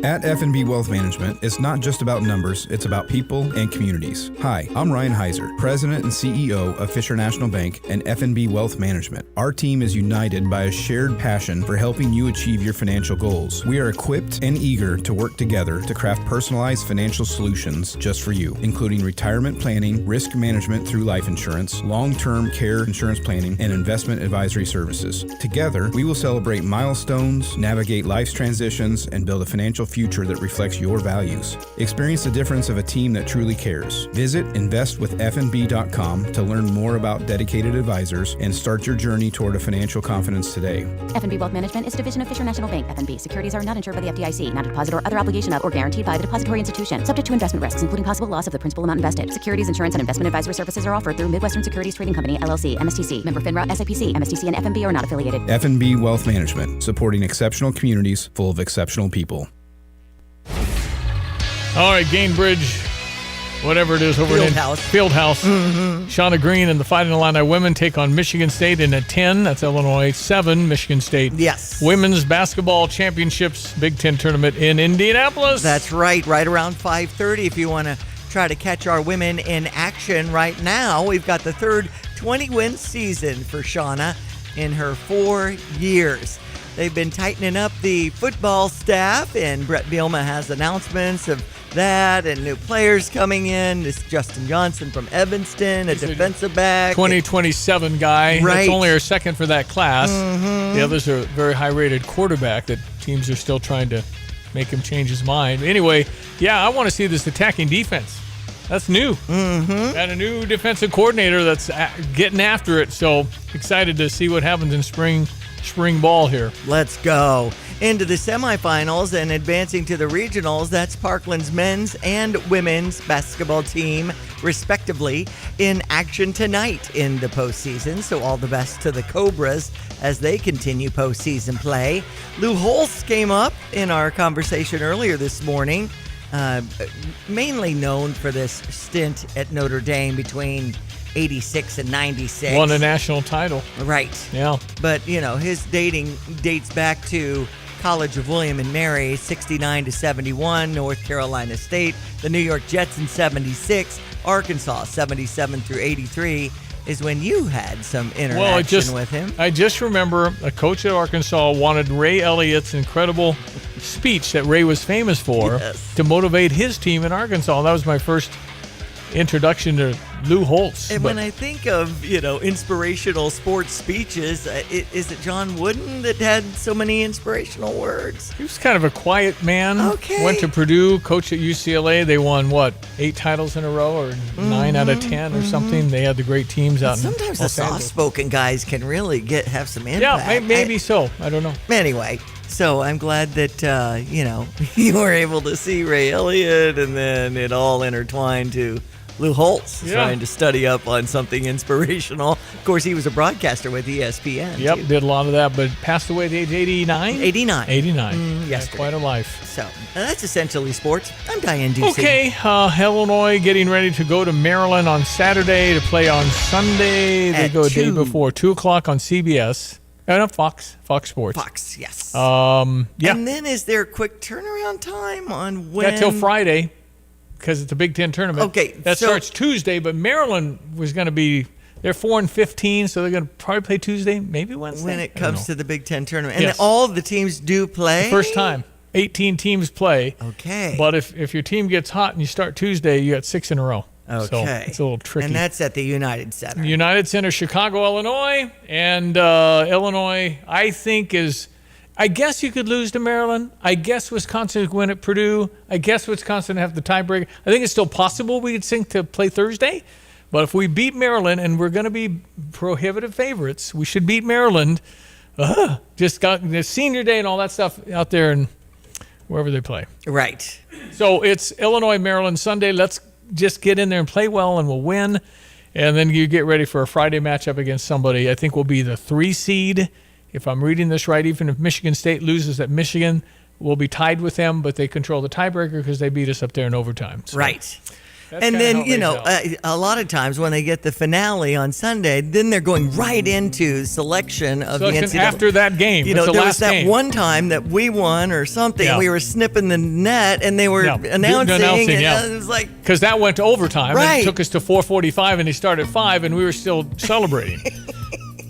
At F&B Wealth Management, it's not just about numbers, it's about people and communities. Hi, I'm Ryan Heiser, President and CEO of Fisher National Bank and F&B Wealth Management. Our team is united by a shared passion for helping you achieve your financial goals. We are equipped and eager to work together to craft personalized financial solutions just for you, including retirement planning, risk management through life insurance, long-term care insurance planning, and investment advisory services. Together, we will celebrate milestones, navigate life's transitions, and build a financial future that reflects your values. Experience the difference of a team that truly cares. Visit investwithfnb.com to learn more about dedicated advisors and start your journey toward a financial confidence today. F&B Wealth Management is a division of Fisher National Bank. F&B securities are not insured by the FDIC, not a deposit or other obligation of or guaranteed by the depository institution. Subject to investment risks, including possible loss of the principal amount invested. Securities, insurance, and investment advisory services are offered through Midwestern Securities Trading Company, LLC, MSTC. Member FINRA, SIPC. MSTC and F&B are not affiliated. F&B Wealth Management, supporting exceptional communities full of exceptional people. All right, Gainbridge, whatever it is over Fieldhouse. Mm-hmm. Shauna Green and the Fighting Illini women take on Michigan State in at 10. That's Illinois. 7, Michigan State. Yes. Women's basketball championships, Big Ten tournament in Indianapolis. That's right around 5:30 if you want to try to catch our women in action right now. We've got the third 20-win season for Shauna in her 4 years. They've been tightening up the football staff, and Brett Bielema has announcements of that and new players coming in. This Justin Johnson from Evanston, a defensive back. 2027 guy. Right. That's only our second for that class. Mm-hmm. The others are a very high-rated quarterback that teams are still trying to make him change his mind. Anyway, yeah, I want to see this attacking defense. That's new. Mm-hmm. And a new defensive coordinator that's getting after it. So excited to see what happens in spring spring ball here. Let's go. Into the semifinals and advancing to the regionals, that's Parkland's men's and women's basketball team, respectively, in action tonight in the postseason. So all the best to the Cobras as they continue postseason play. Lou Holtz came up in our conversation earlier this morning, mainly known for this stint at Notre Dame between 86 and 96. Won a national title. Right. Yeah. But, his dating dates back to College of William and Mary, 69 to 71, North Carolina State, the New York Jets in 76, Arkansas, 77 through 83 is when you had some interaction with him. I just remember a coach at Arkansas wanted Ray Elliott's incredible speech that Ray was famous for to motivate his team in Arkansas. That was my first introduction to Lou Holtz. And when I think of, inspirational sports speeches, is it John Wooden that had so many inspirational words? He was kind of a quiet man. Okay. Went to Purdue, coached at UCLA. They won, 8 titles in a row or 9 out of 10 or something. They had the great teams out in sometimes the Los Angeles. soft-spoken guys can really have some impact. Yeah, maybe so. I don't know. Anyway, so I'm glad that, you were able to see Ray Elliott and then it all intertwined to Lou Holtz trying to study up on something inspirational. Of course, he was a broadcaster with ESPN. Yep, too. did a lot of that, but passed away at age 89? 89. 89. Yesterday. Quite a life. So, that's essentially sports. I'm Diane Ducey. Okay, Illinois getting ready to go to Maryland on Saturday to play on Sunday. They go a day before, 2 o'clock on CBS. No, Fox Sports. Fox, yes. Yeah. And then is there a quick turnaround time on when? That's till Friday. Because it's a Big Ten tournament. Okay, that starts Tuesday, but Maryland was going to be, they're 4-15, so they're going to probably play Tuesday, maybe Wednesday. When it comes to the Big Ten tournament. And all the teams do play? The first time. 18 teams play. Okay. But if your team gets hot and you start Tuesday, you got 6 in a row. Okay. So it's a little tricky. And that's at the United Center. United Center, Chicago, Illinois. And Illinois, I think, I guess you could lose to Maryland. I guess Wisconsin could win at Purdue. I guess Wisconsin have the tiebreaker. I think it's still possible we could sink to play Thursday. But if we beat Maryland, and we're going to be prohibitive favorites, we should beat Maryland. Just got the senior day and all that stuff out there and wherever they play. Right. So it's Illinois, Maryland, Sunday. Let's just get in there and play well, and we'll win. And then you get ready for a Friday matchup against somebody. I think will be the 3 seed. If I'm reading this right, even if Michigan State loses at Michigan, we'll be tied with them, but they control the tiebreaker because they beat us up there in overtime. So right. And then, a lot of times when they get the finale on Sunday, then they're going right into selection of the NCAA. After that game. There was that one time that we won or something. Yeah. We were snipping the net, and they were announcing and it was like... Because that went to overtime. Right. And it took us to 4:45, and they started at 5, and we were still celebrating.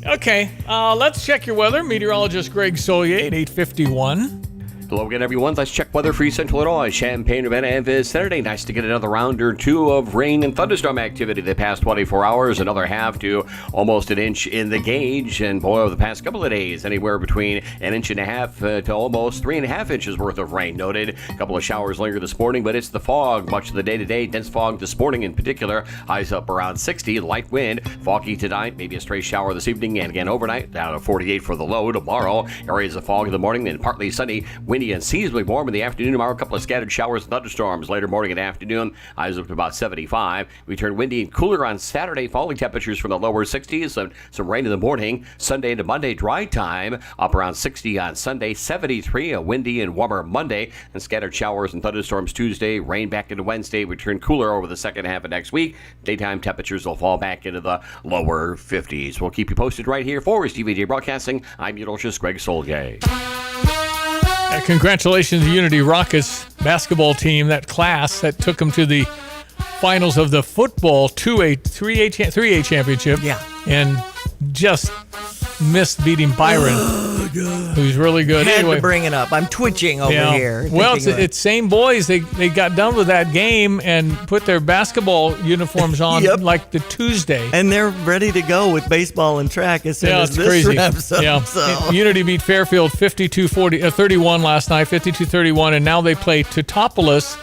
Okay, let's check your weather. Meteorologist Greg Solier at 8:51. Hello again, everyone. Let's check weather for Central Illinois, Champaign, Urbana, and Vicinity. Nice to get another round or two of rain and thunderstorm activity the past 24 hours. Another half to almost an inch in the gauge. And boy, over the past couple of days, anywhere between an inch and a half to almost 3.5 inches worth of rain noted. A couple of showers linger this morning, but it's the fog much of the day today. Dense fog this morning in particular. Highs up around 60. Light wind. Foggy tonight. Maybe a stray shower this evening. And again overnight. Down to 48 for the low. Tomorrow, areas of fog in the morning, then partly sunny. Windy and seasonably warm in the afternoon. Tomorrow, a couple of scattered showers and thunderstorms later morning and afternoon. Highs up to about 75. We turn windy and cooler on Saturday. Falling temperatures from the lower 60s. Some rain in the morning. Sunday into Monday, dry time. Up around 60 on Sunday. 73. A windy and warmer Monday. And scattered showers and thunderstorms Tuesday. Rain back into Wednesday. We turn cooler over the second half of next week. Daytime temperatures will fall back into the lower 50s. We'll keep you posted right here for TVJ Broadcasting. I'm meteorologist Greg Solgay. Congratulations to Unity Rockets basketball team, that class that took them to the finals of the football 3A championship. Yeah. And just missed beating Byron, who's really good. Had anyway, to bring it up. I'm twitching over here. Well, it's same boys. They got done with that game and put their basketball uniforms on like the Tuesday. And they're ready to go with baseball and track as soon as this crazy. wraps up. Yeah. So. Unity beat Fairfield 31 last night, 52-31, and now they play Teutopolis,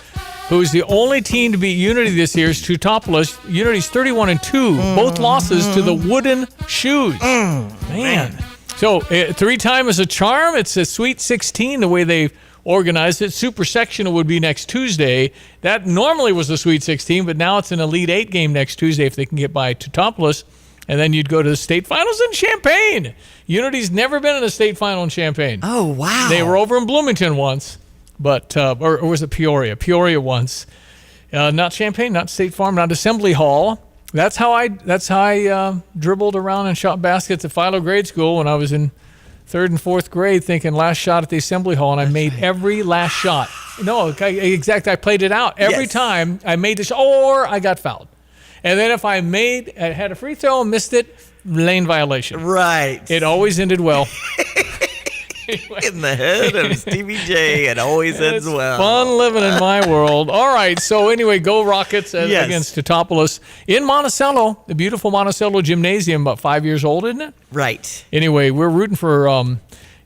who's the only team to beat Unity this year. Is Teutopolis. Unity's 31-2, both losses to the Wooden Shoes. Man. So 3 time is a charm. It's a Sweet 16 the way they organized it. Super Sectional would be next Tuesday. That normally was the Sweet 16, but now it's an Elite 8 game next Tuesday if they can get by Teutopolis. And then you'd go to the state finals in Champaign. Unity's never been in a state final in Champaign. Oh, wow. They were over in Bloomington once, but or was it Peoria? Peoria once. Not Champaign, not State Farm, not Assembly Hall. That's how I dribbled around and shot baskets at Philo grade school when I was in 3rd and 4th grade, thinking last shot at the Assembly Hall, and I made every last shot. No, exactly. I played it out every time. I made the shot, or I got fouled. And then if I had a free throw and missed it, lane violation. Right. It always ended well. In the head of Stevie J, it always ends well. Fun living in my world. All right. So anyway, go Rockets against Teutopolis in Monticello, the beautiful Monticello Gymnasium, about 5 years old, isn't it? Right. Anyway, we're rooting for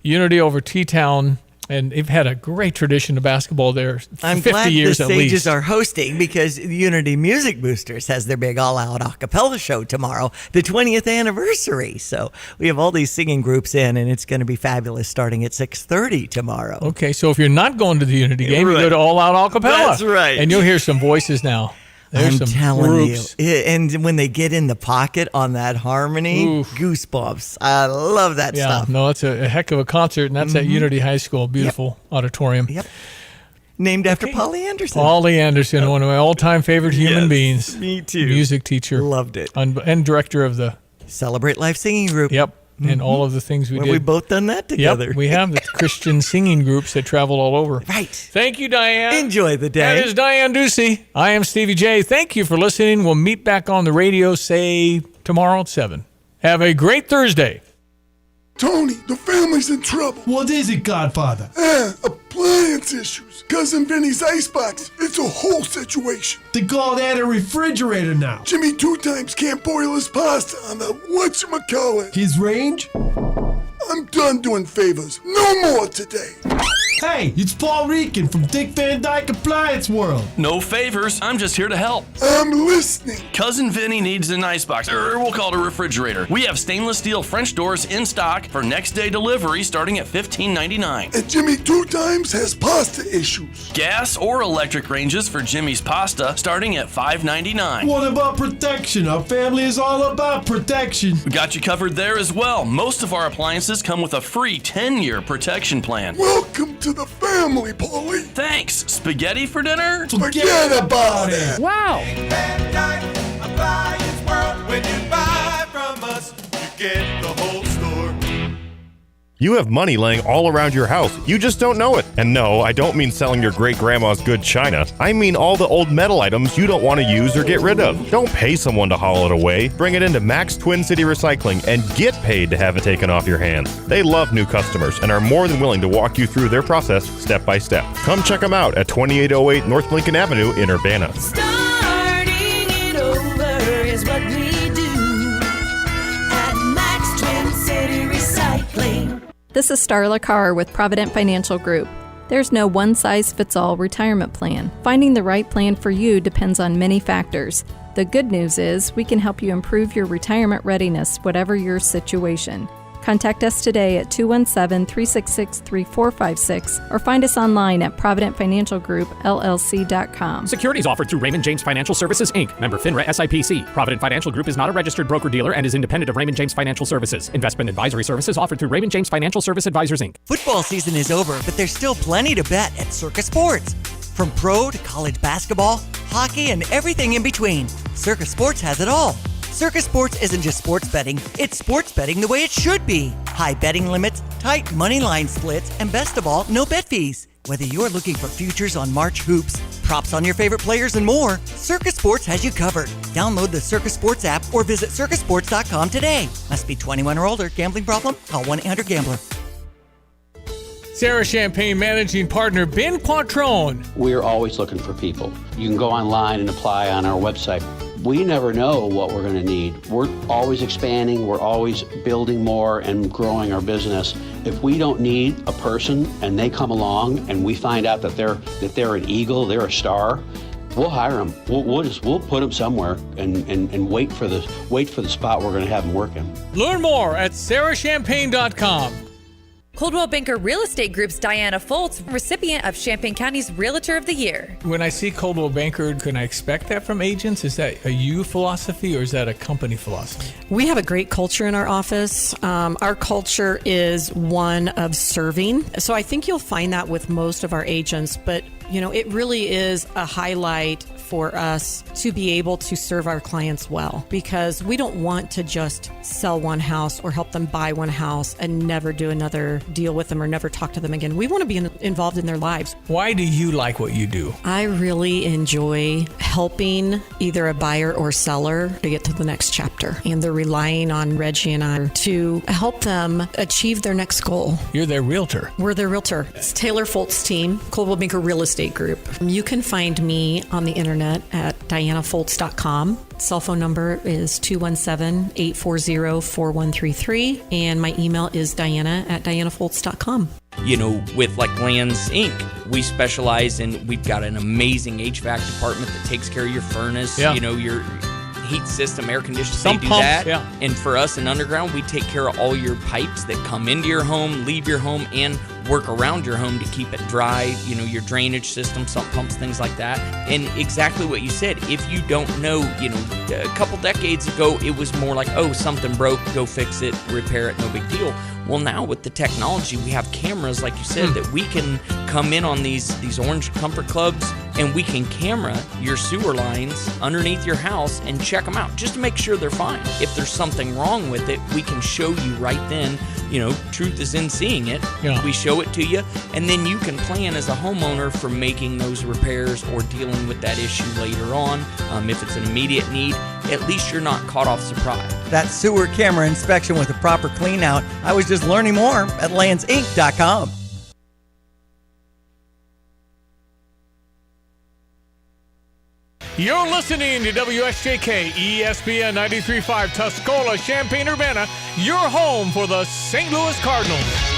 Unity over T-Town. And they've had a great tradition of basketball there. I'm 50 glad years the at Sages least. are hosting because Unity Music Boosters has their big all-out a cappella show tomorrow, the 20th anniversary. So we have all these singing groups in, and it's going to be fabulous starting at 6:30 tomorrow. Okay, so if you're not going to the Unity game, you go to all out a cappella. That's right. And you'll hear some voices now. There's I'm some telling groups. you. And when they get in the pocket on that harmony, goosebumps. I love that stuff. No, it's a heck of a concert, and that's at Unity High School. Beautiful auditorium. Yep. Named after Polly Anderson. Polly Anderson, one of my all-time favorite human beings. Me too. Music teacher. Loved it. And director of the Celebrate Life Singing Group. Yep. And all of the things we did. We've both done that together. Yep, we have the Christian singing groups that traveled all over. Right. Thank you, Diane. Enjoy the day. That is Diane Ducey. I am Stevie J. Thank you for listening. We'll meet back on the radio, say, tomorrow at 7. Have a great Thursday. Tony, the family's in trouble. What is it, Godfather? Appliance issues. Cousin Vinny's icebox. It's a whole situation. They call that a refrigerator now. Jimmy 2 times can't boil his pasta on the whatchamacallit. His range? I'm done doing favors. No more today. Hey, it's Paul Rican from Dick Van Dyke Appliance World. No favors. I'm just here to help. I'm listening. Cousin Vinny needs an icebox, or we'll call it a refrigerator. We have stainless steel French doors in stock for next day delivery starting at $15.99. And Jimmy 2 times has pasta issues. Gas or electric ranges for Jimmy's pasta starting at $5.99. What about protection? Our family is all about protection. We got you covered there as well. Most of our appliances come with a free 10-year protection plan. Welcome to the family, Paulie. Thanks. Spaghetti for dinner? Forget about it. Wow. Appliance World. When you buy from us, you get the whole store. You have money laying all around your house. You just don't know it. And no, I don't mean selling your great-grandma's good china. I mean all the old metal items you don't want to use or get rid of. Don't pay someone to haul it away. Bring it into Max Twin City Recycling and get paid to have it taken off your hands. They love new customers and are more than willing to walk you through their process step by step. Come check them out at 2808 North Lincoln Avenue in Urbana. Starting it over is what we do at Max Twin City Recycling. This is Starla Carr with Provident Financial Group. There's no one-size-fits-all retirement plan. Finding the right plan for you depends on many factors. The good news is we can help you improve your retirement readiness, whatever your situation. Contact us today at 217-366-3456 or find us online at providentfinancialgroupllc.com. Securities offered through Raymond James Financial Services, Inc., member FINRA SIPC. Provident Financial Group is not a registered broker-dealer and is independent of Raymond James Financial Services. Investment advisory services offered through Raymond James Financial Service Advisors, Inc. Football season is over, but there's still plenty to bet at Circus Sports. From pro to college basketball, hockey, and everything in between, Circus Sports has it all. Circus Sports isn't just sports betting, it's sports betting the way it should be. High betting limits, tight money line splits, and best of all, no bet fees. Whether you're looking for futures on March hoops, props on your favorite players, and more, Circus Sports has you covered. Download the Circus Sports app or visit circusports.com today. Must be 21 or older. Gambling problem? Call 1-800-GAMBLER. Sarah Champagne Managing Partner Ben Quattrone. We're always looking for people. You can go online and apply on our website. We never know what we're going to need. We're always expanding. We're always building more and growing our business. If we don't need a person and they come along and we find out that they're an eagle, they're a star, we'll hire them. We'll put them somewhere and wait for the spot we're going to have them working. Learn more at sarahchampagne.com. Coldwell Banker Real Estate Group's Diana Foltz, recipient of Champaign County's Realtor of the Year. When I see Coldwell Banker, can I expect that from agents? Is that a you philosophy or is that a company philosophy? We have a great culture in our office. Our culture is one of serving. So I think you'll find that with most of our agents, but it really is a highlight for us to be able to serve our clients well, because we don't want to just sell one house or help them buy one house and never do another deal with them or never talk to them again. We want to be involved in their lives. Why do you like what you do? I really enjoy helping either a buyer or seller to get to the next chapter, and they're relying on Reggie and I to help them achieve their next goal. You're their realtor. We're their realtor. It's Taylor Foltz team, Coldwell Banker Real Estate Group. You can find me on the internet at dianafoltz.com. Cell phone number is 217-840-4133, and my email is diana@dianafoltz.com. With like Lands Inc., we specialize in, we've got an amazing HVAC department that takes care of your furnace, your heat system, air conditioning, they do pumps, that. yeah. And for us in Underground, we take care of all your pipes that come into your home, leave your home, and work around your home to keep it dry, your drainage system, sump pumps, things like that. And exactly what you said, if you don't know, a couple decades ago, it was more like, oh, something broke, go fix it, repair it, no big deal. Well, now with the technology, we have cameras, like you said, that we can come in on these orange comfort clubs, and we can camera your sewer lines underneath your house and check them out just to make sure they're fine. If there's something wrong with it, we can show you right then. Truth is in seeing it. Yeah. We show it to you, and then you can plan as a homeowner for making those repairs or dealing with that issue later on. If it's an immediate need, at least you're not caught off surprise. That sewer camera inspection with a proper clean out. I was just learning more at landsinc.com. You're listening to WSJK ESPN 93.5 Tuscola, Champaign-Urbana, your home for the St. Louis Cardinals.